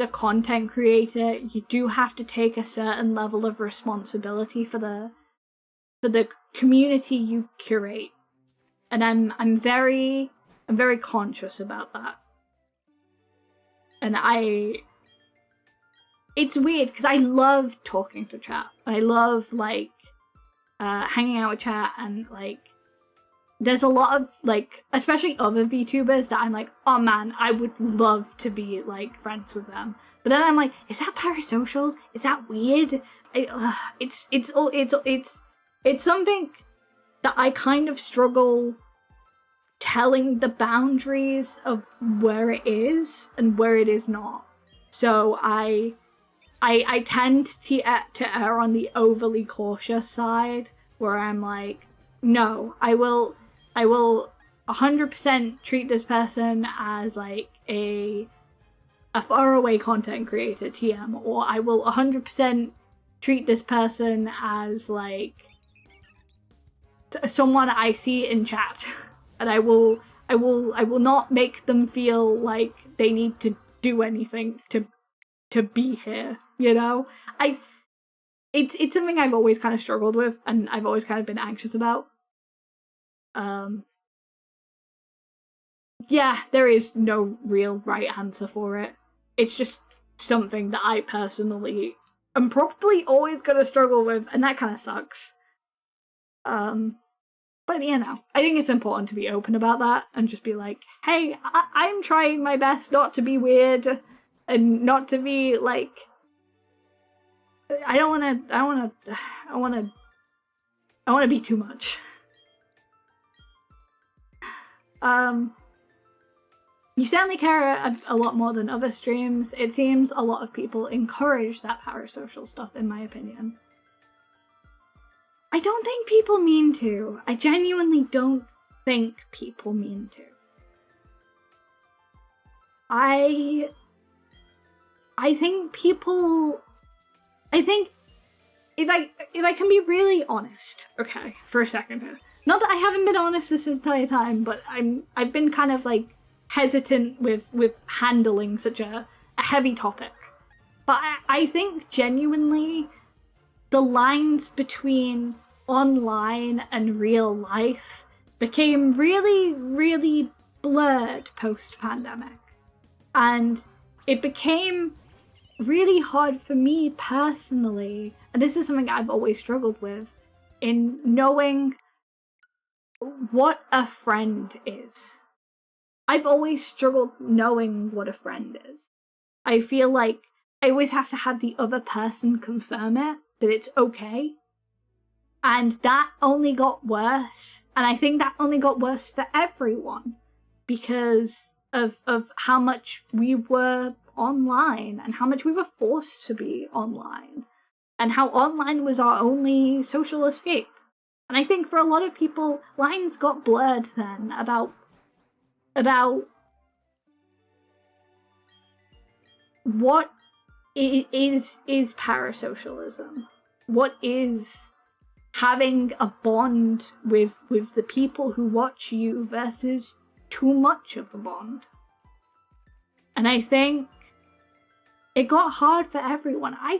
a content creator, you do have to take a certain level of responsibility for the community you curate. And I'm very conscious about that. And it's weird because I love talking to chat. I love like hanging out with chat, and like there's a lot of like, especially other VTubers that I'm like, oh man, I would love to be like friends with them. But then I'm like, is that parasocial? Is that weird? It's something that I kind of struggle telling the boundaries of where it is and where it is not. So I tend to err on the overly cautious side, where I'm like, no, I will 100% treat this person as like a faraway content creator, TM, or I will 100% treat this person as like someone I see in chat, and I will not make them feel like they need to do anything to be here, you know? It's something I've always kind of struggled with, and I've always kind of been anxious about. Yeah, there is no real right answer for it. It's just something that I personally am probably always gonna struggle with, and that kind of sucks. But you know, I think it's important to be open about that and just be like, hey, I'm trying my best not to be weird and not to be like, I don't want to be too much. You certainly care a lot more than other streams. It seems a lot of people encourage that parasocial stuff, in my opinion. I don't think people mean to. I genuinely don't think people mean to. I think people... I think if I can be really honest, okay, for a second here. Not that I haven't been honest this entire time, but I've been kind of like hesitant with handling such a heavy topic. But I think genuinely the lines between online and real life became really, really blurred post-pandemic. And it became really hard for me personally, and this is something I've always struggled with, in knowing what a friend is. I've always struggled knowing what a friend is. I feel like I always have to have the other person confirm it, that it's okay. And that only got worse. And I think that only got worse for everyone because of how much we were online and how much we were forced to be online and how online was our only social escape. And I think for a lot of people, lines got blurred then about what is parasocialism, what is having a bond with the people who watch you versus too much of a bond. And I think it got hard for everyone. I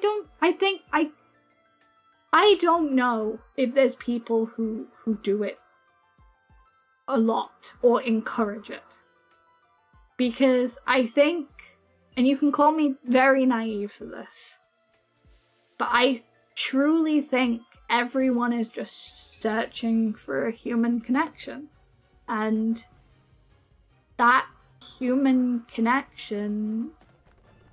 don't know if there's people who do it a lot or encourage it. Because I think, and you can call me very naive for this, but I truly think everyone is just searching for a human connection. And that human connection,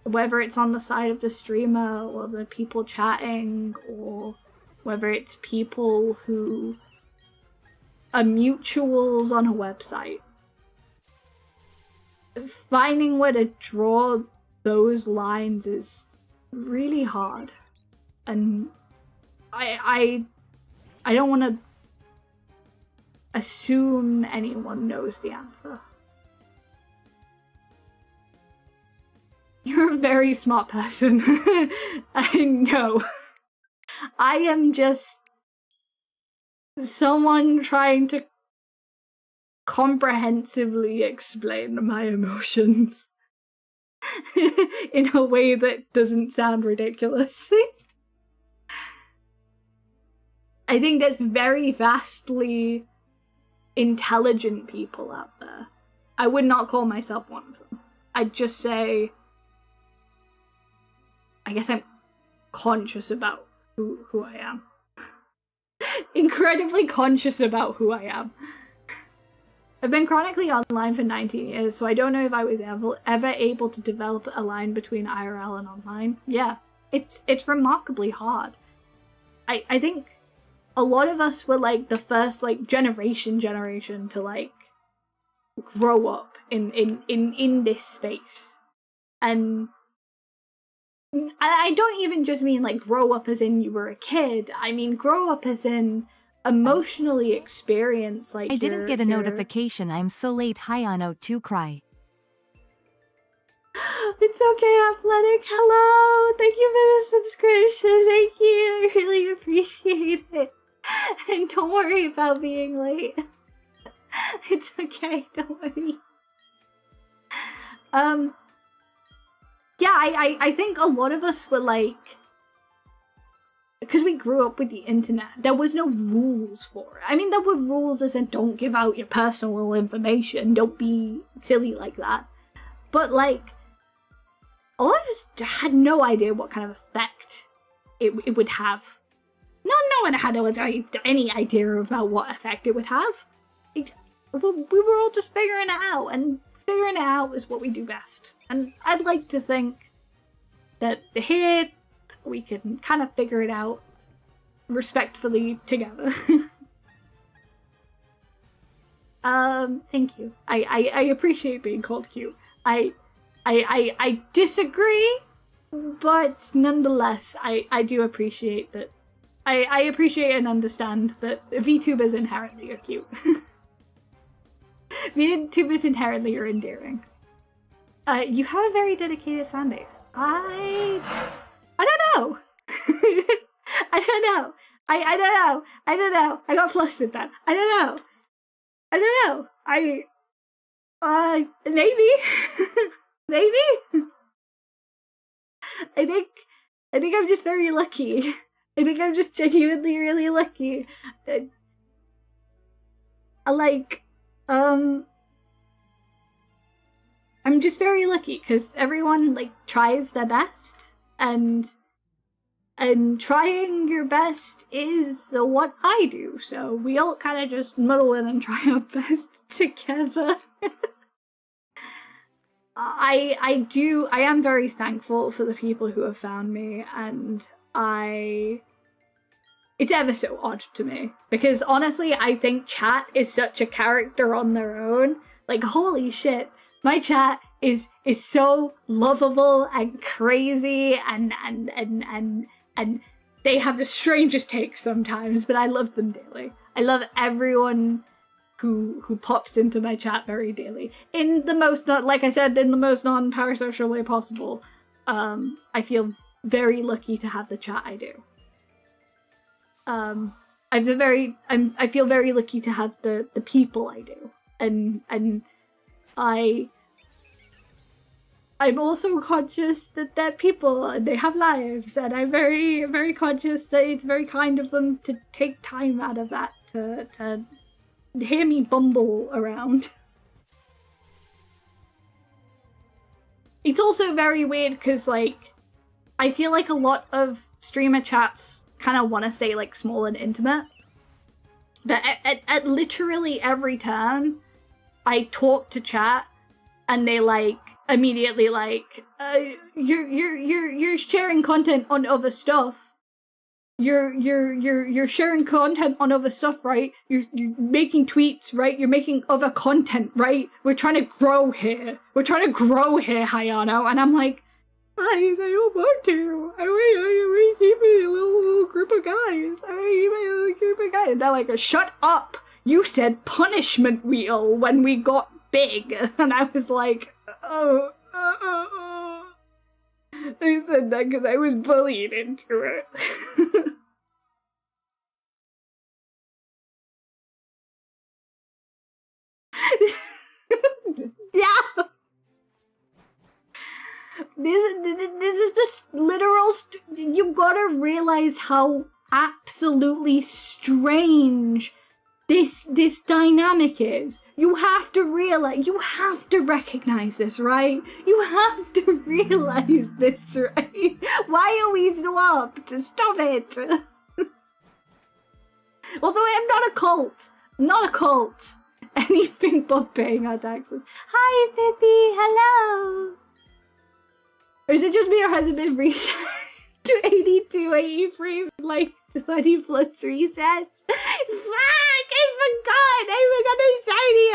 whether it's on the side of the streamer or the people chatting, or whether it's people who are mutuals on a website, finding where to draw those lines is really hard. And I don't want to assume anyone knows the answer. You're a very smart person. I know. I am just someone trying to comprehensively explain my emotions. in a way that doesn't sound ridiculous. I think there's very vastly intelligent people out there. I would not call myself one of them. I'd just say, I guess I'm conscious about who I am. Incredibly conscious about who I am. I've been chronically online for 19 years, so I don't know if I was ever able to develop a line between IRL and online. Yeah, it's remarkably hard. I think a lot of us were like the first like generation to like grow up in this space. And I don't even just mean like grow up as in you were a kid. I mean grow up as in emotionally experience like I didn't get a notification. I'm so late. Hayano to cry. It's okay, Athletic. Hello. Thank you for the subscription. Thank you. I really appreciate it. And don't worry about being late. It's okay. Don't worry. Yeah, I think a lot of us were like, because we grew up with the internet, there was no rules for it. I mean, there were rules as in don't give out your personal information, don't be silly like that. But like, a lot of us had no idea what kind of effect it would have. No one had any idea about what effect it would have. We were all just figuring it out, and figuring it out is what we do best. And I'd like to think that here we can kind of figure it out respectfully together. Thank you. I appreciate being called cute. I disagree, but nonetheless, I do appreciate that. I appreciate and understand that VTubers inherently are cute. VTubers inherently are endearing. You have a very dedicated fan base. I don't know. I don't know. I don't know. I got flustered then. I don't know. Maybe. Maybe. I think I'm just very lucky. I think I'm just genuinely really lucky. I'm just very lucky because everyone like tries their best, and trying your best is what I do. So we all kind of just muddle in and try our best together. I am very thankful for the people who have found me, and it's ever so odd to me because honestly I think chat is such a character on their own. Like holy shit, my chat is so lovable and crazy and they have the strangest takes sometimes, but I love them dearly. I love everyone who pops into my chat very dearly. In the most, like I said, in the most non-parasocial way possible. I feel very lucky to have the chat I do. I feel very lucky to have the people I do. And I'm also conscious that they're people and they have lives, and I'm very, very conscious that it's very kind of them to take time out of that to hear me bumble around. It's also very weird because, like, I feel like a lot of streamer chats kind of want to stay, like, small and intimate. But at literally every turn, I talk to chat, and they, like, immediately, like, you're sharing content on other stuff. You're sharing content on other stuff, right? You're making tweets, right? You're making other content, right? We're trying to grow here. Hayano. And I'm like, guys, I don't want to. I want to keep a little group of guys. And they're like, shut up. You said punishment wheel when we got big. And I was like, oh. I said that because I was bullied into it. Yeah. This is just literal. You gotta realize how absolutely strange this dynamic is. You have to realize. You have to recognize this, right? You have to realize this, right? Why are we swapped? Stop it. Also, I am not a cult. Not a cult. Anything but paying our taxes. Hi, Pippi. Hello. Or is it just me, or has it been reset to 82, 83, like 20 plus resets? Fuck! I forgot the shiny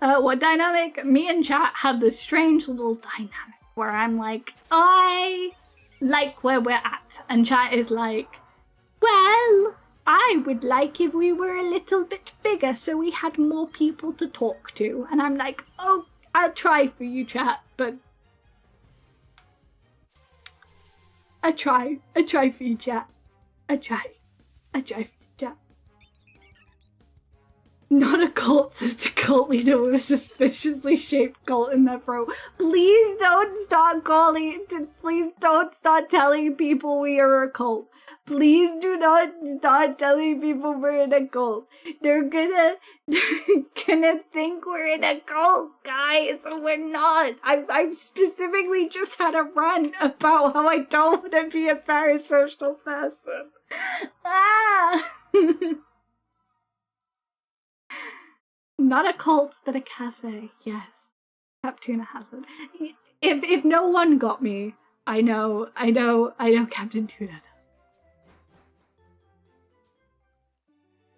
one. What dynamic? Me and chat have this strange little dynamic where I'm like, I like where we're at, and chat is like, well, I would like if we were a little bit bigger so we had more people to talk to. And I'm like, oh, I'll try for you, chat, but I try for you, chat. I try for you, chat. Not a cult, says the cult leader with a suspiciously shaped cult in their throat. Please don't start please don't start telling people we are a cult. Please do not start telling people we're in a cult. They're gonna think we're in a cult, guys. We're not. I've specifically just had a rant about how I don't want to be a parasocial person. Ah! Not a cult, but a cafe. Yes, Captuna has it. If no one got me, I know Captain Tuna does.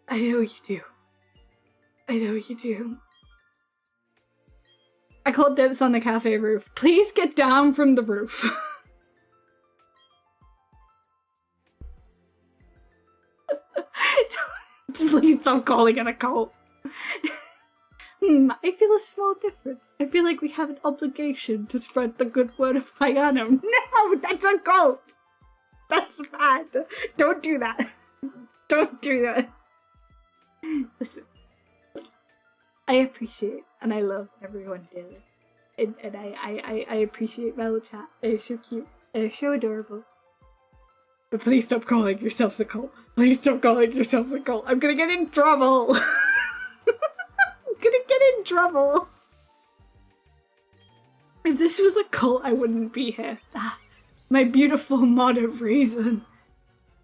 I know you do. I know you do. I called dibs on the cafe roof. Please get down from the roof. Please stop calling it a cult. I feel a small difference. I feel like we have an obligation to spread the good word of Hayano. No, that's a cult! That's bad. Don't do that. Don't do that. Listen, I appreciate and I love everyone dearly. And I appreciate Mellow Chat. They're so cute. They're so adorable. But please stop calling yourselves a cult. Please stop calling yourselves a cult. I'm gonna get in trouble. I'm gonna get in trouble. If this was a cult, I wouldn't be here. Ah, my beautiful mod of reason.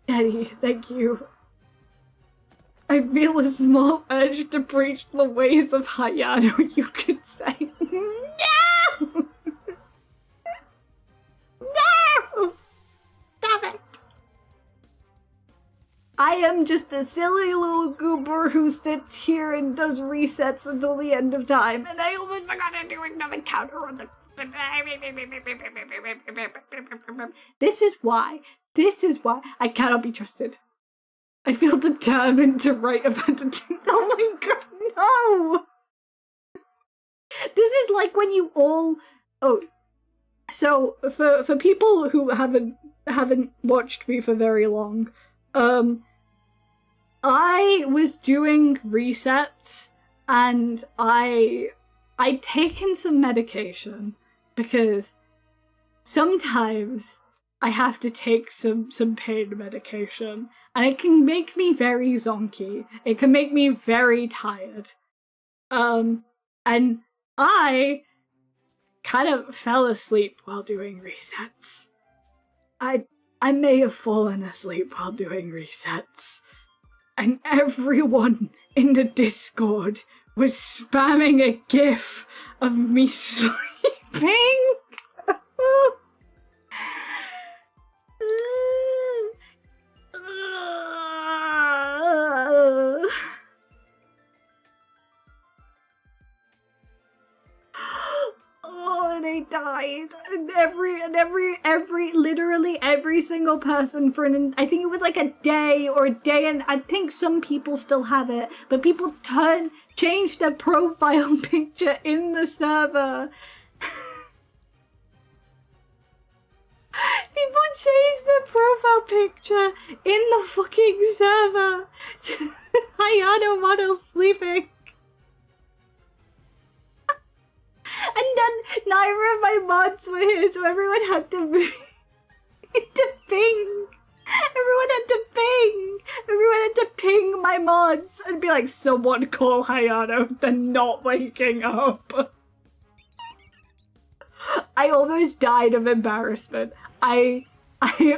Daddy, thank you. I feel a small urge to preach the ways of Hayano, you could say. No! No! Stop it! I am just a silly little goober who sits here and does resets until the end of time, and I almost forgot to do another counter on the... This is why I cannot be trusted. I feel determined to write about it. Oh my god, no! This is like when you all... Oh, so for people who haven't watched me for very long, I was doing resets and I'd taken some medication because sometimes I have to take some pain medication. And it can make me very zonky. It can make me very tired. And I kind of fell asleep while doing resets. I may have fallen asleep while doing resets. And everyone in the Discord was spamming a gif of me sleeping. Oh, and I died. And literally every single person for I think it was like a day, and I think some people still have it, but people changed their profile picture in the server. People changed their profile picture in the fucking server to Hayano model sleeping. And then neither of my mods were here, so everyone had to ping. Everyone had to ping my mods and be like, someone call Hayano, they're not waking up. I almost died of embarrassment. I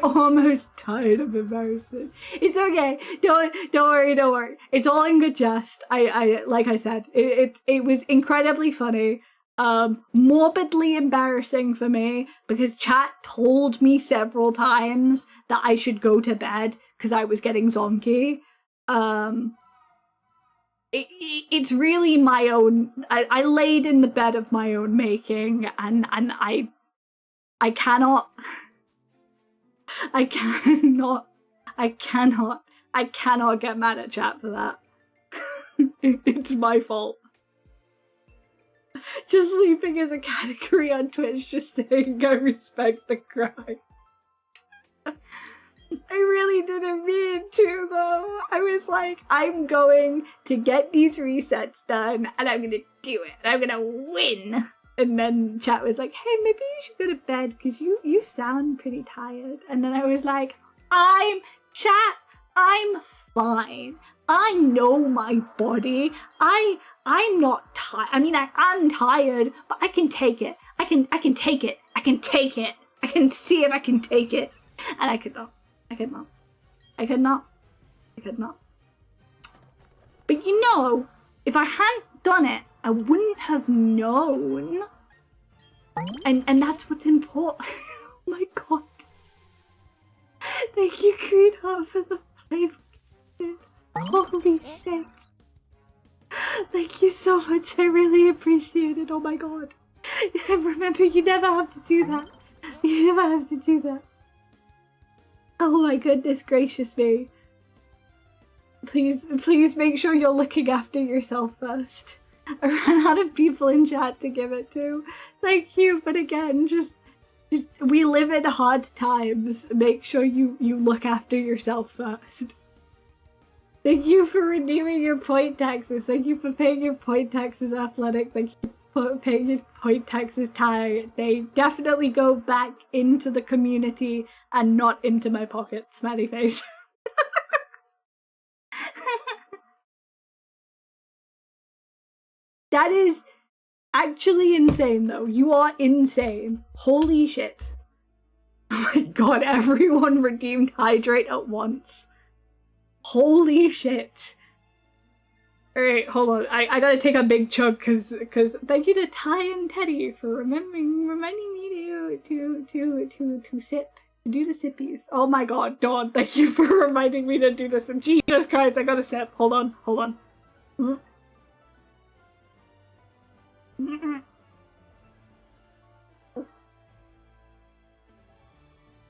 almost died of embarrassment. It's okay. Don't worry. It's all in good jest. I like I said, it was incredibly funny. Morbidly embarrassing for me because chat told me several times that I should go to bed because I was getting zonky. It's really my own. I laid in the bed of my own making, and I cannot get mad at chat for that. It's my fault. Just sleeping is a category on Twitch, just saying I respect the crime. I really didn't mean to, though. I was like, I'm going to get these resets done, and I'm gonna do it, and I'm gonna win. And then chat was like, hey, maybe you should go to bed, because you sound pretty tired. And then I was like, I'm fine. I know my body. I'm not tired. I mean, I'm tired, but I can take it. I can take it. I can take it. I can see if I can take it. And I could not. But you know, if I hadn't done it, I wouldn't have known. And that's what's important. Oh my god. Thank you, Green Heart, for the 5. Holy shit. Thank you so much. I really appreciate it. Oh my god. Remember, you never have to do that. You never have to do that. Oh my goodness gracious me. Please make sure you're looking after yourself first. I ran out of people in chat to give it to. Thank you, but again, just we live in hard times. Make sure you look after yourself first. Thank you for renewing your point taxes. Thank you for paying your point taxes, Athletic. Thank you for paying your point taxes, Ty. They definitely go back into the community and not into my pocket, smatty face. That is actually insane, though. You are insane. Holy shit. Oh my god, everyone redeemed Hydrate at once. Holy shit. Alright, hold on. I gotta take a big chunk because thank you to Ty and Teddy for reminding me to sip. To do the sippies. Oh my god, Dawn, thank you for reminding me to do this. And Jesus Christ, I gotta sip. Hold on.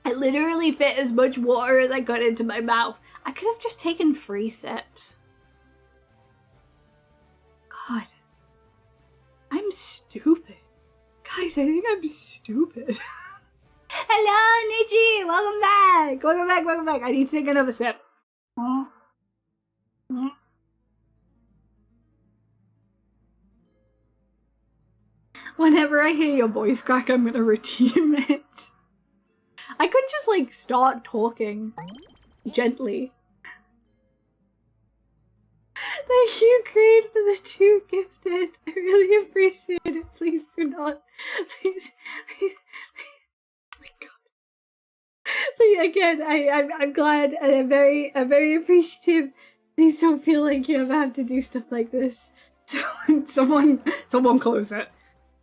I literally fit as much water as I got into my mouth. I could have just taken 3 sips. God. I'm stupid. Guys, I think I'm stupid. Hello, Nichi! Welcome back! Welcome back. I need to take another sip. Whenever I hear your voice crack, I'm gonna redeem it. I could just, like, start talking gently. Thank you, Creed, for the 2 gifted. I really appreciate it. Please do not. Please. Oh my god. But again, I'm glad and I'm very appreciative. Please don't feel like you ever have to do stuff like this. Someone close it.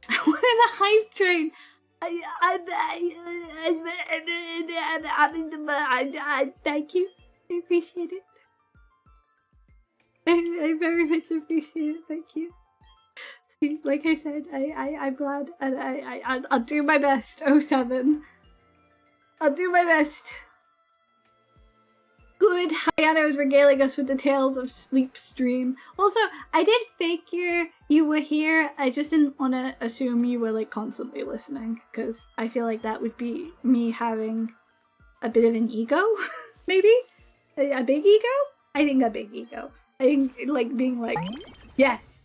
I wanted a hype train. Thank you. I appreciate it. I very much appreciate it. Thank you. Like I said, I'm glad, and I'll do my best. 07. I'll do my best. Good. Hayano is regaling us with the tales of sleep stream. Also, I did figure you were here. I just didn't want to assume you were like constantly listening, because I feel like that would be me having a bit of an ego, maybe? A big ego? I think a big ego. I think like being like, yes,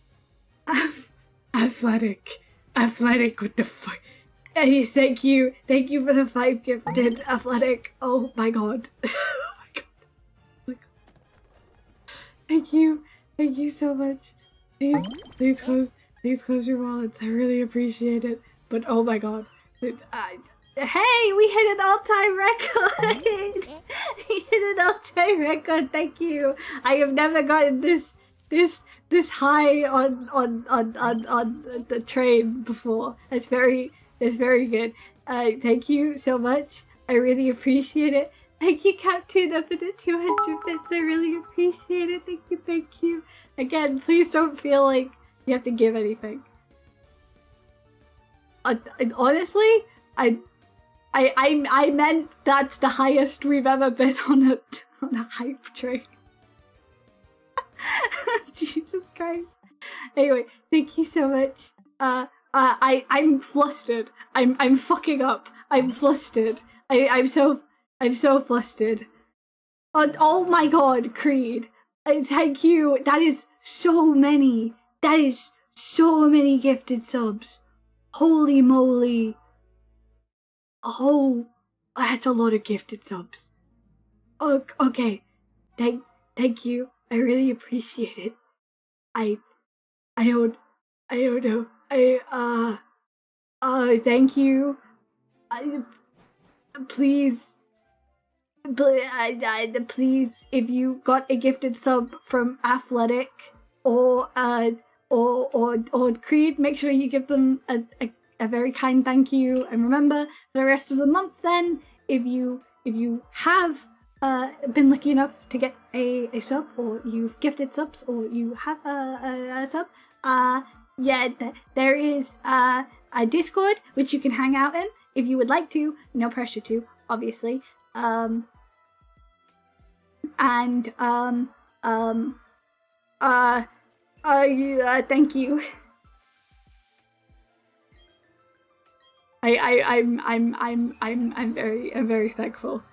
Athletic, Athletic, what the fuck? Hey, thank you for the 5 gifted, Athletic. Oh my god. Oh my god. Oh my god. Thank you so much. Please close your wallets. I really appreciate it. But oh my god. Hey, we hit an all-time record! We hit an all-time record, thank you. I have never gotten this high on the train before. It's very good. Thank you so much. I really appreciate it. Thank you, Captain, up in the 200 bits. I really appreciate it. Thank you. Again, please don't feel like you have to give anything. Honestly, I meant that's the highest we've ever been on a hype train. Jesus Christ. Anyway, thank you so much. I'm flustered. I'm fucking up. I'm flustered. I'm so flustered. Oh my god, Creed. Thank you. That is so many. That is so many gifted subs. Holy moly. Oh, that's a lot of gifted subs. Oh, okay. Thank you. I really appreciate it. I don't know. Thank you. Please, if you got a gifted sub from Athletic or Creed, make sure you give them a very kind thank you. And remember, for the rest of the month, then, if you have been lucky enough to get a sub, or you've gifted subs, or you have a sub, there is a Discord which you can hang out in if you would like to. No pressure to, obviously. Thank you. I'm very thankful.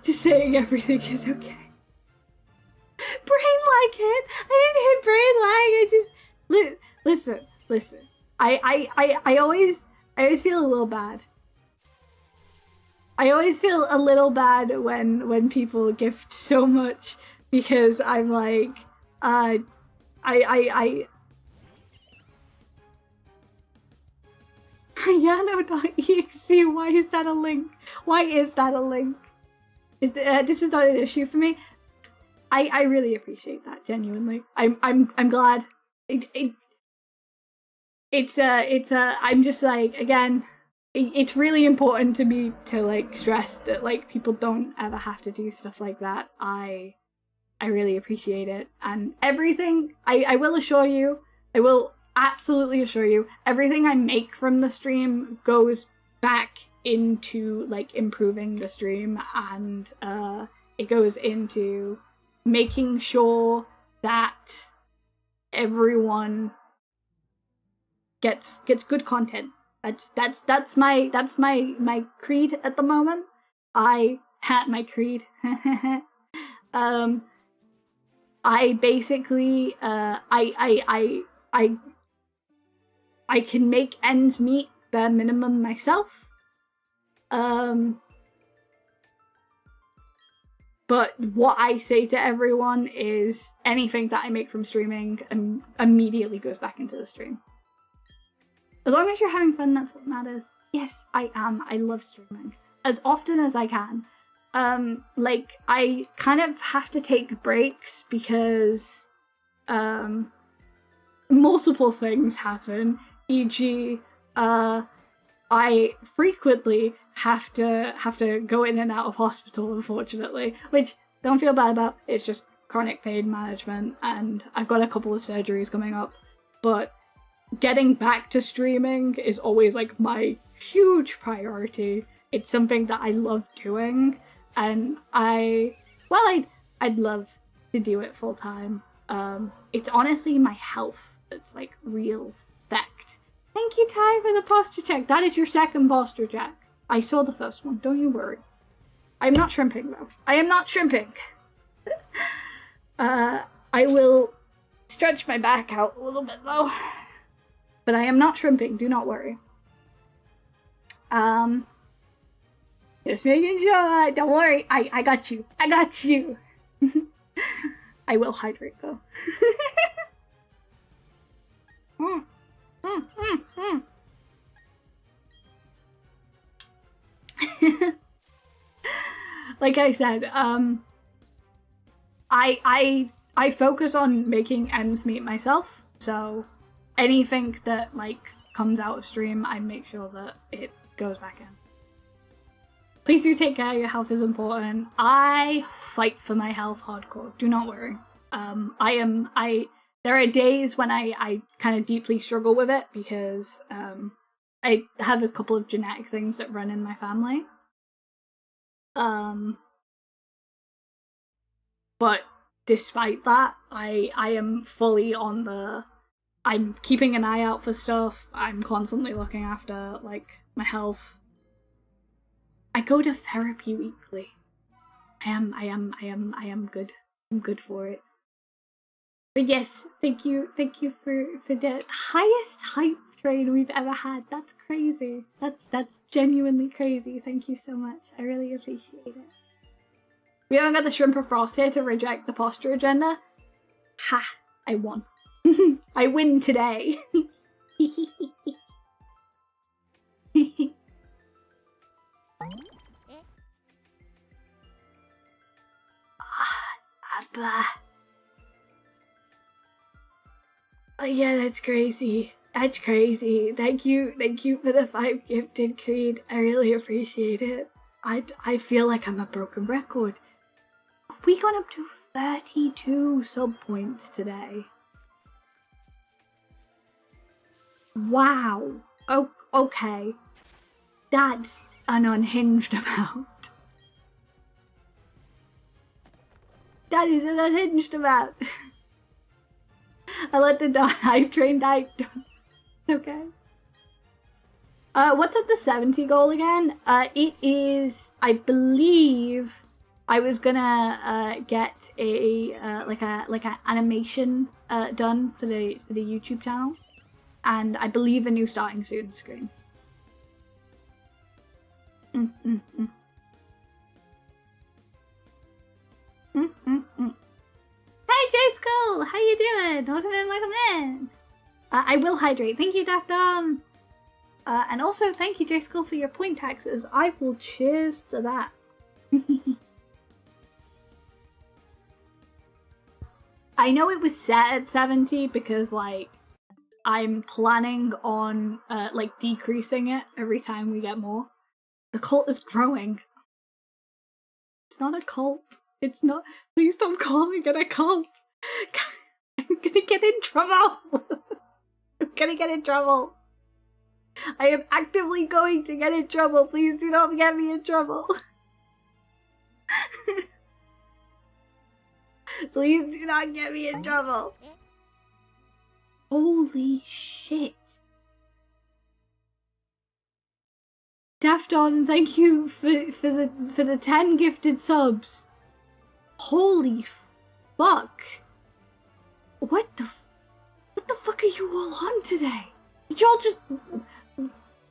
Just saying everything is okay. Brain lag hit. I didn't hit brain lag. I just listen. I always feel a little bad. I always feel a little bad when people gift so much, because I'm like, Hayano.exe, why is that a link? This is not an issue for me. I really appreciate that, genuinely. I'm glad. I'm just like, again, it's really important to me to like stress that like people don't ever have to do stuff like that. I really appreciate it, and everything. I will assure you, I will absolutely assure you, everything I make from the stream goes back into like improving the stream, and it goes into making sure that everyone gets good content. That's my creed at the moment. I had my creed. I basically I can make ends meet bare minimum myself. But what I say to everyone is anything that I make from streaming immediately goes back into the stream. As long as you're having fun, that's what matters. Yes, I am. I love streaming. As often as I can. Like, I kind of have to take breaks because, multiple things happen. E.g., I frequently have to go in and out of hospital, unfortunately, which don't feel bad about. It's just chronic pain management, and I've got a couple of surgeries coming up, but getting back to streaming is always like my huge priority. It's something that I love doing, and I'd love to do it full time. It's honestly my health that's like real fact. Thank you, Ty, for the posture check. That is your second posture check. I saw the first one, don't you worry. I'm not shrimping, though. I am not shrimping. I will stretch my back out a little bit though. But I am not shrimping, do not worry. Just making sure, don't worry, I got you, I got you. I will hydrate though. Like I said, I focus on making ends meet myself, so anything that like comes out of stream, I make sure that it goes back in. Please do take care, your health is important. I fight for my health hardcore, do not worry. There are days when I kind of deeply struggle with it because I have a couple of genetic things that run in my family. But despite that, I am fully on the... I'm keeping an eye out for stuff. I'm constantly looking after, like, my health. I go to therapy weekly. I am good. I'm good for it. But yes, thank you for the highest hype train we've ever had. That's crazy. That's genuinely crazy. Thank you so much. I really appreciate it. We haven't got the Shrimp of Frost here to reject the posture agenda. Ha! I won. I win today. Abba. Oh yeah, that's crazy. That's crazy. Thank you for the 5 gifted, Creed. I really appreciate it. I feel like I'm a broken record. We got up to 32 sub points today. Wow. Oh, okay. That's an unhinged amount. That is an unhinged amount. I let the hype train die. Okay. What's at the 70 goal again? It is, I believe, I was gonna get a like an animation done for the YouTube channel, and I believe a new starting soon screen. Hey J Skull, how you doing? Welcome in, welcome in. I will hydrate. Thank you, Daft Dom. And also thank you, J Skull, for your point taxes. I will cheers to that. I know it was set at 70 because, like, I'm planning on, like, decreasing it every time we get more. The cult is growing. It's not a cult. It's not. Please stop calling it a cult. I'm gonna get in trouble. I'm gonna get in trouble. I am actively going to get in trouble. Please do not get me in trouble. Please do not get me in trouble. Holy shit. Dafton, thank you for the 10 gifted subs. Holy fuck. What the fuck are you all on today? Did y'all just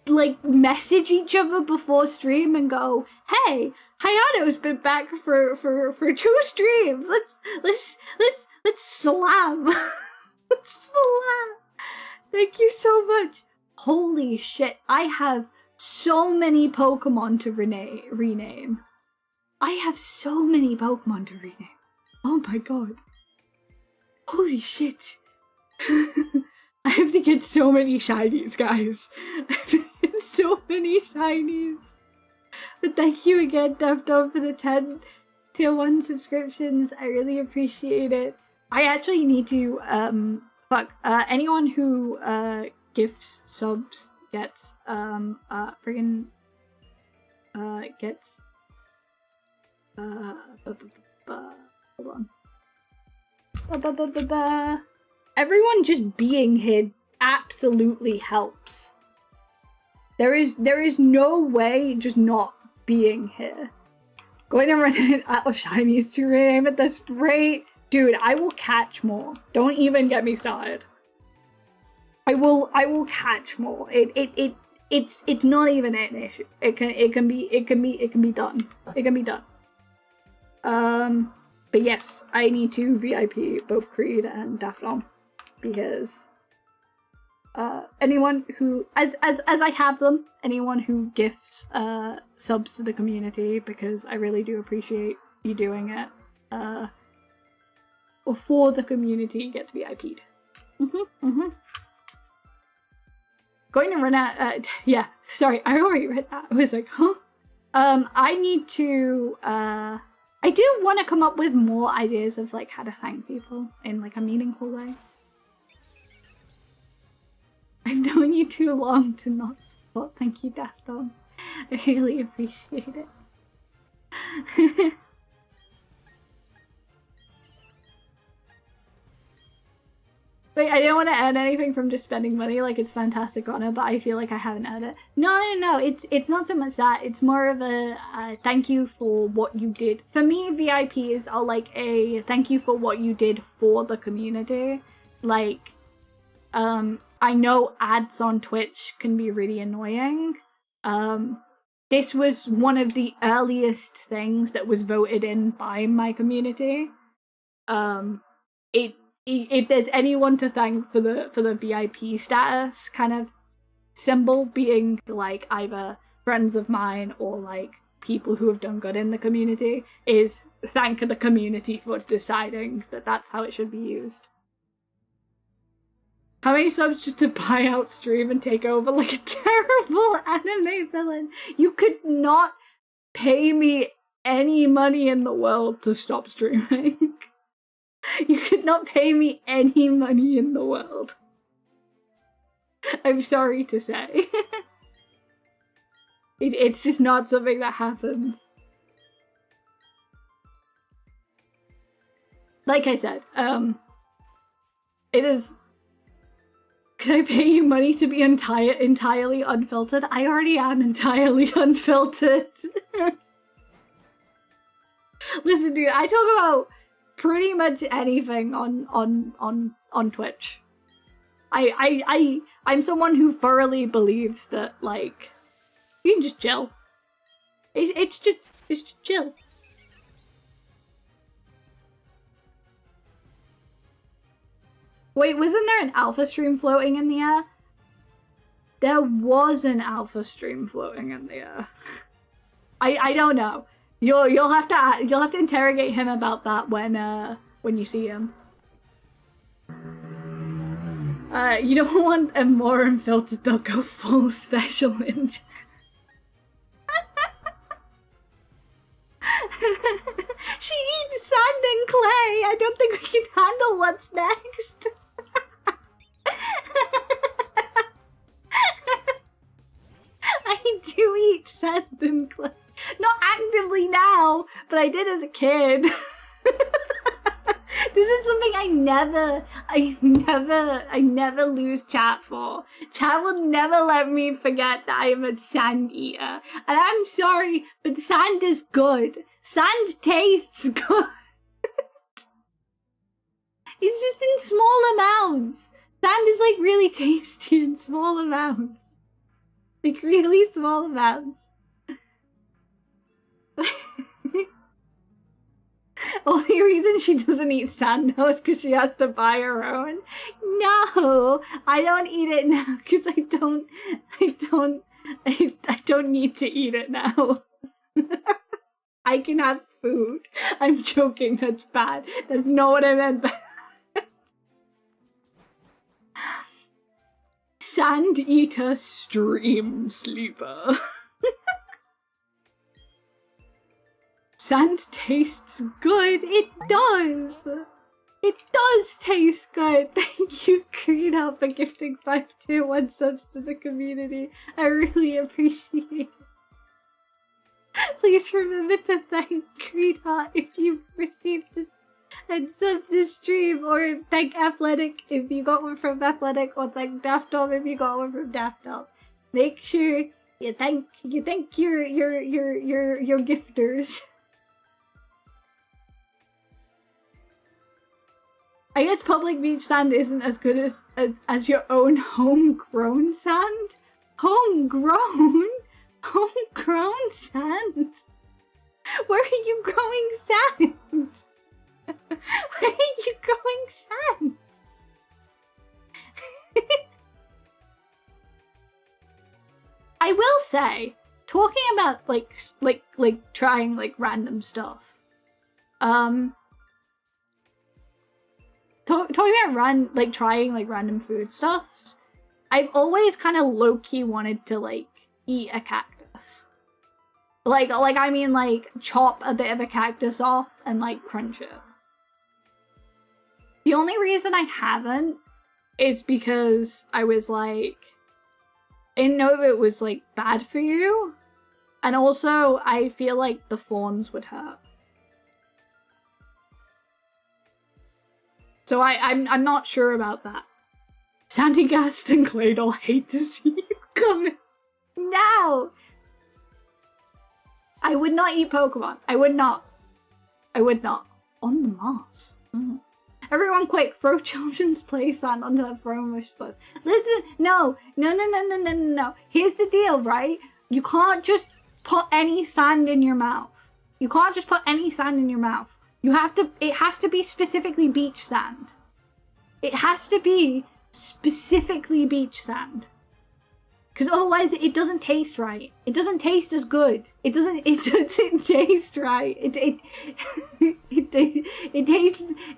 like message each other before stream and go, "Hey, Hayano's been back for 2 streams. Let's slam." Let's slam. Thank you so much. Holy shit. I have so many Pokemon to rename. I have so many Pokemon to rename. Oh my god. Holy shit. I have to get so many shinies, guys. I have to get so many shinies. But thank you again, Defdom, for the 10 tier 1 subscriptions. I really appreciate it. I actually need to, anyone who, gifts subs gets, friggin', gets, hold on. Everyone just being here absolutely helps. There is no way just not being here. Going to run out of shinies to rename at this rate. Dude, I will catch more. Don't even get me started. I will catch more. It's not even an issue. It can be done. It can be done. But yes, I need to VIP both Creed and Daphnom because anyone who as I have them, anyone who gifts subs to the community, because I really do appreciate you doing it. Or for the community gets VIP'd. Going to run out, yeah, sorry, I already read that. I was like, huh? I need to, I do want to come up with more ideas of like how to thank people in like a meaningful way. I've known you too long to not support. Thank you, Daphnom. I really appreciate it. Wait, I don't want to earn anything from just spending money, like it's fantastic honor, but I feel like I haven't earned it. No, it's not so much that, it's more of a thank you for what you did. For me, VIPs are like a thank you for what you did for the community. Like, I know ads on Twitch can be really annoying. This was one of the earliest things that was voted in by my community. If there's anyone to thank for the VIP status kind of symbol, being like either friends of mine or like people who have done good in the community, is thank the community for deciding that that's how it should be used. How many subs just to buy out stream and take over like a terrible anime villain? You could not pay me any money in the world to stop streaming. You could not pay me any money in the world. I'm sorry to say. It's just not something that happens. Like I said, it is... Can I pay you money to be entirely unfiltered? I already am entirely unfiltered. Listen, dude, I talk about pretty much anything on Twitch. I'm someone who thoroughly believes that, like, you can just chill. It's just chill. Wait, wasn't there an alpha stream floating in the air? There was an alpha stream floating in the air. I don't know. You'll have to interrogate him about that when you see him. You don't want a more unfiltered, they'll go full special ninja. She eats sand and clay. I don't think we can handle what's next. I do eat sand and clay. Not actively now, but I did as a kid. This is something I never lose chat for. Chat will never let me forget that I am a sand eater. And I'm sorry, but sand is good. Sand tastes good. It's just in small amounts. Sand is like really tasty in small amounts. Like really small amounts. Only reason she doesn't eat sand now is because she has to buy her own. No, I don't eat it now because I don't need to eat it now. I can have food. I'm joking, that's bad. That's not what I meant by that. Sand eater stream sleeper. Sand tastes good. It does. It does taste good. Thank you, Krina, for gifting 5 tier 1 subs to the community. I really appreciate it. Please remember to thank Krina if you received this and sub this stream, or thank Athletic if you got one from Athletic, or thank Daphnom if you got one from Daphnom. Make sure you thank your gifters. I guess public beach sand isn't as good as your own homegrown sand. Homegrown? Homegrown sand? Where are you growing sand? Where are you growing sand? I will say, talking about like trying like random stuff. Talking about trying like random food stuffs. I've always kind of low-key wanted to like eat a cactus. I mean like chop a bit of a cactus off and like crunch it. The only reason I haven't is because I was like, I didn't know if it was like bad for you, and also I feel like the thorns would hurt. So I'm not sure about that. Sandy Gast and Clade, I'll hate to see you coming. No! I would not eat Pokemon. I would not. I would not. On the moss. Mm. Everyone quick, throw children's play sand onto the throne wish bus. Listen, no. Here's the deal, right? You can't just put any sand in your mouth. You can't just put any sand in your mouth. You have to, it has to be specifically beach sand. It has to be specifically beach sand. Because otherwise it doesn't taste right. It doesn't taste as good. It doesn't taste right. It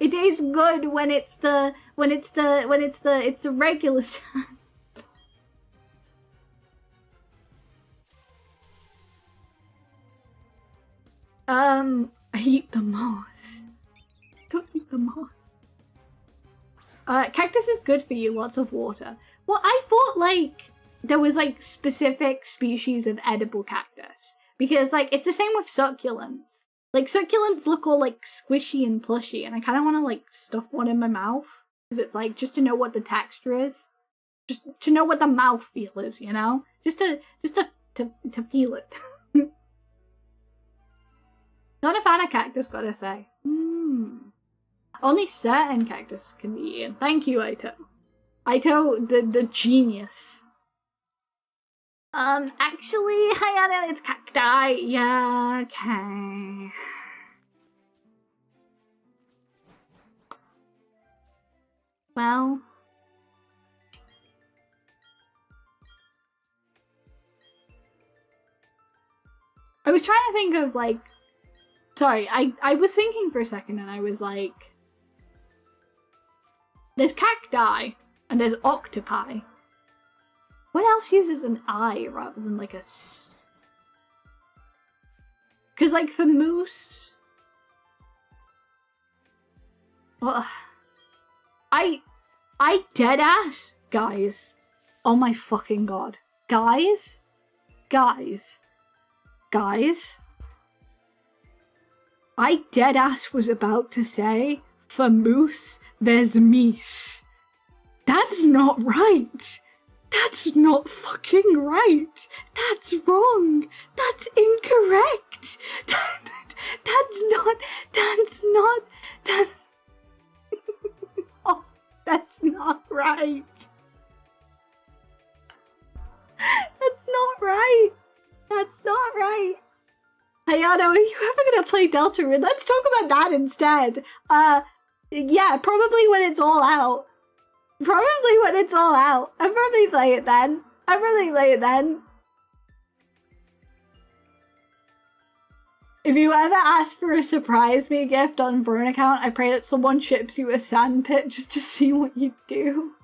tastes good when it's the regular sand. I eat the moss. Don't eat the moss. Cactus is good for you, lots of water. Well, I thought like there was like specific species of edible cactus. Because like it's the same with succulents. Like succulents look all like squishy and plushy, and I kinda wanna like stuff one in my mouth. Because it's like just to know what the texture is. Just to know what the mouth feel is, you know? Just to feel it. Not a fan of cactus, gotta say. Only certain cactus can be eaten. Thank you, Aito. Aito, the genius. Actually, Hayano, it's cacti. Yeah, okay. Well. I was trying to think of, like... Sorry, I was thinking for a second and I was like... There's cacti, and there's octopi. What else uses an eye rather than like a s? Because like for moose... Well, I deadass, guys. Oh my fucking god. Guys? I deadass was about to say, for moose, there's meese. That's not right. That's not fucking right. That's wrong. That's incorrect. Oh, that's not right. That's not right. That's not right. Hayano, are you ever gonna play Delta Rig? Let's talk about that instead. Yeah, probably when it's all out. Probably when it's all out. I'll probably play it then. If you ever ask for a surprise me gift on Burn account, I pray that someone ships you a sandpit just to see what you do.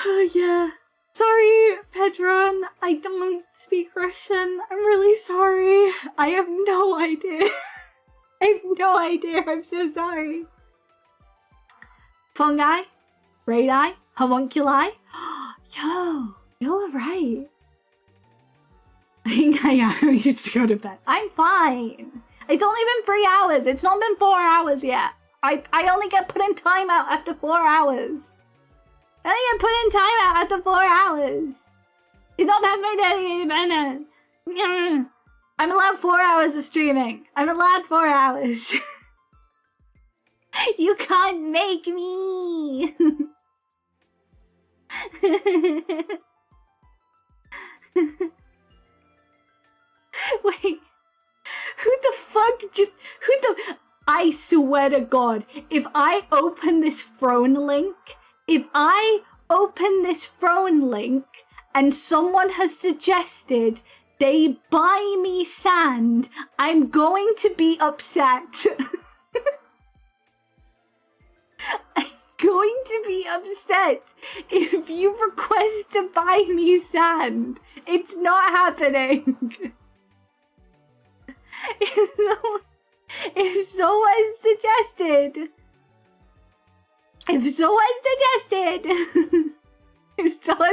Oh yeah. Sorry, Pedron. I don't speak Russian. I'm really sorry. I have no idea. I have no idea. I'm so sorry. Fungi, radii, homunculi. You're right. I think I used to go to bed. I'm fine. It's only been 3 hours. It's not been 4 hours yet. I only get put in timeout after 4 hours. I only get put in timeout after 4 hours. It's not past my dedicated minutes. I'm allowed 4 hours of streaming. I'm allowed 4 hours. You can't make me. Wait. I swear to God, if I open this phone link and someone has suggested they buy me sand, I'm going to be upset. I'm going to be upset if you request to buy me sand. It's not happening. If someone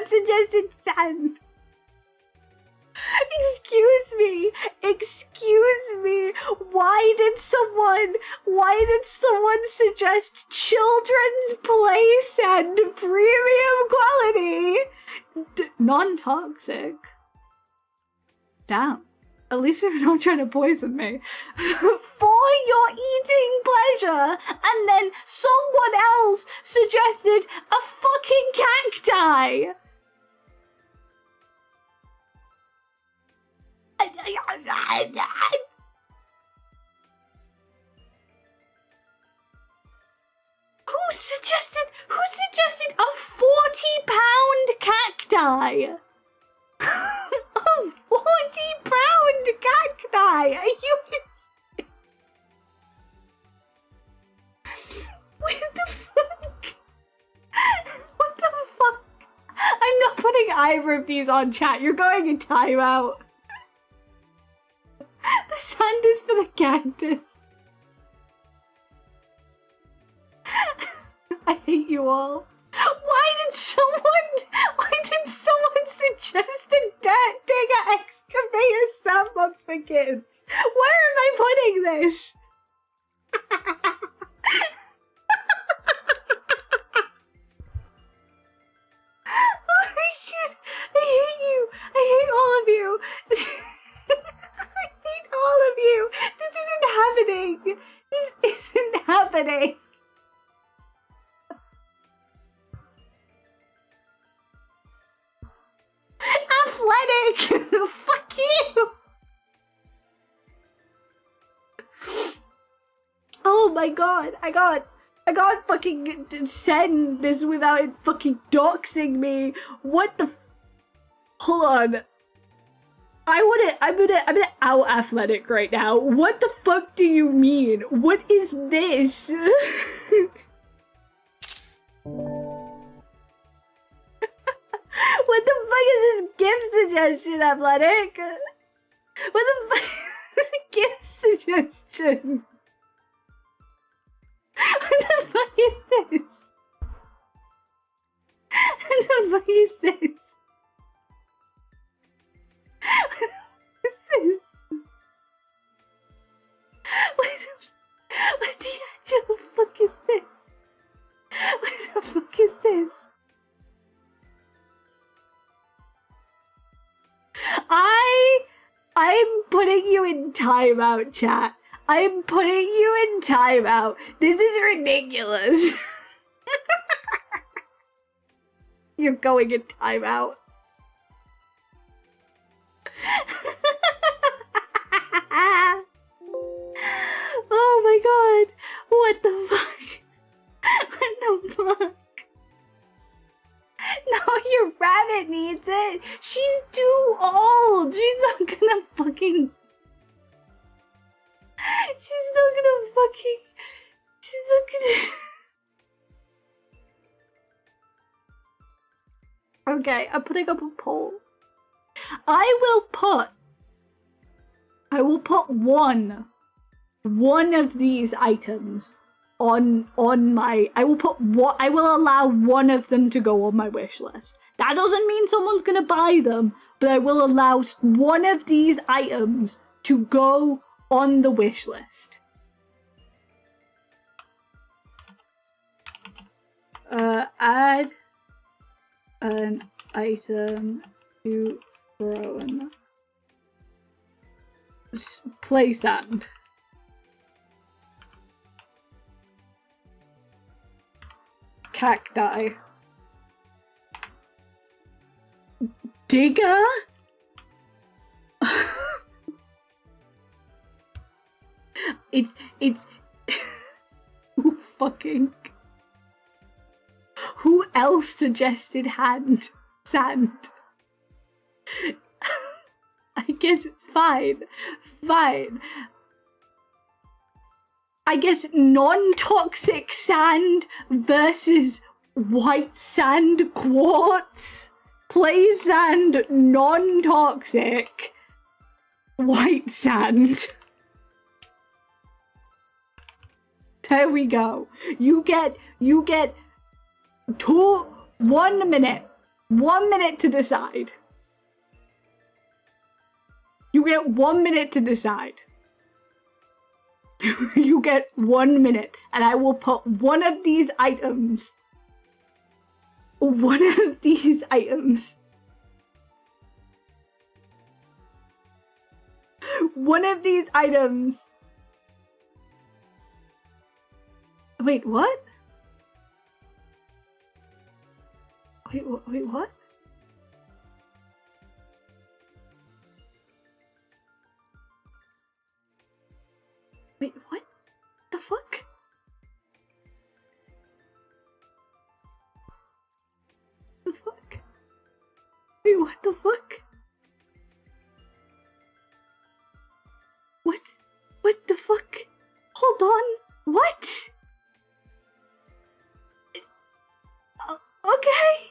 suggested sand. Excuse me. Why did someone suggest children's play sand premium quality? Non-toxic. Damn. At least you're not trying to poison me. For your eating pleasure, and then someone else suggested a fucking cacti. Who suggested a 40-pound cacti? A 40-pound cacti? Are you insane? What the fuck? What the fuck? I'm not putting either of these on chat. You're going in timeout. The sand is for the cactus. I hate you all. Why did someone suggest a dirt digger excavator sandbox for kids? Where am I putting this? Oh my God. I hate you. I hate all of you. I hate all of you. This isn't happening. This isn't happening. Athletic! Fuck you! Oh my God, I got fucking send this without it fucking doxing me. What the hold on. I'm gonna out athletic right now. What the fuck do you mean? What is this? What the fuck is this gift suggestion, Athletic? What the fuck is this gift suggestion? What the fuck is this? What the fuck is this? What the actual fuck is this? What the fuck is this? I'm putting you in timeout, chat. I'm putting you in timeout. This is ridiculous. You're going in timeout. Oh my God. What the fuck? What the fuck? No, your rabbit needs it. She's too old. She's not gonna fucking... She's not gonna... Okay, I'm putting up a poll. I will put one of these items on my... I will allow one of them to go on my wish list. That doesn't mean someone's gonna buy them, but I will allow one of these items to go on the wish list. Add an item to throw in. Play sand. Cacti. Digger? it's who else suggested sand? I guess fine. I guess non-toxic sand versus white sand quartz. Play sand, non-toxic, white sand. There we go. You get 1 minute. 1 minute to decide. You get 1 minute to decide. You get 1 minute, and I will put one of these items. One of these items Wait, what? Wait, what? Wait, what the fuck? The fuck? Wait, what the fuck? What the fuck? Hold on. What? Okay.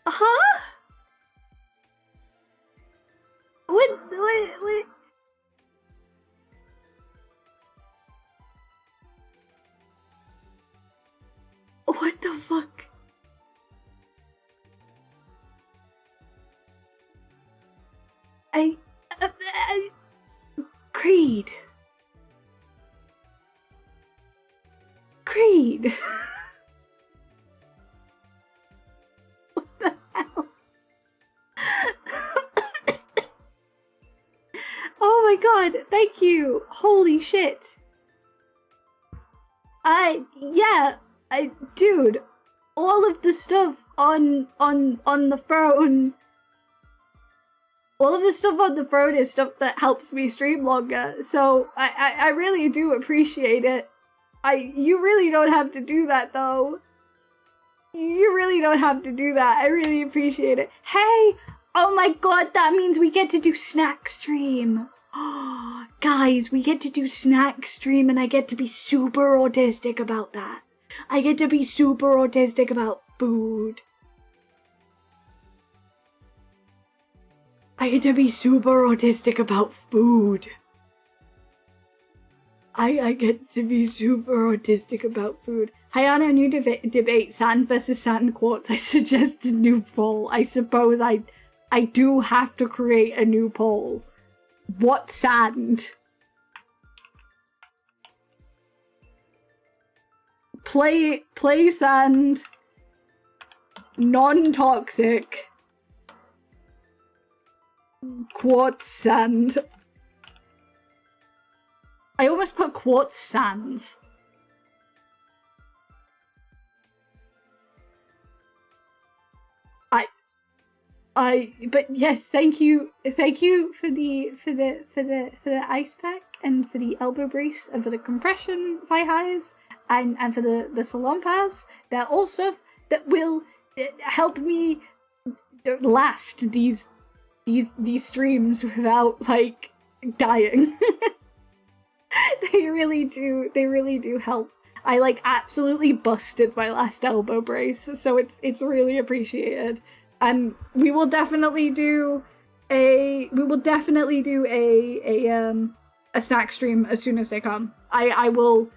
Huh? What? What the fuck? Creed. What the hell? Oh my god, thank you. Holy shit. Dude, all of the stuff on the phone. All of the stuff on the phone is stuff that helps me stream longer, so I really do appreciate it. You really don't have to do that, though. You really don't have to do that. I really appreciate it. Hey! Oh my god, that means we get to do snack stream. Guys, we get to do snack stream and I get to be super autistic about that. I get to be super autistic about food. I get to be super autistic about food. I get to be super autistic about food. Hayano, new debate, sand versus sand quartz. I suggest a new poll. I suppose I do have to create a new poll. What sand? Play sand. Non-toxic. Quartz sand. I almost put quartz sands. But yes, thank you for the ice pack and for the elbow brace and for the compression highs and for the salon pass. They're all stuff that will help me last these streams without like dying. They really do help. I like absolutely busted my last elbow brace, so it's really appreciated. And we will definitely do a snack stream as soon as they come. I will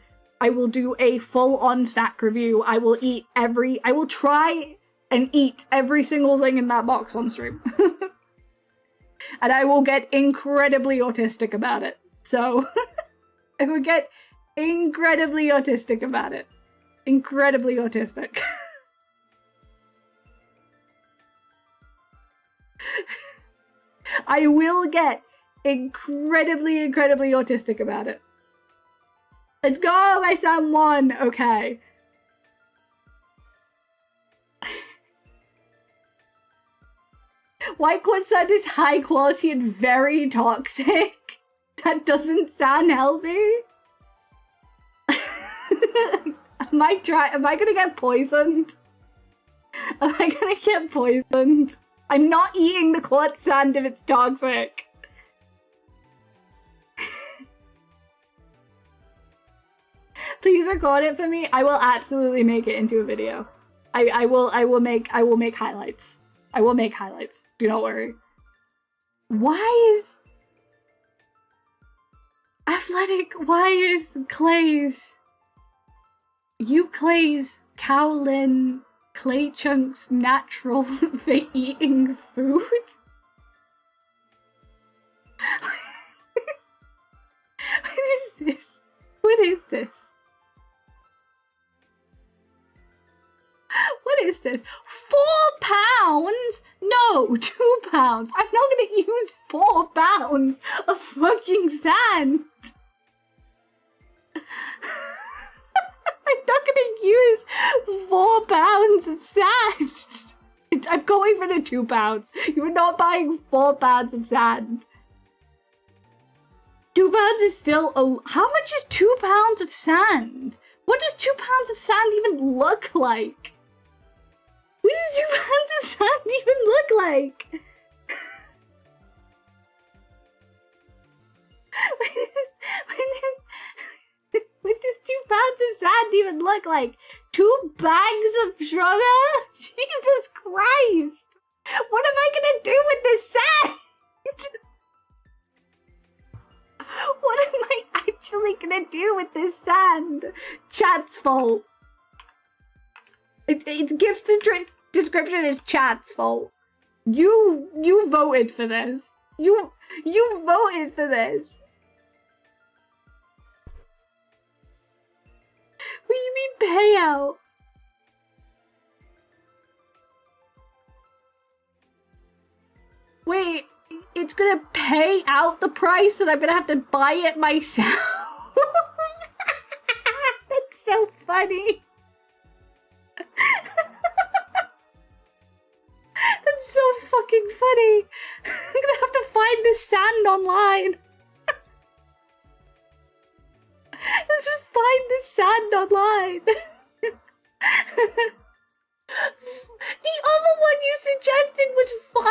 do a full-on snack review. I will try and eat every single thing in that box on stream. And I will get incredibly autistic about it. So I will get incredibly autistic about it. incredibly autistic. I will get incredibly autistic about it. Let's go, my son won. Okay. White quartz sand is high quality and very toxic. That doesn't sound healthy. Am I gonna get poisoned? Am I gonna get poisoned? I'm not eating the quartz sand if it's toxic. Please record it for me. I will absolutely make it into a video. I will make highlights. I will make highlights. Do not worry. Why is Athletic? Why is Clay's? You Clay's Cowlin Clay Chunks natural for eating food? What is this? What is this? What is this? 4 pounds? No, 2 pounds. I'm not gonna use 4 pounds of fucking sand. I'm not gonna use 4 pounds of sand. I'm going for the 2 pounds. You're not buying 4 pounds of sand. 2 pounds is still how much is 2 pounds of sand? What does 2 pounds of sand even look like? What does 2 pounds of sand even look like? What does 2 pounds of sand even look like? 2 bags of sugar? Jesus Christ! What am I gonna do with this sand? What am I actually gonna do with this sand? Chat's fault. It's gift description is chat's fault. You voted for this. You voted for this. What do you mean payout? Wait, it's gonna pay out the price and I'm gonna have to buy it myself? That's so funny. That's so fucking funny. I'm gonna have to find this sand online. Let's just find this sand online. The other one you suggested was 5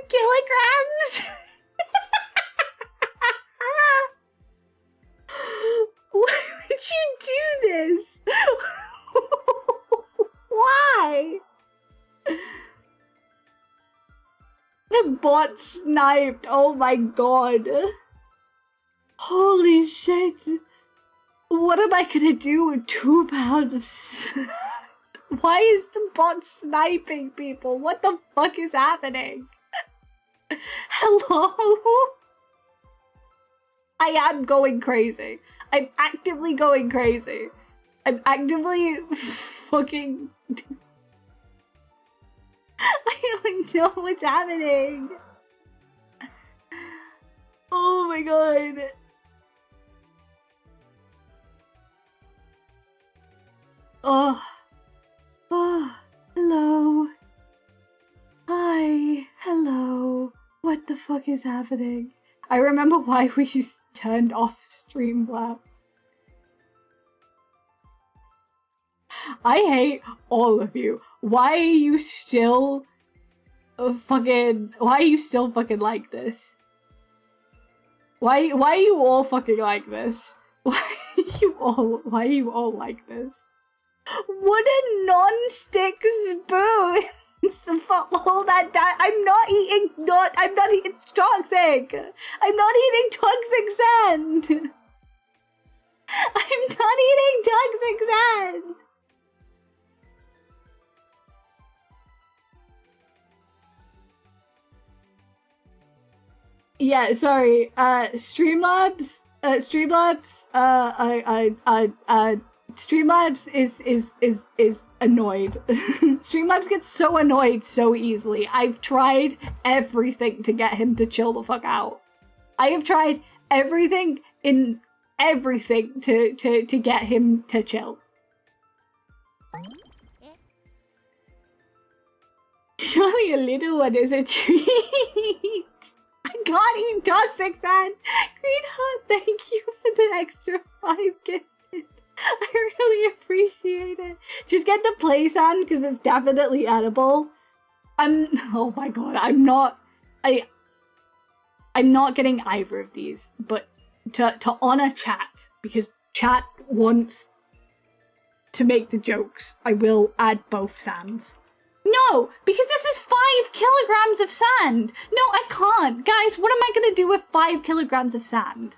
kilograms. Why would you do this? Why? The bot sniped. Oh my god. Holy shit. What am I gonna do with 2 pounds of sand? Why is the bot sniping people? What the fuck is happening? Hello? I am going crazy. I'm actively going crazy. I'm actively fucking... I don't know what's happening. Oh my god. Oh. Oh, hello. Hi, hello. What the fuck is happening? I remember why we turned off Streamlabs. I hate all of you. Why are you still fucking like this? Why are you all fucking like this? Why are you all like this? What a non-stick spoon for all that I'm not eating toxic. I'm not eating toxic sand. I'm not eating toxic sand. Yeah, sorry. Streamlabs, Streamlabs is annoyed. Streamlabs gets so annoyed so easily. I've tried everything to get him to chill the fuck out. I have tried everything to get him to chill. Surely a little one is a treat. I can't eat toxic sand. Green Heart, thank you for the extra 5 gifted. I really appreciate it. Just get the play sand because it's definitely edible. Oh my god, I'm not getting either of these, but to honor chat, because chat wants to make the jokes, I will add both sands. No, because this is 5 kilograms of sand. No, I can't. Guys, what am I gonna do with 5 kilograms of sand?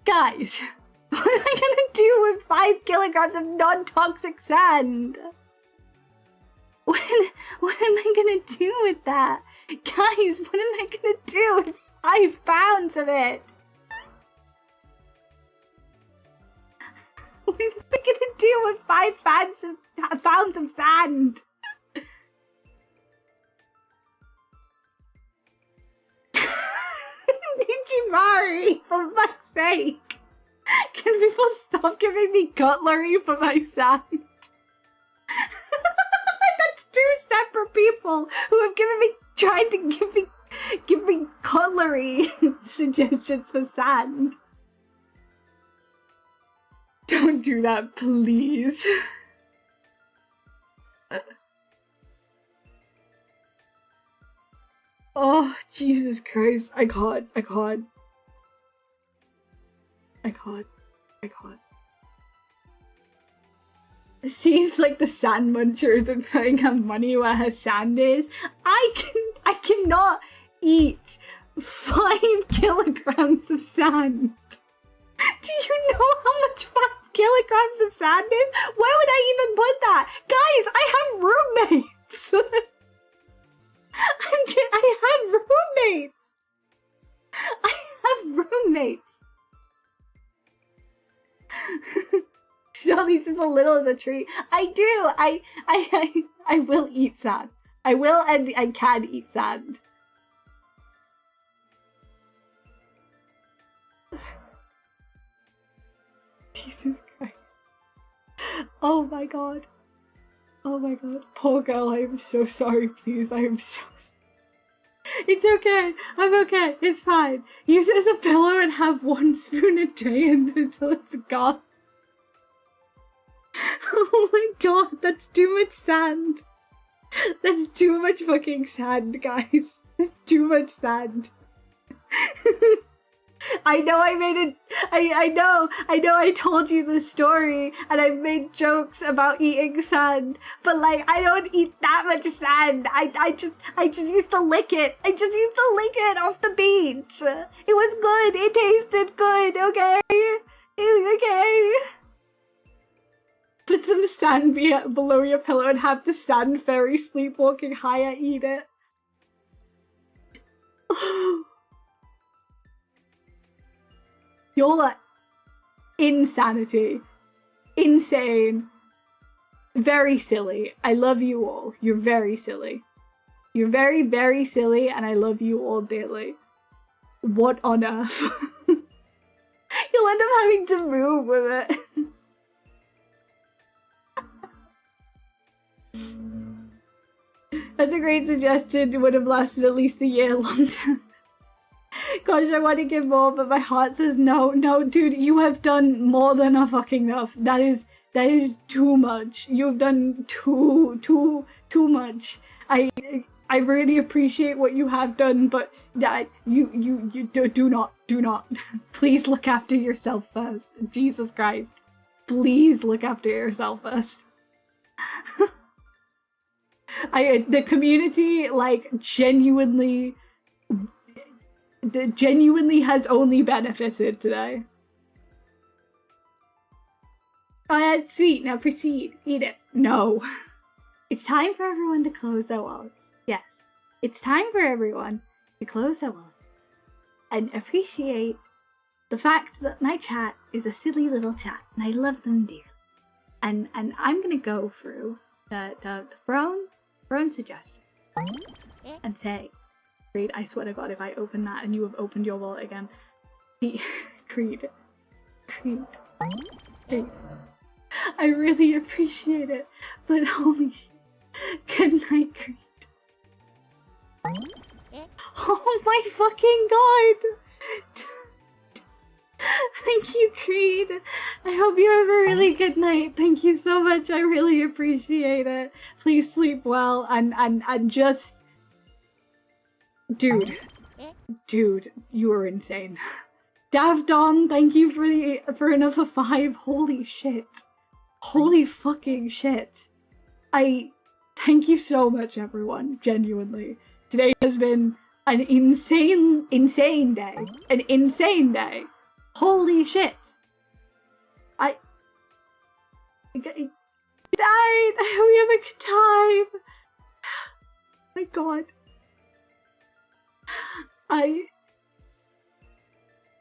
Guys, what am I gonna do with 5 kilograms of non-toxic sand? What am I gonna do with that? Guys, what am I gonna do with 5 pounds of it? What am I gonna do with 5 pounds of sand? Digimari, for fuck's sake! Can people stop giving me cutlery for my sand? That's 2 separate people who have tried to give me cutlery suggestions for sand. Don't do that, please. Oh, Jesus Christ. I can't. It seems like the sand muncher isn't putting her money where her sand is. I cannot eat 5 kilograms of sand. Do you know how much 5 kilograms of sand is? Where would I even put that? Guys, I have roommates! I have roommates! Jolly's just a little as a treat. I do! I will eat sand. I will and I can eat sand. Jesus Christ. Oh my god. Oh my god. Poor girl, I am so sorry, please. I am so sorry. It's okay. I'm okay. It's fine. Use it as a pillow and have 1 spoon a day until it's gone. Oh my god, that's too much sand. That's too much fucking sand, guys. That's too much sand. I know I made it. I know I told you the story and I've made jokes about eating sand, but like I don't eat that much sand. I just used to lick it. I just used to lick it off the beach. It was good. It tasted good, okay? Okay. Put some sand below your pillow and have the sand fairy sleepwalking Haya eat it. You're like insanity. Insane. Very silly. I love you all. You're very silly. You're very, very silly and I love you all dearly. What on earth? You'll end up having to move with it. That's a great suggestion. It would have lasted at least a year long time. Gosh, I want to give more, but my heart says no. No, dude, you have done more than a fucking enough. That is too much. You've done too much. I really appreciate what you have done, but you do not. Please look after yourself first. Jesus Christ. Please look after yourself first. The community, like, genuinely has only benefited today. Oh, that's sweet. Now proceed. Eat it. No. It's time for everyone to close their wallets. Yes. It's time for everyone to close their wallets and appreciate the fact that my chat is a silly little chat and I love them dearly. And I'm gonna go through the throne suggestion and say, Creed, I swear to God, if I open that and you have opened your wallet again, Creed. I really appreciate it, but holy shit. Good night, Creed. Oh my fucking god! Thank you, Creed. I hope you have a really good night. Thank you so much. I really appreciate it. Please sleep well and just... Dude, you are insane. Davdon, thank you for another 5. Holy shit. Holy fucking shit. Thank you so much, everyone. Genuinely. Today has been an insane day. An insane day. Holy shit. Good night. I hope you have a good time. My god.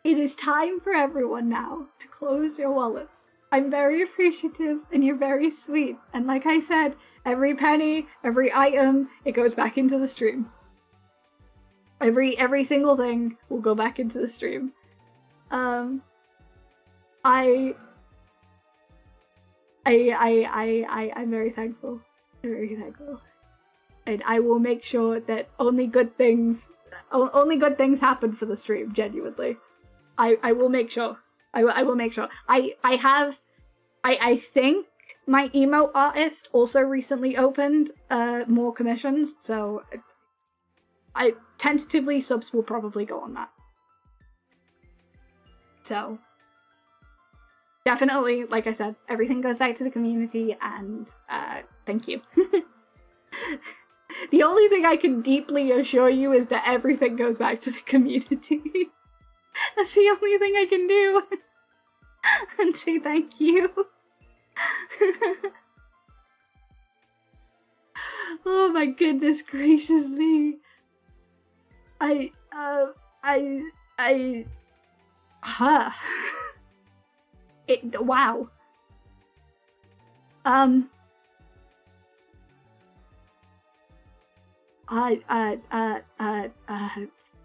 It is time for everyone now to close your wallets. I'm very appreciative and you're very sweet. And like I said, every penny, every item, it goes back into the stream. Every single thing will go back into the stream. I'm very thankful. I'm very thankful. And I will make sure that only good things happen for the stream, genuinely. I will make sure. I will make sure. I think my emo artist also recently opened more commissions, so I tentatively subs will probably go on that. So definitely, like I said, everything goes back to the community, and thank you. The only thing I can deeply assure you is that everything goes back to the community. That's the only thing I can do. And say thank you. Oh my goodness gracious me. Wow.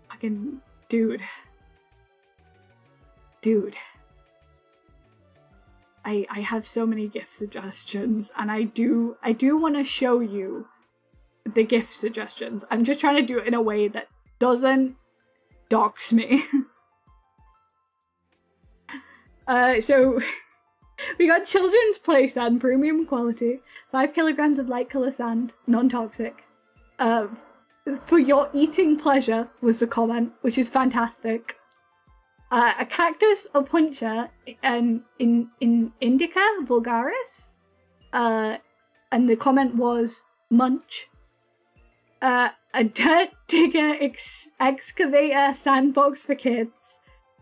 Fucking dude. I have so many gift suggestions, and I do want to show you the gift suggestions. I'm just trying to do it in a way that doesn't dox me. So we got children's play sand, premium quality, 5 kilograms of light color sand, non-toxic. For your eating pleasure was the comment, which is fantastic. A cactus or puncher in Indica vulgaris, and the comment was munch. A dirt digger excavator sandbox for kids,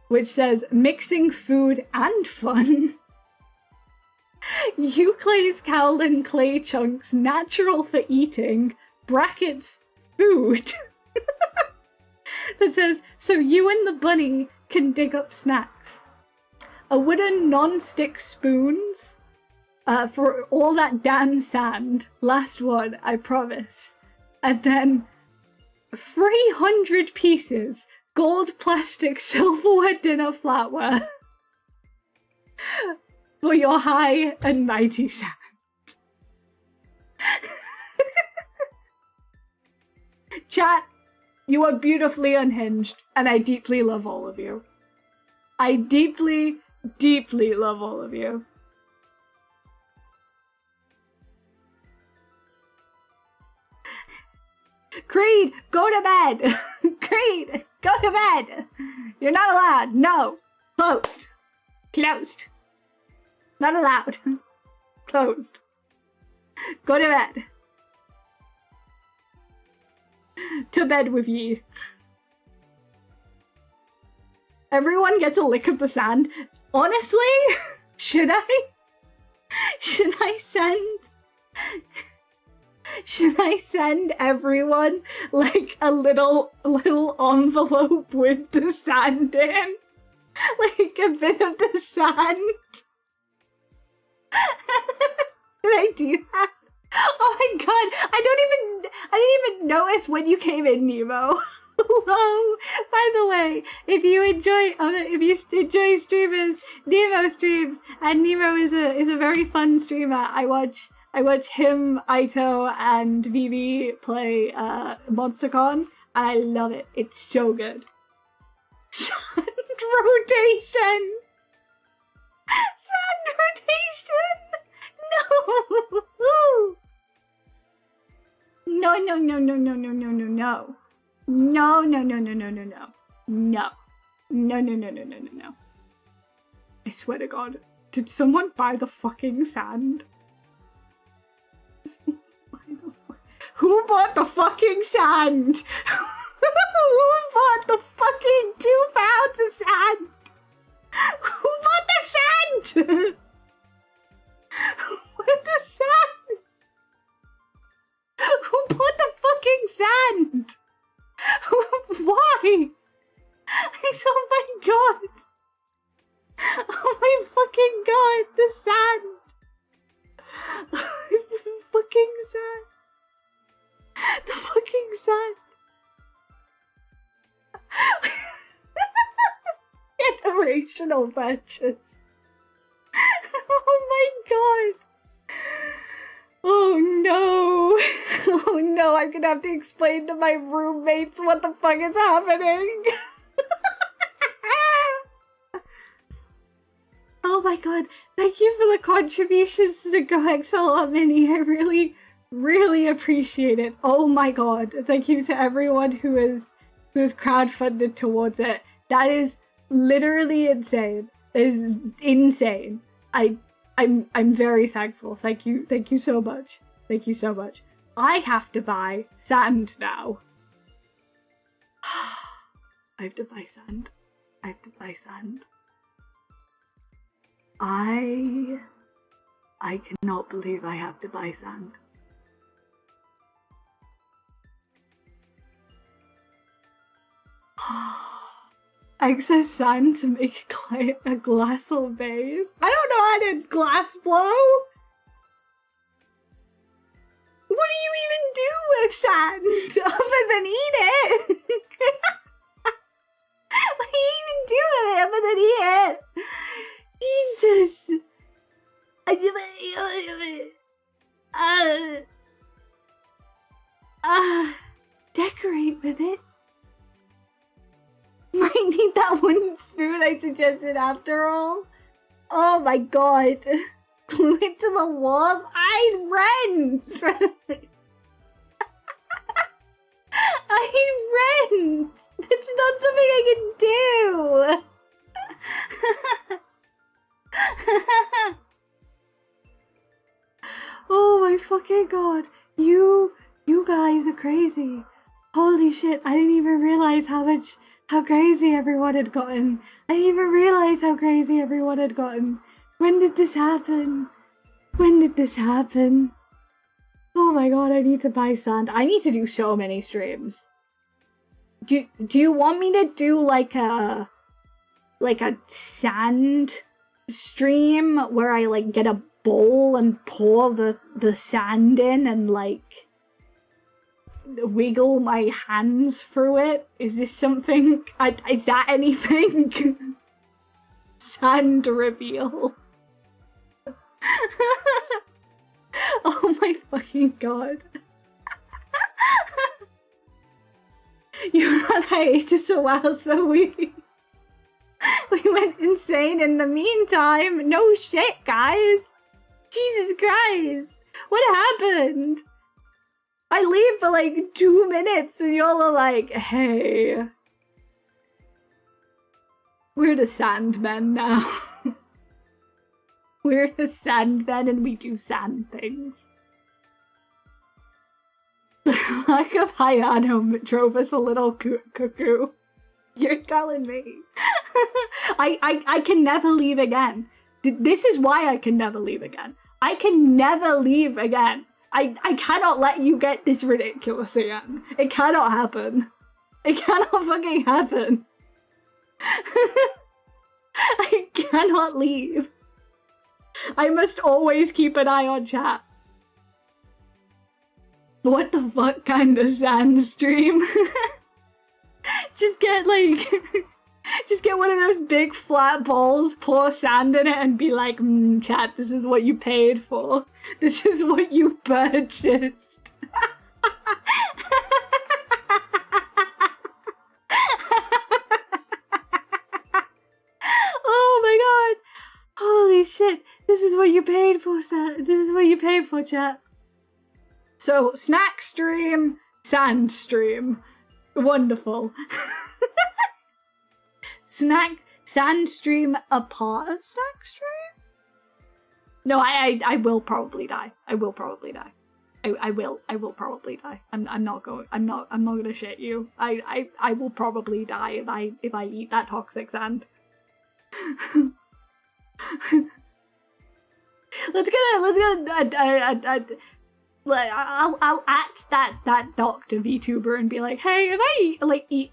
which says mixing food and fun. Euclay's Cowlin clay chunks natural for eating, brackets food. That says, so you and the bunny can dig up snacks. A wooden non-stick spoons for all that damn sand. Last one, I promise. And then 300 pieces gold, plastic, silverware dinner flatware for your high and mighty sand. Chat, you are beautifully unhinged, and I deeply love all of you. I deeply, deeply love all of you. Creed, go to bed! Creed, go to bed! You're not allowed. No. Closed. Closed. Not allowed. Closed. Go to bed. To bed with ye. Everyone gets a lick of the sand. Honestly, should I send everyone like a little envelope with the sand in? Like a bit of the sand? Did I do that? Oh my god! I didn't even notice when you came in, Nemo. Hello. By the way, if you enjoy streamers, Nemo streams, and Nemo is a very fun streamer. I watch him, Aito, and Vivi play MonsterCon, and I love it. It's so good. Sand rotation. Sand rotation. No. No, no, no, no, no, no, no, no, no. No, no, no, no, no, no, no. No. No, no, no, no, no, no, no. I swear to God. Did someone buy the fucking sand? Who bought the fucking sand? Who bought the fucking 2 pounds of sand? Who bought the sand? Who bought the sand? Who bought the fucking sand? Why? Oh my god. Oh my fucking god, the sand. The fucking sand. The fucking sand. Generational badges. Oh my god. Oh no. Oh no, I'm gonna have to explain to my roommates what the fuck is happening. Oh my god, thank you for the contributions to GoXL Mini. I really, really appreciate it. Oh my god, thank you to everyone who has crowdfunded towards it. That is literally insane. That is insane. I'm very thankful. Thank you so much. Thank you so much. I have to buy sand now. I have to buy sand. I have to buy sand. I cannot believe I have to buy sand. Excess sand to make a glassal vase? I don't know how to glass blow! What do you even do with sand other than eat it? What do you even do with it other than eat it? Jesus! Decorate with it. Might need that wooden spoon I suggested after all. Oh my god. Glue it to the walls? I rent! I rent! It's not something I can do! Oh my fucking god. You guys are crazy. Holy shit, I didn't even realize how crazy everyone had gotten. I didn't even realize how crazy everyone had gotten. When did this happen? When did this happen? Oh my god, I need to buy sand. I need to do so many streams. Do you want me to do like a sand stream where I like get a bowl and pour the sand in and like wiggle my hands through it? Is this something? Is that anything? Sand reveal. Oh my fucking god. You were on hiatus a while, so we went insane in the meantime. No shit, guys. Jesus Christ. What happened? I leave for like 2 minutes and y'all are like, hey. We're the Sandmen now. We're the Sandmen and we do sand things. The lack of Hayano drove us a little cuckoo. You're telling me. I can never leave again. This is why I can never leave again. I can never leave again. I cannot let you get this ridiculous again. It cannot happen. It cannot fucking happen. I cannot leave. I must always keep an eye on chat. What the fuck kind of sand stream? Just get like, just get one of those big flat balls, pour sand in it, and be like, chat, this is what you paid for. This is what you purchased. Oh my god. Holy shit. This is what you paid for, Sand. This is what you paid for, chat. So, snack stream, sand stream. Wonderful. Sand stream a part of snack stream? No, I will probably die. I will probably die. I will probably die. I'm not gonna shit you. I will probably die if I eat that toxic sand. I'll act that doctor VTuber and be like, hey, if I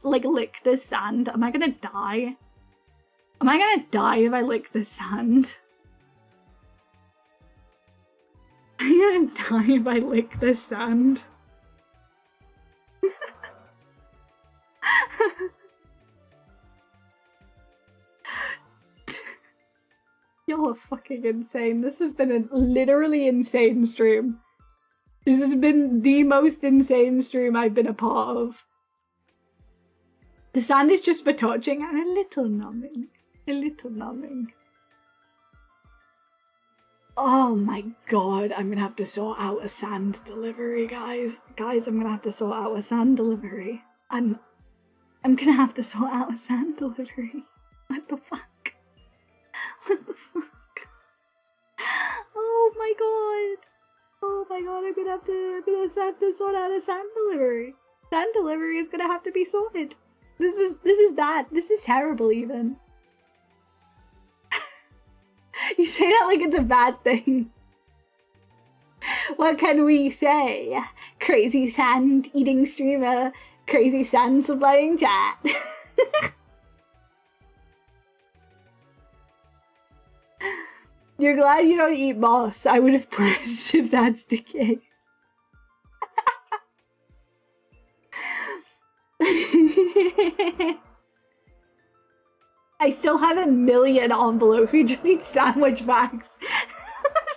lick this sand, am I gonna die? Am I gonna die if I lick this sand? Am I gonna die if I lick this sand? Y'all are fucking insane. This has been a literally insane stream. This has been the most insane stream I've been a part of. The sand is just for touching and a little numbing. A little numbing. Oh my god, I'm gonna have to sort out a sand delivery, guys. Guys, I'm gonna have to sort out a sand delivery. I'm gonna have to sort out a sand delivery. What the fuck? What the fuck? Oh my god. Oh my god, I'm gonna have to sort out a sand delivery. Sand delivery is gonna have to be sorted. This is bad. This is terrible even. You say that like it's a bad thing. What can we say? Crazy sand eating streamer, crazy sand supplying chat. You're glad you don't eat moss. I would have pressed if that's the case. I still have 1 million envelopes. We just need sandwich bags.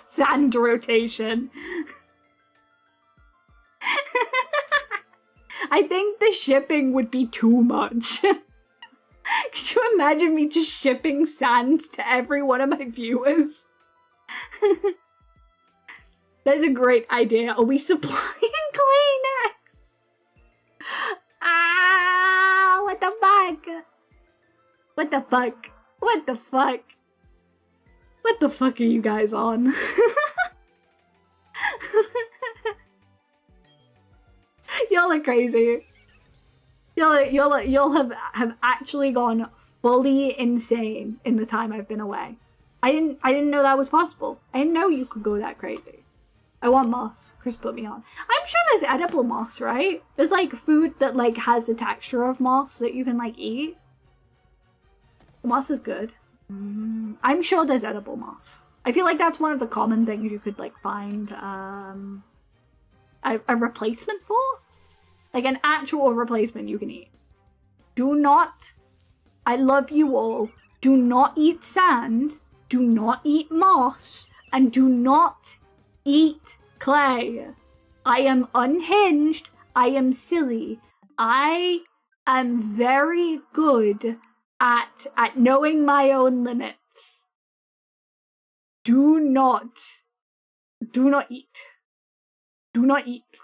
Sand rotation. I think the shipping would be too much. Could you imagine me just shipping sand to every one of my viewers? That's a great idea. Are we supplying Kleenex? Ah, what the fuck? What the fuck? What the fuck? What the fuck are you guys on? Y'all are crazy. Y'all have actually gone fully insane in the time I've been away. I didn't know that was possible. I didn't know you could go that crazy. I want moss. Chris put me on. I'm sure there's edible moss, right? There's like food that like has the texture of moss that you can like eat. Moss is good. I'm sure there's edible moss. I feel like that's one of the common things you could like find a replacement for. Like an actual replacement you can eat. Do not, I love you all, do not eat sand, do not eat moss, and do not eat clay. I am unhinged, I am silly. I am very good at knowing my own limits. Do not eat. Do not eat.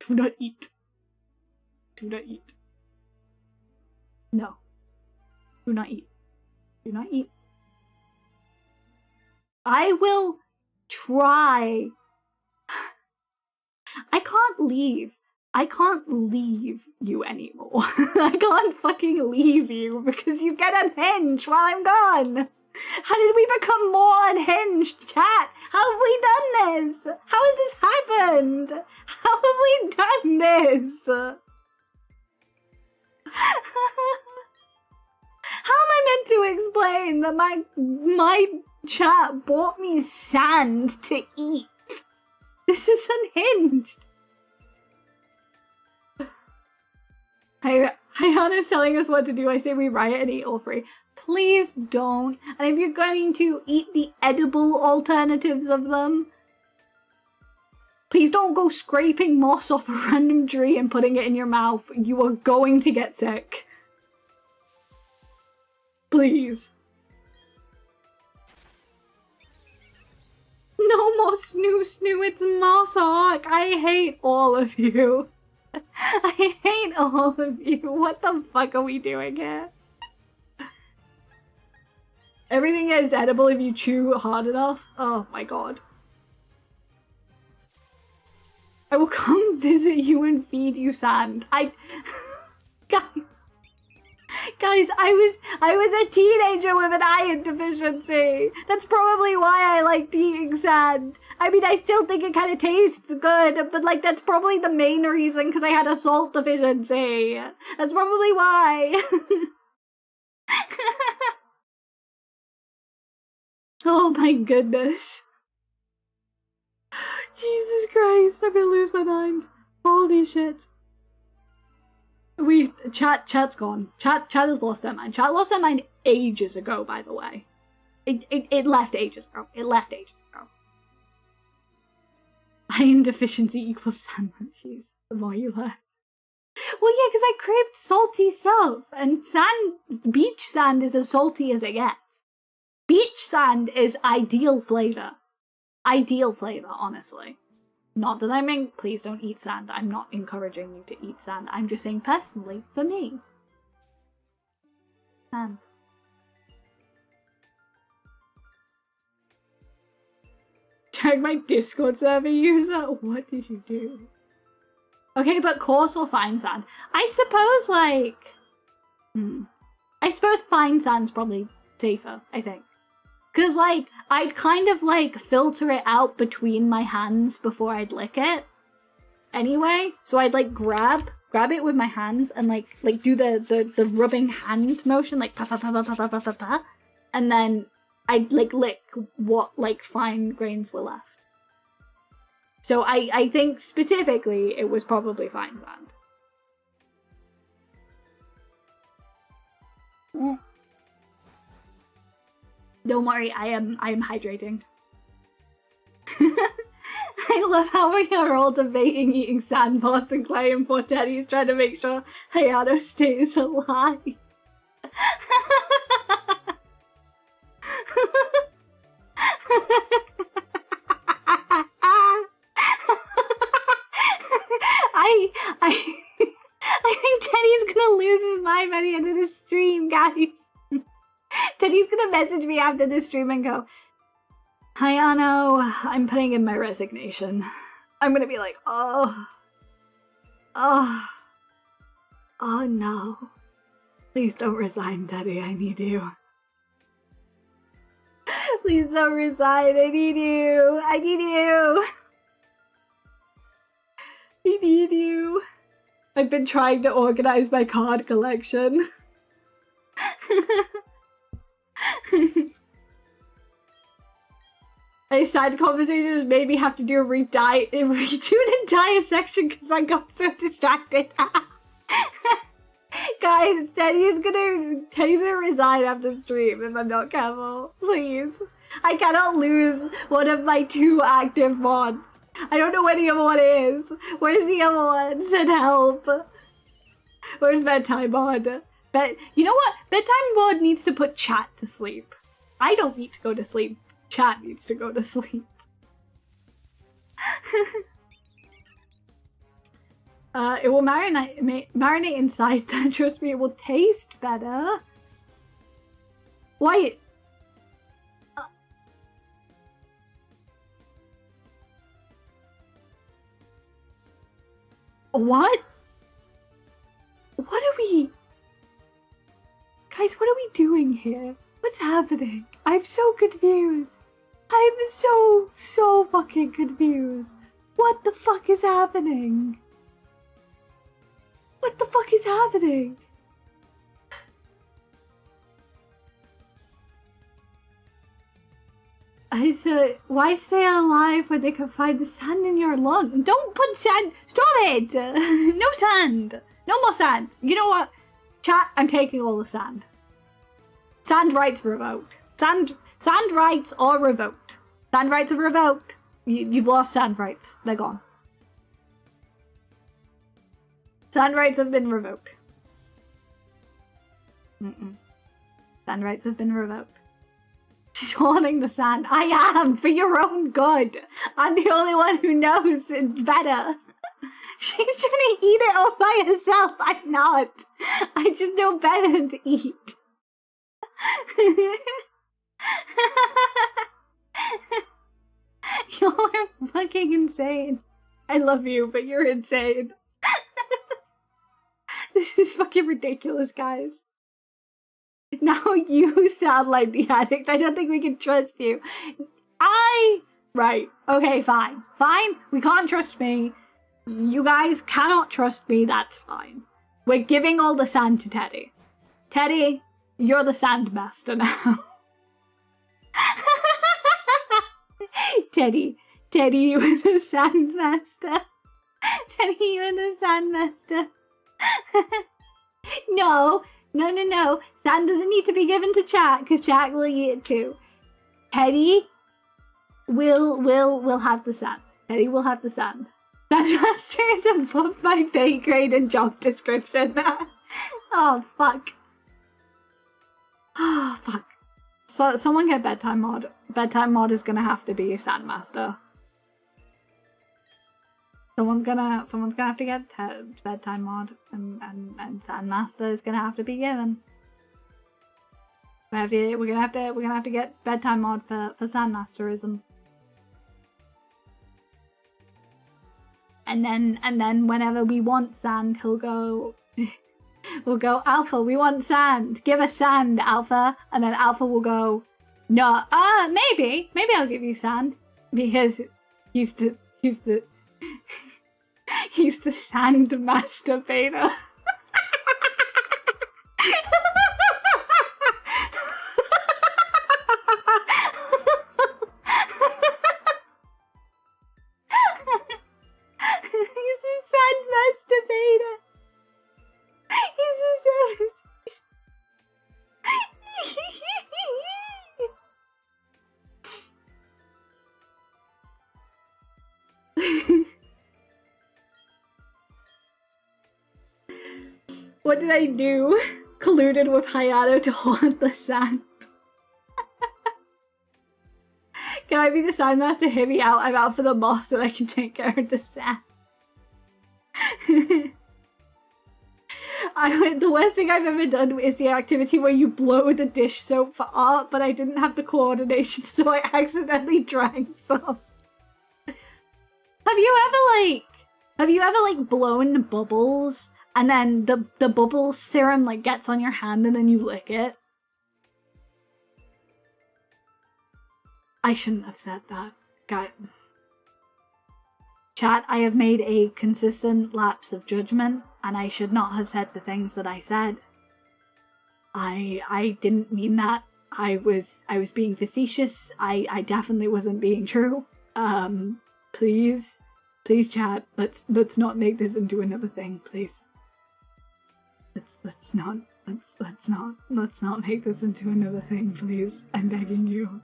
Do not eat. Do not eat. No. Do not eat. Do not eat. I will try. I can't leave. I can't leave you anymore. I can't fucking leave you because you get unhinged while I'm gone. How did we become more unhinged, chat? How have we done this? How has this happened? How have we done this? How am I meant trying to explain that my chat bought me sand to eat. This is unhinged. Hayano's telling us what to do. I say we riot and eat all three. Please don't. And if you're going to eat the edible alternatives of them, please don't go scraping moss off a random tree and putting it in your mouth. You are going to get sick. Please. No more snoo, it's menghuaart. I hate all of you. I hate all of you. What the fuck are we doing here? Everything is edible if you chew hard enough. Oh my god. I will come visit you and feed you sand. Guys, I was a teenager with an iron deficiency. That's probably why I liked eating sand. I mean, I still think it kind of tastes good, but like that's probably the main reason, because I had a salt deficiency. That's probably why. Oh my goodness. Jesus Christ, I'm gonna lose my mind. Holy shit. Chat's gone. Chat has lost their mind. Chat lost their mind ages ago, by the way. It left ages ago. It left ages ago. Iron deficiency equals sand munchies. The more you left. Well, yeah, because I craved salty stuff, and beach sand is as salty as it gets. Beach sand is ideal flavor. Ideal flavor, honestly. Not that I mean, please don't eat sand. I'm not encouraging you to eat sand. I'm just saying personally, for me. Sand. Check my Discord server user? What did you do? Okay, but coarse or fine sand? I suppose, like... I suppose fine sand's probably safer, I think. Because, like, I'd kind of, like, filter it out between my hands before I'd lick it. Anyway, so I'd, like, grab it with my hands and, like do the rubbing hand motion, like, pa pa pa pa pa pa pa pa pa. And then I'd, like, lick what, like, fine grains were left. So I think, specifically, it was probably fine sand. Don't worry, I am hydrating. I love how we are all debating eating sandboss and clay, and poor Teddy's trying to make sure Hayano stays alive. I think Teddy's gonna lose his mind by the end of this stream, guys. Teddy's gonna message me after this stream and go, Hayano, I'm putting in my resignation. I'm gonna be like, oh no. Please don't resign, Teddy, I need you. Please don't resign, I need you. I need you. I need you. I've been trying to organize my card collection. A side conversation has made me have to do a redo an entire section because I got so distracted. Guys, Teddy's gonna resign after stream if I'm not careful. Please. I cannot lose one of my 2 active mods. I don't know where the other one is. Where's the other one? Send help. Where's bedtime mod? You know what? Bedtime mod needs to put chat to sleep. I don't need to go to sleep. Chat needs to go to sleep. It will marinate inside that. Trust me, it will taste better. Why? What? What are we... Guys, what are we doing here? What's happening? I'm so confused. I'm so fucking confused. What the fuck is happening? What the fuck is happening? I said, why stay alive when they can find the sand in your lung? Don't put sand. Stop it. No sand. No more sand. You know what? Chat, I'm taking all the sand. Sand rights revoked. Sand rights are revoked. Sand rights are revoked. You've lost sand rights. They're gone. Sand rights have been revoked. Sand rights have been revoked. She's hoarding the sand. I am, for your own good. I'm the only one who knows it's better. She's trying to eat it all by herself. I'm not. I just know better than to eat. You're fucking insane. I love you, but you're insane. This is fucking ridiculous, guys. Now you sound like the addict. I don't think we can trust you. Right. Okay, fine. Fine. We can't trust me. You guys cannot trust me. That's fine. We're giving all the sand to Teddy. Teddy, you're the sand master now. Teddy, you are the sand master. Teddy, you are the sand master. No. Sand doesn't need to be given to chat, because chat will eat it too. Teddy will have the sand. Teddy will have the sand. Sandmaster is above my pay grade and job description. Oh, fuck. Oh, fuck. So, someone get bedtime mod. Bedtime mod is gonna have to be a Sandmaster. Someone's gonna have to get bedtime mod, and Sandmaster is gonna have to be given. We're gonna have to get bedtime mod for Sandmasterism. And then whenever we want sand, he'll go. We'll go, Alpha, we want sand. Give us sand, Alpha. And then Alpha will go, no, maybe I'll give you sand, because he's the sand masturbator. He's a sand masturbator. What did I do? Colluded with Hayano to haunt the sand. Can I be the Sandmaster? Hit me out. I'm out for the moss so I can take care of the sand. The worst thing I've ever done is the activity where you blow the dish soap for art, but I didn't have the coordination, so I accidentally drank some. Have you ever blown bubbles and then the bubble serum gets on your hand and then you lick it? I shouldn't have said that. God. Chat, I have made a consistent lapse of judgment, and I should not have said the things that I said. I didn't mean that. I was being facetious. I definitely wasn't being true. Please chat, let's not make this into another thing, please. Let's not make this into another thing, please. I'm begging you.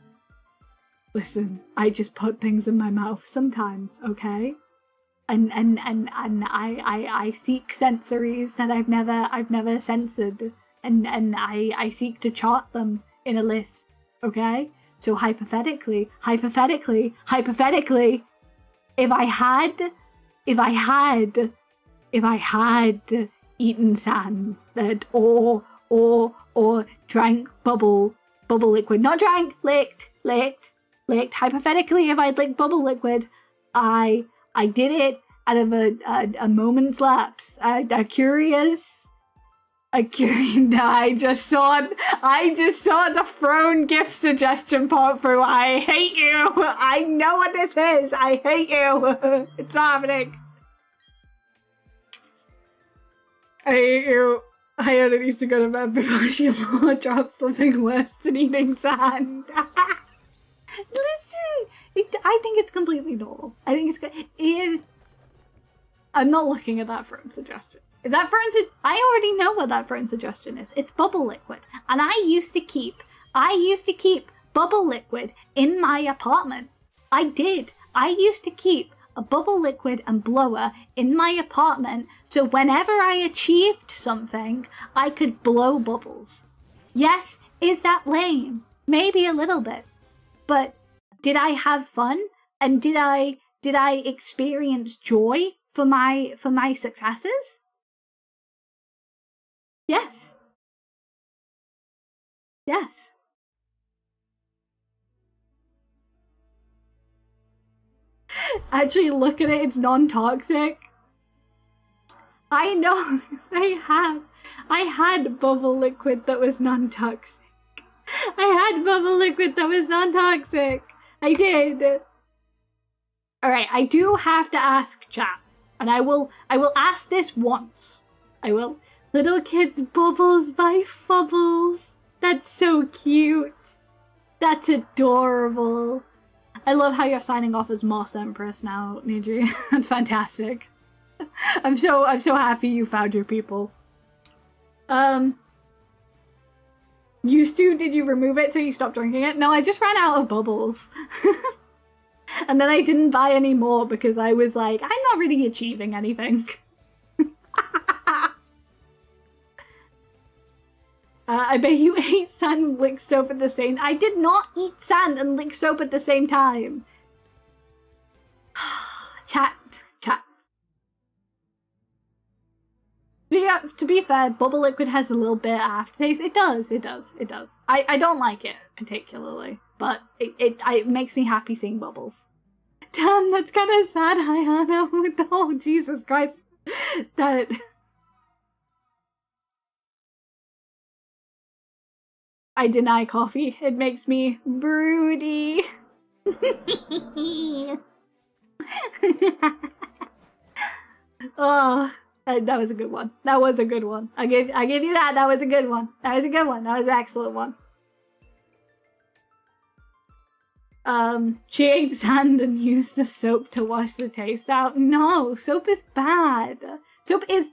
Listen, I just put things in my mouth sometimes, okay? And I seek sensories that I've never censored, and I seek to chart them in a list, okay? So hypothetically, if I had eaten sand or drank bubble liquid, not drank, licked. Hypothetically, if I'd licked bubble liquid, I did it out of a moment's lapse. I just saw the Throne gift suggestion pop through. I hate you. I know what this is. I hate you. It's happening. I hate you. Hayano needs to go to bed before she drops something worse than eating sand. Listen, I think it's completely normal. I think it's good. I'm not looking at that front suggestion. Is that front? I already know what that front suggestion is. It's bubble liquid, and I used to keep bubble liquid in my apartment. I did. I used to keep a bubble liquid and blower in my apartment, so whenever I achieved something, I could blow bubbles. Yes, is that lame? Maybe a little bit. But did I have fun? And did I experience joy for my successes? Yes. Yes. Actually, look at it, it's non-toxic. I know, I had bubble liquid that was non-toxic. I had bubble liquid that was non-toxic. I did. Alright, I do have to ask chat. And I will ask this once. I will. Little kids bubbles by Fubbles. That's so cute. That's adorable. I love how you're signing off as Moss Empress now, Nidri. That's fantastic. I'm so happy you found your people. Used to, did you remove it so you stopped drinking it? No, I just ran out of bubbles. And then I didn't buy any more because I was like, I'm not really achieving anything. I bet you ate sand and licked soap at the same time. I did not eat sand and lick soap at the same time. Chat. To be fair, bubble liquid has a little bit of aftertaste. It does. I don't like it particularly, but it makes me happy seeing bubbles. Damn, that's kind of sad, Hayano. Oh, Jesus Christ. That... I deny coffee. It makes me broody. Oh, that was a good one. That was a good one. I give you that. That was a good one. That was a good one. That was an excellent one. She ate sand and used the soap to wash the taste out. No, soap is bad. Soap is...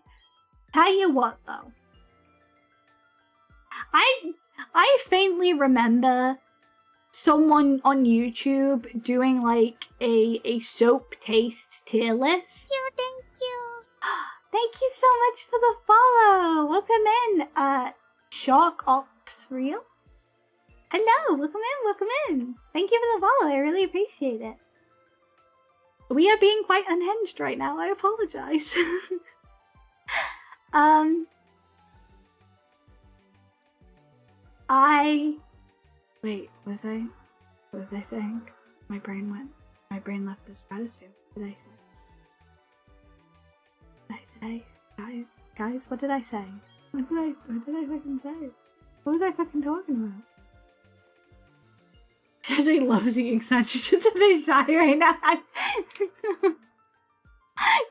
Tell you what, though. I faintly remember someone on YouTube doing like a soap taste tier list. Thank you. Thank you so much for the follow. Welcome in, Shock Ops Real. Hello, welcome in. Thank you for the follow. I really appreciate it. We are being quite unhinged right now. I apologize. Wait, was I saying? My brain left the stratosphere. What did I say? Guys, what did I say? What did I fucking say? What was I fucking talking about? She loves eating sand. She's just a bit shy right now.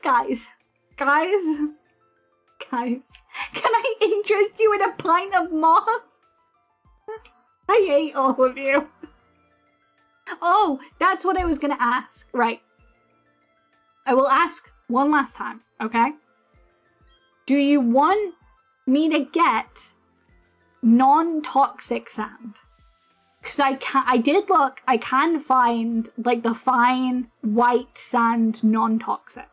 Guys, can I interest you in a pint of moss? I hate all of you. Oh, that's what I was gonna ask. Right. I will ask one last time, okay? Do you want me to get non-toxic sand? Because I did look, I can find like the fine white sand non-toxic.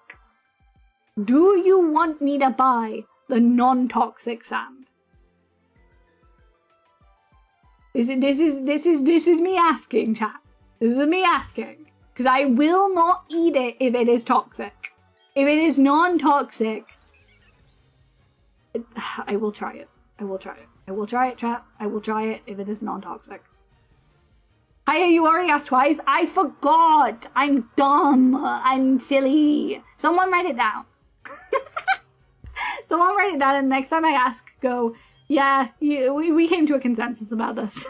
Do you want me to buy the non-toxic sand? This is me asking, chat. This is me asking. Because I will not eat it if it is toxic. If it is non-toxic, I will try it. I will try it, chat. I will try it if it is non-toxic. Hiya, you already asked twice. I forgot. I'm dumb. I'm silly. Someone write it down. Someone write it down, and next time I ask, go, yeah, we came to a consensus about this.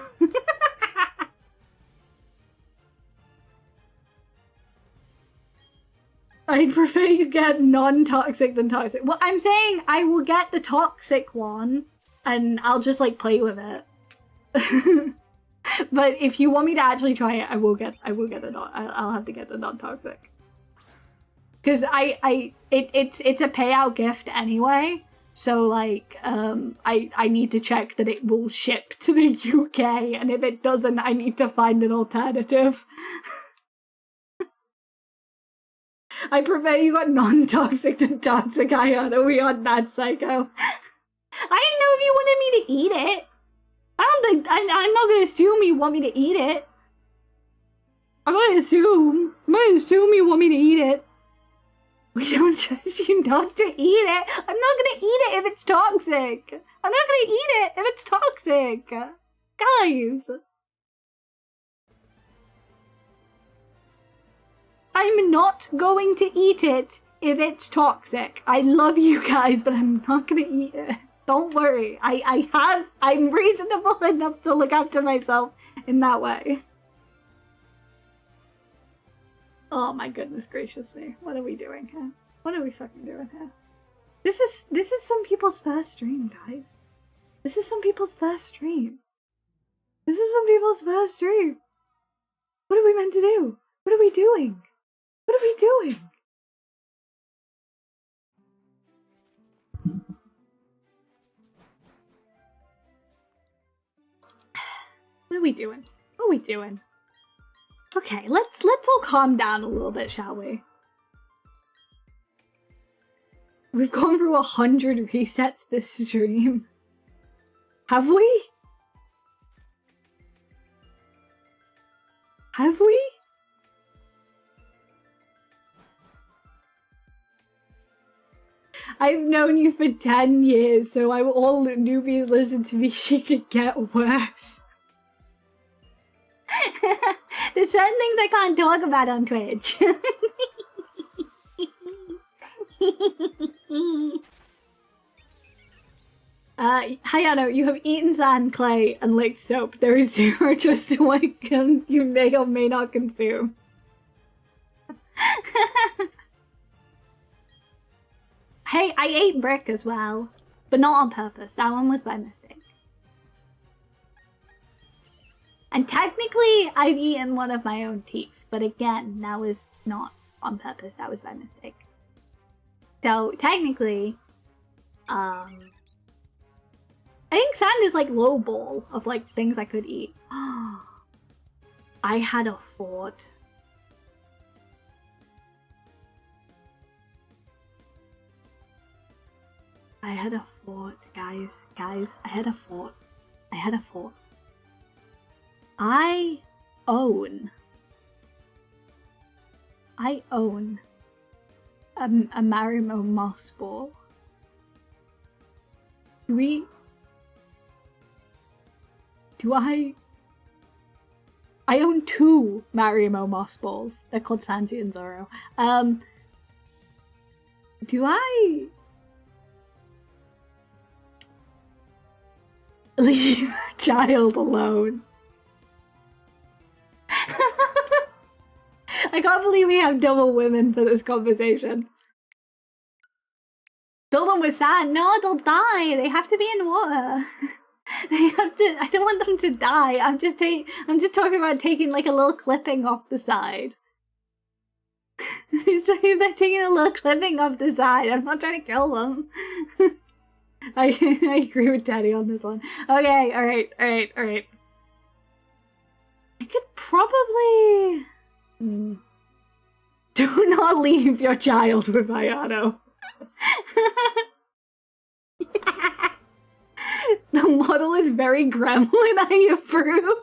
I prefer you get non-toxic than toxic. Well, I'm saying I will get the toxic one, and I'll just, like, play with it. But if you want me to actually try it, I will get a non. I'll have to get the non-toxic. Because it's a payout gift anyway. So like I need to check that it will ship to the UK, and if it doesn't, I need to find an alternative. I prefer you got non-toxic to toxic, Hayano. We are that psycho. I didn't know if you wanted me to eat it. I'm not gonna assume you want me to eat it. I'm gonna assume you want me to eat it. We don't trust you not to eat it. I'm not gonna eat it if it's toxic. I'm not gonna eat it if it's toxic. Guys. I'm not going to eat it if it's toxic. I love you guys, but I'm not gonna eat it. Don't worry. I'm reasonable enough to look after myself in that way. Oh my goodness gracious me. What are we doing here? What are we fucking doing here? This is some people's first stream, guys. This is some people's first stream. This is some people's first stream. What are we meant to do? What are we doing? What are we doing? What are we doing? What are we doing? Okay, let's all calm down a little bit, shall we? We've gone through 100 resets this stream. Have we? Have we? I've known you for 10 years, so all newbies listen to me, she could get worse. There's certain things I can't talk about on Twitch. Hayano, you have eaten sand, clay, and licked soap. There is zero trust to what you may or may not consume. Hey, I ate brick as well, but not on purpose. That one was by mistake. And technically, I've eaten one of my own teeth, but again, that was not on purpose. That was by mistake. So technically, I think sand is like low ball of like things I could eat. I had a fort. I had a fort, guys. Guys, I had a fort. I had a fort. I own a Marimo moss ball. I own 2 Marimo moss balls. They're called Sanji and Zoro. Do I leave a child alone? I can't believe we have double women for this conversation. Fill them with sand. No, they'll die. They have to be in water. They have to. I don't want them to die. I'm just talking about taking like a little clipping off the side. So they're taking a little clipping off the side. I'm not trying to kill them. I agree with Daddy on this one. Okay, alright. I could probably... Do not leave your child with Hayano. The model is very gremlin, I approve.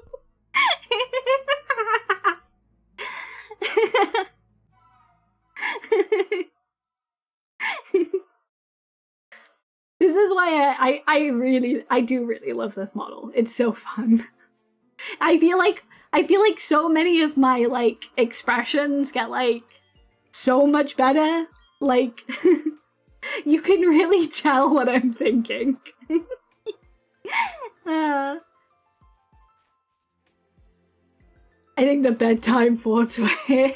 This is why I do really love this model. It's so fun. I feel like so many of my like expressions get like so much better. Like you can really tell what I'm thinking. I think the bedtime forts were here.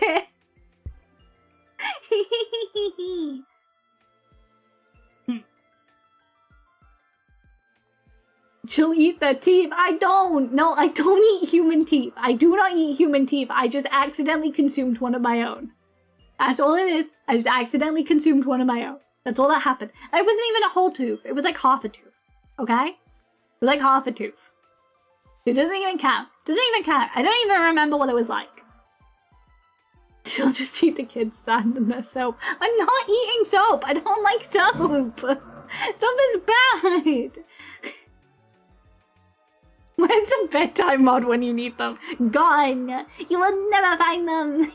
She'll eat the teeth. I don't. No, I don't eat human teeth. I do not eat human teeth. I just accidentally consumed one of my own. That's all it is. I just accidentally consumed one of my own. That's all that happened. It wasn't even a whole tooth. It was like half a tooth. Okay? It was like half a tooth. It doesn't even count. Doesn't even count. I don't even remember what it was like. She'll just eat the kids' sand and their soap. I'm not eating soap. I don't like soap. Soap is bad. Where's the bedtime mod when you need them? Gone. You will never find them.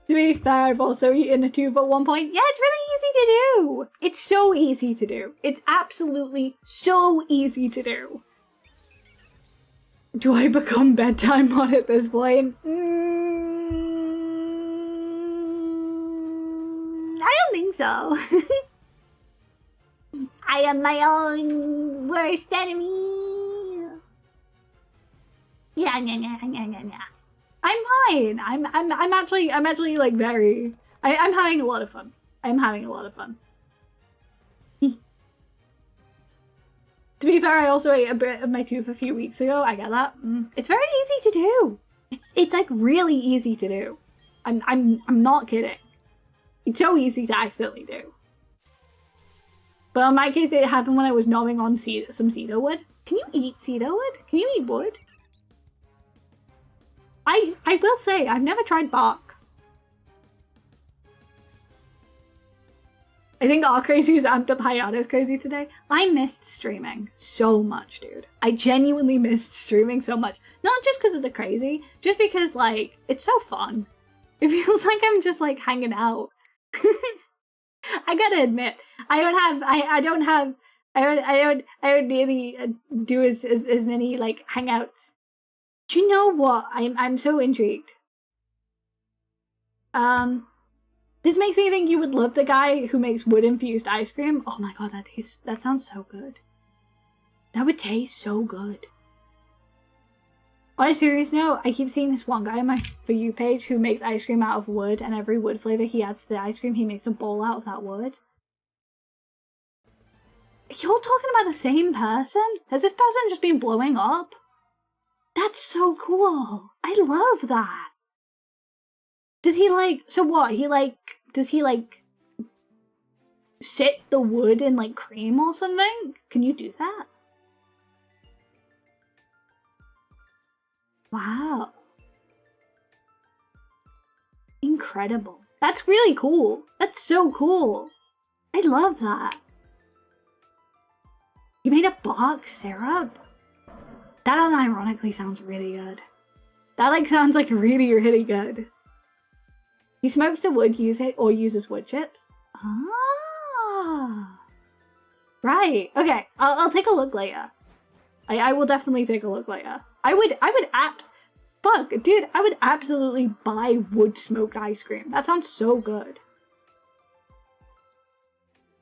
To be fair, I've also eaten a tube at one point. Yeah, it's really easy to do. It's so easy to do. It's absolutely so easy to do. Do I become bedtime mod at this point? I don't think so. I am my own worst enemy. Yeah. I'm fine. I'm actually like very. I'm having a lot of fun. I'm having a lot of fun. To be fair, I also ate a bit of my tooth a few weeks ago. I get that. It's very easy to do. It's like really easy to do. I'm not kidding. It's so easy to accidentally do. But in my case, it happened when I was gnawing on some cedar wood. Can you eat cedar wood? Can you eat wood? I will say, I've never tried bark. I think our crazy is amped up Hayano's crazy today. I missed streaming so much, dude. I genuinely missed streaming so much. Not just because of the crazy, just because, like, it's so fun. It feels like I'm just, like, hanging out. I gotta admit, I don't really do as many, like, hangouts. Do you know what? I'm so intrigued. This makes me think you would love the guy who makes wood-infused ice cream. Oh my god, that sounds so good. That would taste so good. On a serious note, I keep seeing this one guy on my For You page who makes ice cream out of wood, and every wood flavor he adds to the ice cream, he makes a bowl out of that wood. You're talking about the same person? Has this person just been blowing up? That's so cool. I love that. Does he like, so what? Does he like sit the wood in like cream or something? Can you do that? Wow. Incredible. That's really cool. That's so cool. I love that. You made a bark syrup? That unironically sounds really good. That like sounds like really, really good. He smokes the wood, uses wood chips. Ah. Right. Okay. I'll take a look later. I will definitely take a look later. I would fuck, dude, I would absolutely buy wood smoked ice cream. That sounds so good.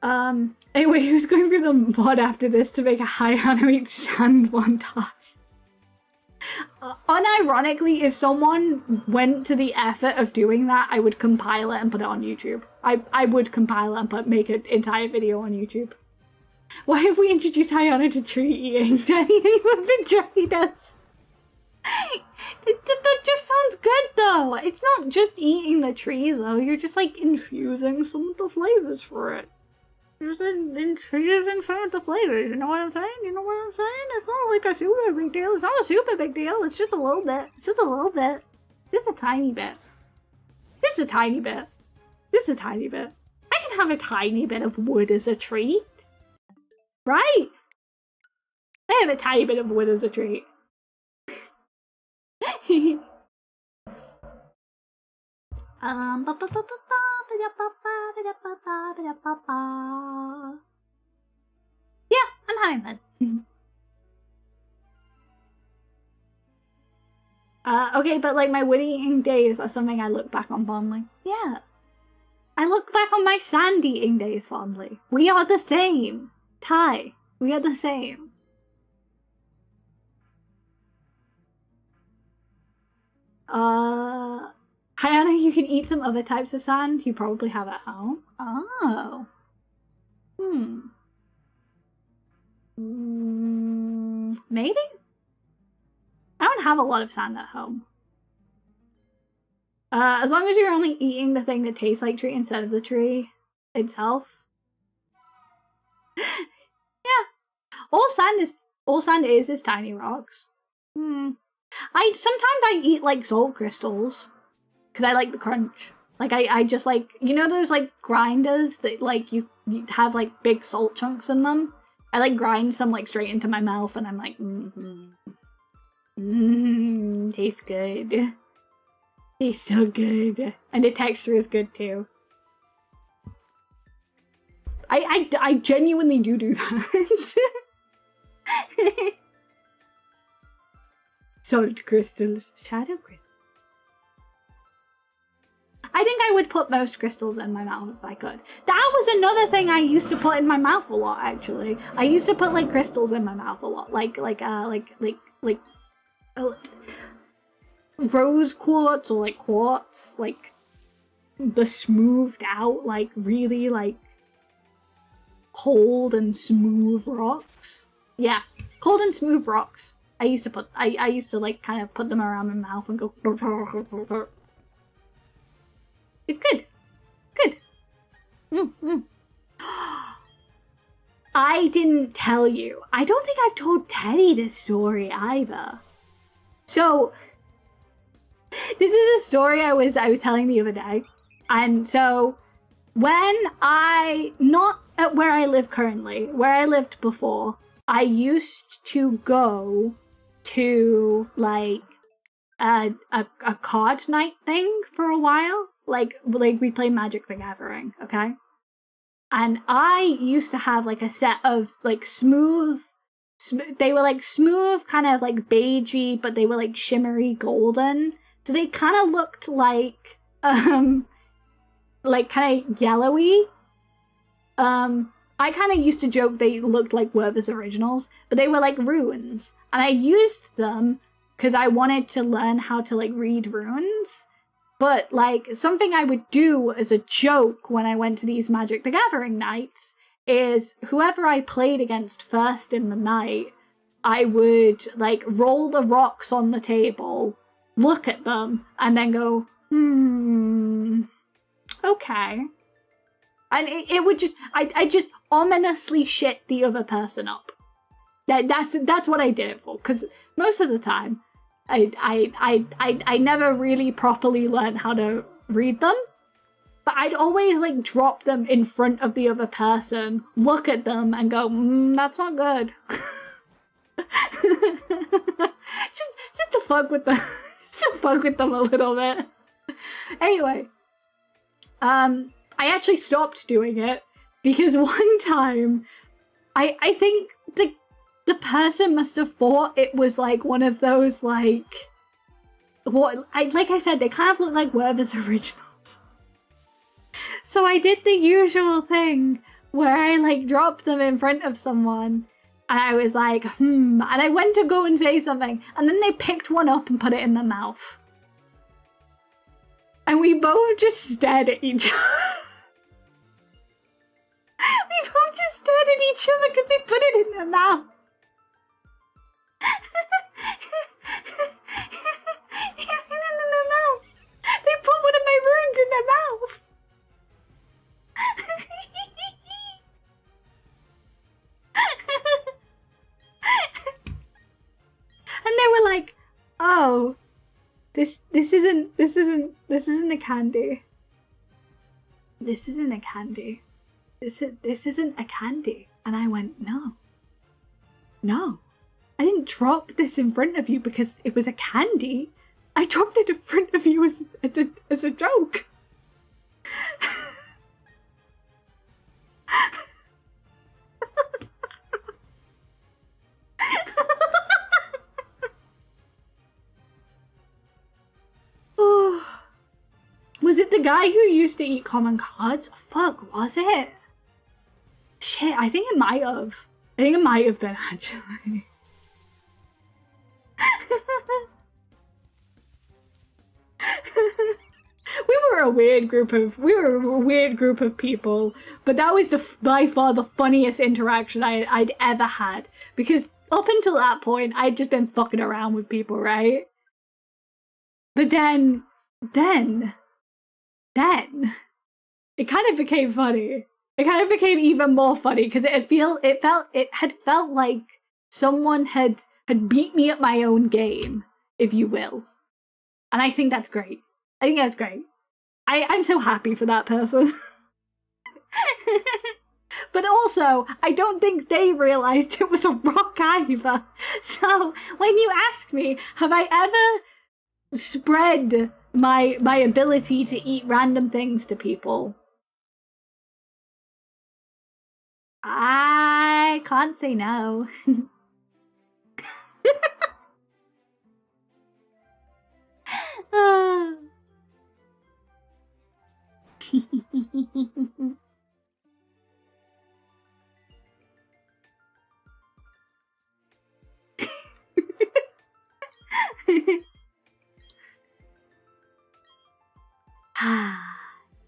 Anyway, who's going through the mod after this to make a HayanoVT sand montage? Unironically, if someone went to the effort of doing that, I would compile it and put it on YouTube. I would compile it and make an entire video on YouTube. Why have we introduced Hayano to tree eating? Daddy would betray us. That just sounds good though. It's not just eating the tree though. You're just like infusing some of the flavors for it. You're just infusing some of the flavors. You know what I'm saying? You know what I'm saying? It's not like a super big deal. It's not a super big deal. It's just a little bit. It's just a little bit. Just a tiny bit. Just a tiny bit. Just a tiny bit. I can have a tiny bit of wood as a treat. Right? I have a tiny bit of wood as a treat. Yeah, I'm having fun. Okay, but like my wood eating days are something I look back on fondly. Yeah. I look back on my sand eating days fondly. We are the same. Ty, we are the same. Hayano, you can eat some other types of sand. You probably have at home. Oh. Maybe? I don't have a lot of sand at home. As long as you're only eating the thing that tastes like tree instead of the tree itself. Yeah. All sand is tiny rocks. Sometimes I eat like salt crystals because I like the crunch. Like I just like, you know those like grinders that like you have like big salt chunks in them? I like grind some like straight into my mouth and I'm like, tastes good. Tastes so good. And the texture is good too. I genuinely do that. Salt crystals, shadow crystals. I think I would put most crystals in my mouth if I could. That was another thing I used to put in my mouth a lot, actually. I used to put like crystals in my mouth a lot, like rose quartz or like quartz, like the smoothed out, like really like cold and smooth rocks. Yeah, cold and smooth rocks. I used to like kind of put them around my mouth and go. It's good. Good. I didn't tell you. I don't think I've told Teddy this story either. So, this is a story I was telling the other day. And so, when not at where I live currently, where I lived before, I used to go to, like, a card night thing for a while. Like we play Magic the Gathering, okay? And I used to have like a set of like smooth, they were like smooth, kind of like beigey, but they were like shimmery golden. So they kind of looked like kind of yellowy. I kind of used to joke they looked like Werther's Originals, but they were like runes. And I used them because I wanted to learn how to like read runes. But, like, something I would do as a joke when I went to these Magic the Gathering nights is whoever I played against first in the night, I would, like, roll the rocks on the table, look at them, and then go, okay. And it would just, I just ominously shit the other person up. That's what I did it for, because most of the time, I never really properly learned how to read them, but I'd always like drop them in front of the other person, look at them, and go, "That's not good." just to fuck with them, a little bit. Anyway, I actually stopped doing it because one time, I think the person must have thought it was like one of those like like I said, they kind of look like Werther's Originals. So I did the usual thing where I like dropped them in front of someone and I was like, and I went to go and say something and then they picked one up and put it in their mouth. And we both just stared at each other. We both just stared at each other because they put it in their mouth. They put one of my runes in their mouth. And they were like, "Oh, this isn't a candy. This isn't a candy. This isn't a candy." And I went, No. I didn't drop this in front of you because it was a candy. I dropped it in front of you as a joke. Was it the guy who used to eat common cards? Fuck, was it? Shit, I think it might have. I think it might have been, actually. We were a weird group of people, but that was by far the funniest interaction I'd ever had, because up until that point I'd just been fucking around with people, right? But then it kind of became funny. It kind of became even more funny because it had felt like someone had beat me at my own game, if you will. And I think that's great. I think that's great. I'm so happy for that person. But also, I don't think they realized it was a rock either. So, when you ask me, have I ever spread my ability to eat random things to people? I can't say no.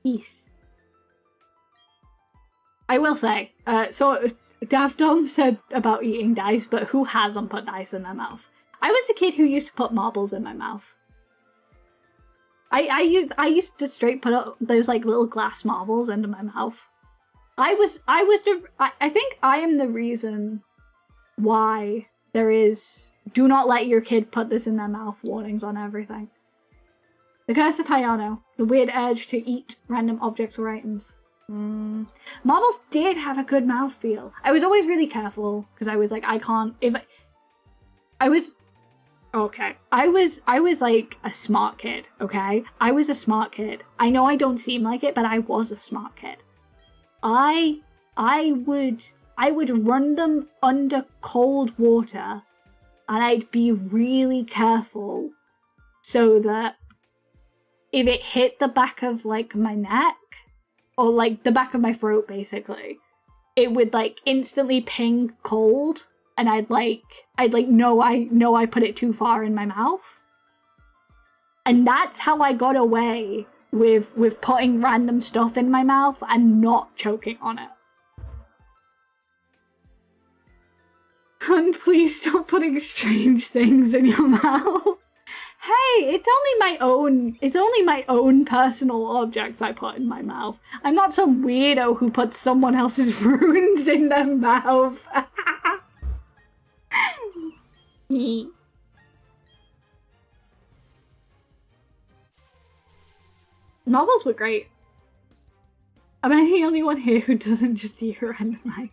Peace. I will say, so Daft Dom said about eating dice, but who hasn't put dice in their mouth? I was a kid who used to put marbles in my mouth. I used to straight put up those like little glass marbles into my mouth. I think I am the reason why there is do not let your kid put this in their mouth warnings on everything. The Curse of Hayano, the weird urge to eat random objects or items. Marbles did have a good mouthfeel. I was always really careful because I was like, I can't. I was like a smart kid. Okay, I was a smart kid. I know I don't seem like it, but I was a smart kid. I would run them under cold water, and I'd be really careful so that if it hit the back of like my neck, or like the back of my throat basically, it would like instantly ping cold, and I'd know I put it too far in my mouth. And that's how I got away with putting random stuff in my mouth and not choking on it. And please stop putting strange things in your mouth. Hey, it's only my own personal objects I put in my mouth. I'm not some weirdo who puts someone else's runes in their mouth. Novels were great. Am I the only one here who doesn't just eat random items?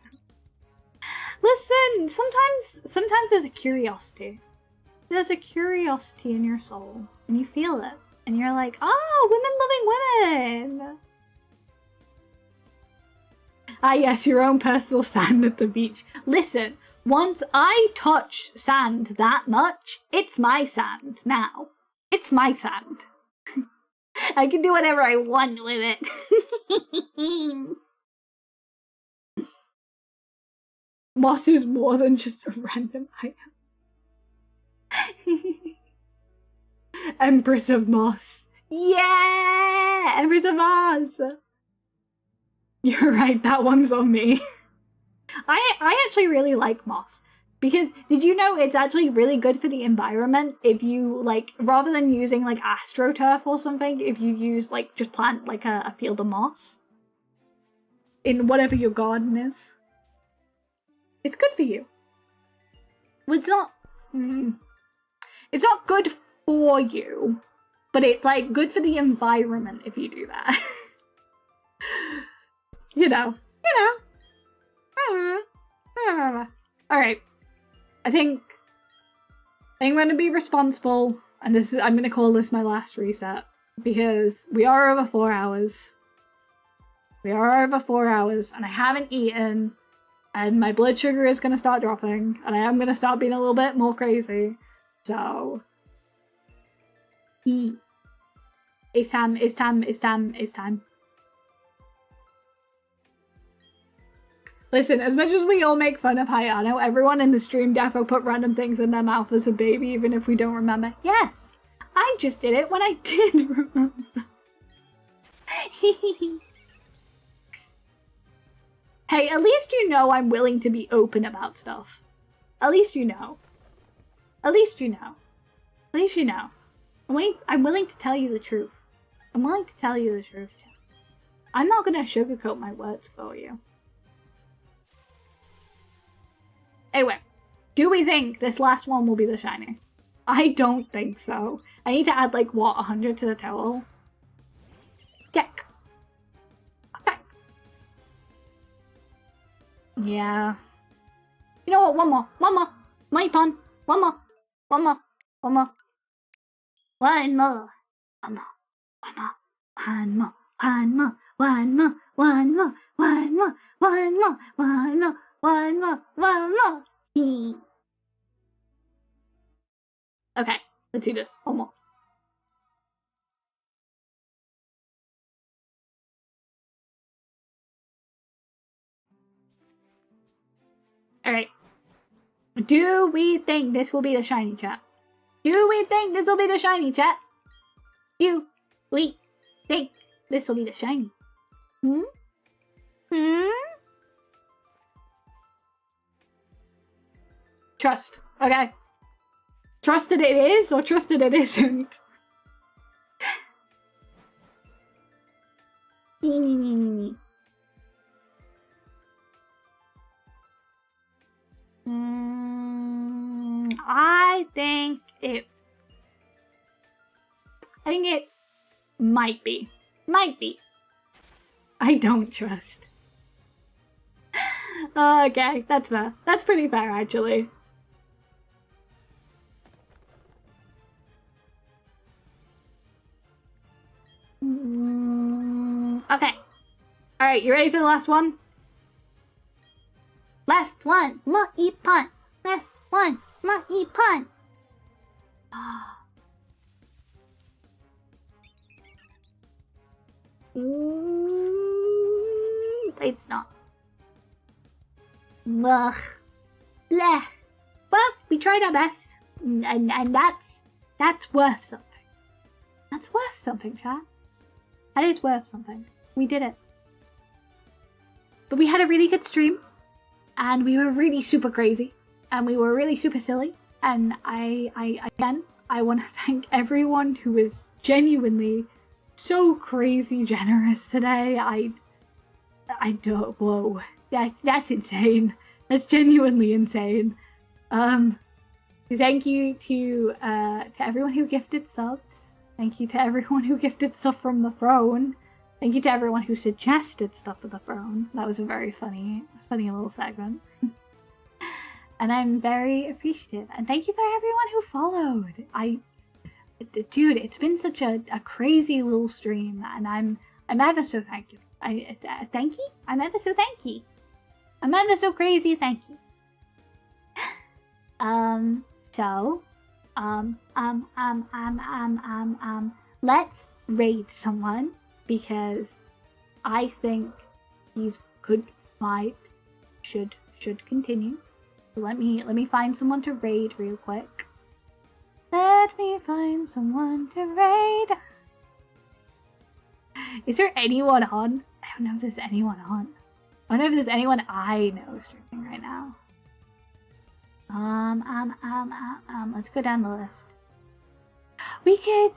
Listen, sometimes there's a curiosity. There's a curiosity in your soul, and you feel it, and you're like, oh, women loving women! Ah yes, your own personal sand at the beach. Listen, once I touch sand that much, it's my sand now. It's my sand. I can do whatever I want with it. Moss is more than just a random item. Empress of Moss. Yeah! Empress of Moss! You're right, that one's on me. I actually really like moss. Because, did you know it's actually really good for the environment if you, like, rather than using, like, AstroTurf or something, if you use, like, just plant, like, a field of moss in whatever your garden is. It's good for you. Well, it's not... It's not good for you, but it's, like, good for the environment if you do that. You know. Alright. I think I'm going to be responsible, and I'm going to call this my last reset, because we are over 4 hours. We are over 4 hours, and I haven't eaten, and my blood sugar is going to start dropping, and I am going to start being a little bit more crazy. So, it's time. Listen, as much as we all make fun of Hayano, everyone in the stream defo put random things in their mouth as a baby, even if we don't remember. Yes, I just did it when I did remember. Hey, at least you know I'm willing to be open about stuff. At least you know. At least you know. At least you know. I'm willing to tell you the truth. I'm willing to tell you the truth. I'm not gonna sugarcoat my words for you. Anyway, do we think this last one will be the shiny? I don't think so. I need to add like, what, 100 to the total? Check. Okay. Yeah. You know what, one more. My pun. One more. One more. One more. One more. One more. One more. One more. One more. One more. One more. One more. One more. One more. One more. One more. Okay, let's do this. One more. Alright. Do we think this will be the shiny, chat? Do we think this will be the shiny, chat? Do we think this will be the shiny? Trust. Okay. Trust that it is, or trust that it isn't? I think it might be. Might be. I don't trust. Okay, that's fair. That's pretty fair, actually. Okay. Alright, you ready for the last one? Last one! Mo-e-pun! Last one! Mo-e-pun! It's not. Ugh. Blech. Well, we tried our best. And that's worth something. That's worth something, chat. That is worth something. We did it. But we had a really good stream. And we were really super crazy. And we were really super silly. And I want to thank everyone who was genuinely so crazy generous today. I don't, whoa. That's insane. That's genuinely insane. Thank you to everyone who gifted subs. Thank you to everyone who gifted stuff from the throne. Thank you to everyone who suggested stuff for the throne. That was a very funny little segment. And I'm very appreciative. And thank you for everyone who followed. Dude, it's been such a crazy little stream, and I'm ever so thank you. Thank you? I'm ever so thank you. I'm ever so crazy thank you. Let's raid someone, because I think these good vibes should continue. So let me find someone to raid real quick. Let me find someone to raid. Is there anyone on? I don't know if there's anyone on. I don't know if there's anyone I know streaming right now. Let's go down the list. We could.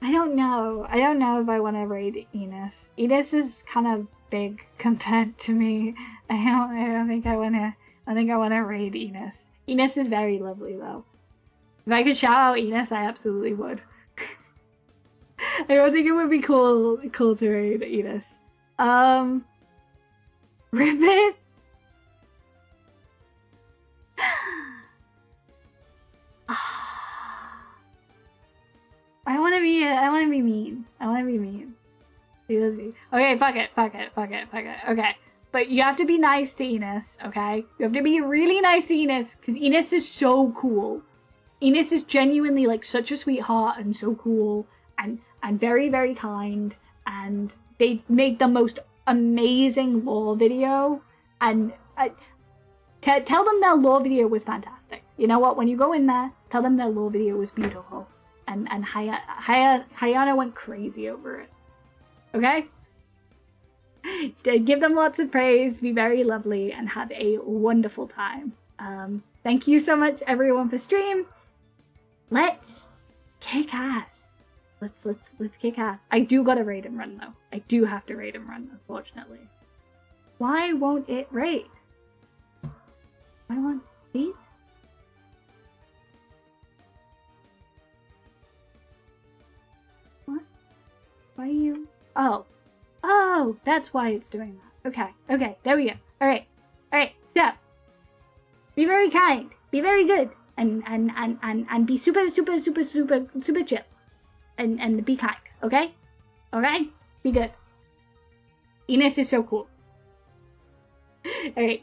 I don't know if I want to raid Enos. Enos is kind of big compared to me. I don't think I want to raid Enos. Enos is very lovely though. If I could shout out Enos, I absolutely would. I don't think it would be cool to raid Enos. Ribbit. I want to be mean. Okay, fuck it. Okay. But you have to be nice to Enos, okay? You have to be really nice to Enos, because Enos is so cool. Enos is genuinely like such a sweetheart and so cool and very, very kind. And they made the most amazing lore video. And tell them their lore video was fantastic. You know what? When you go in there, tell them their lore video was beautiful. and Hayano went crazy over it. Okay? Give them lots of praise, be very lovely, and have a wonderful time. Thank you so much, everyone, for stream. Let's kick ass. Let's kick ass. I do gotta raid and run though. I do have to raid and run, unfortunately. Why won't it raid? I want these. What? Why are you? Oh, that's why it's doing that. Okay, there we go. Alright, so be very kind, be very good, and be super chill. And be kind, okay? Alright? Be good. Ines is so cool. Alright.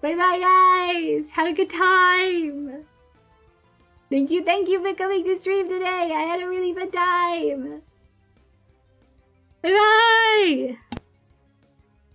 Bye guys! Have a good time! Thank you for coming to stream today! I had a really fun time! Bye bye!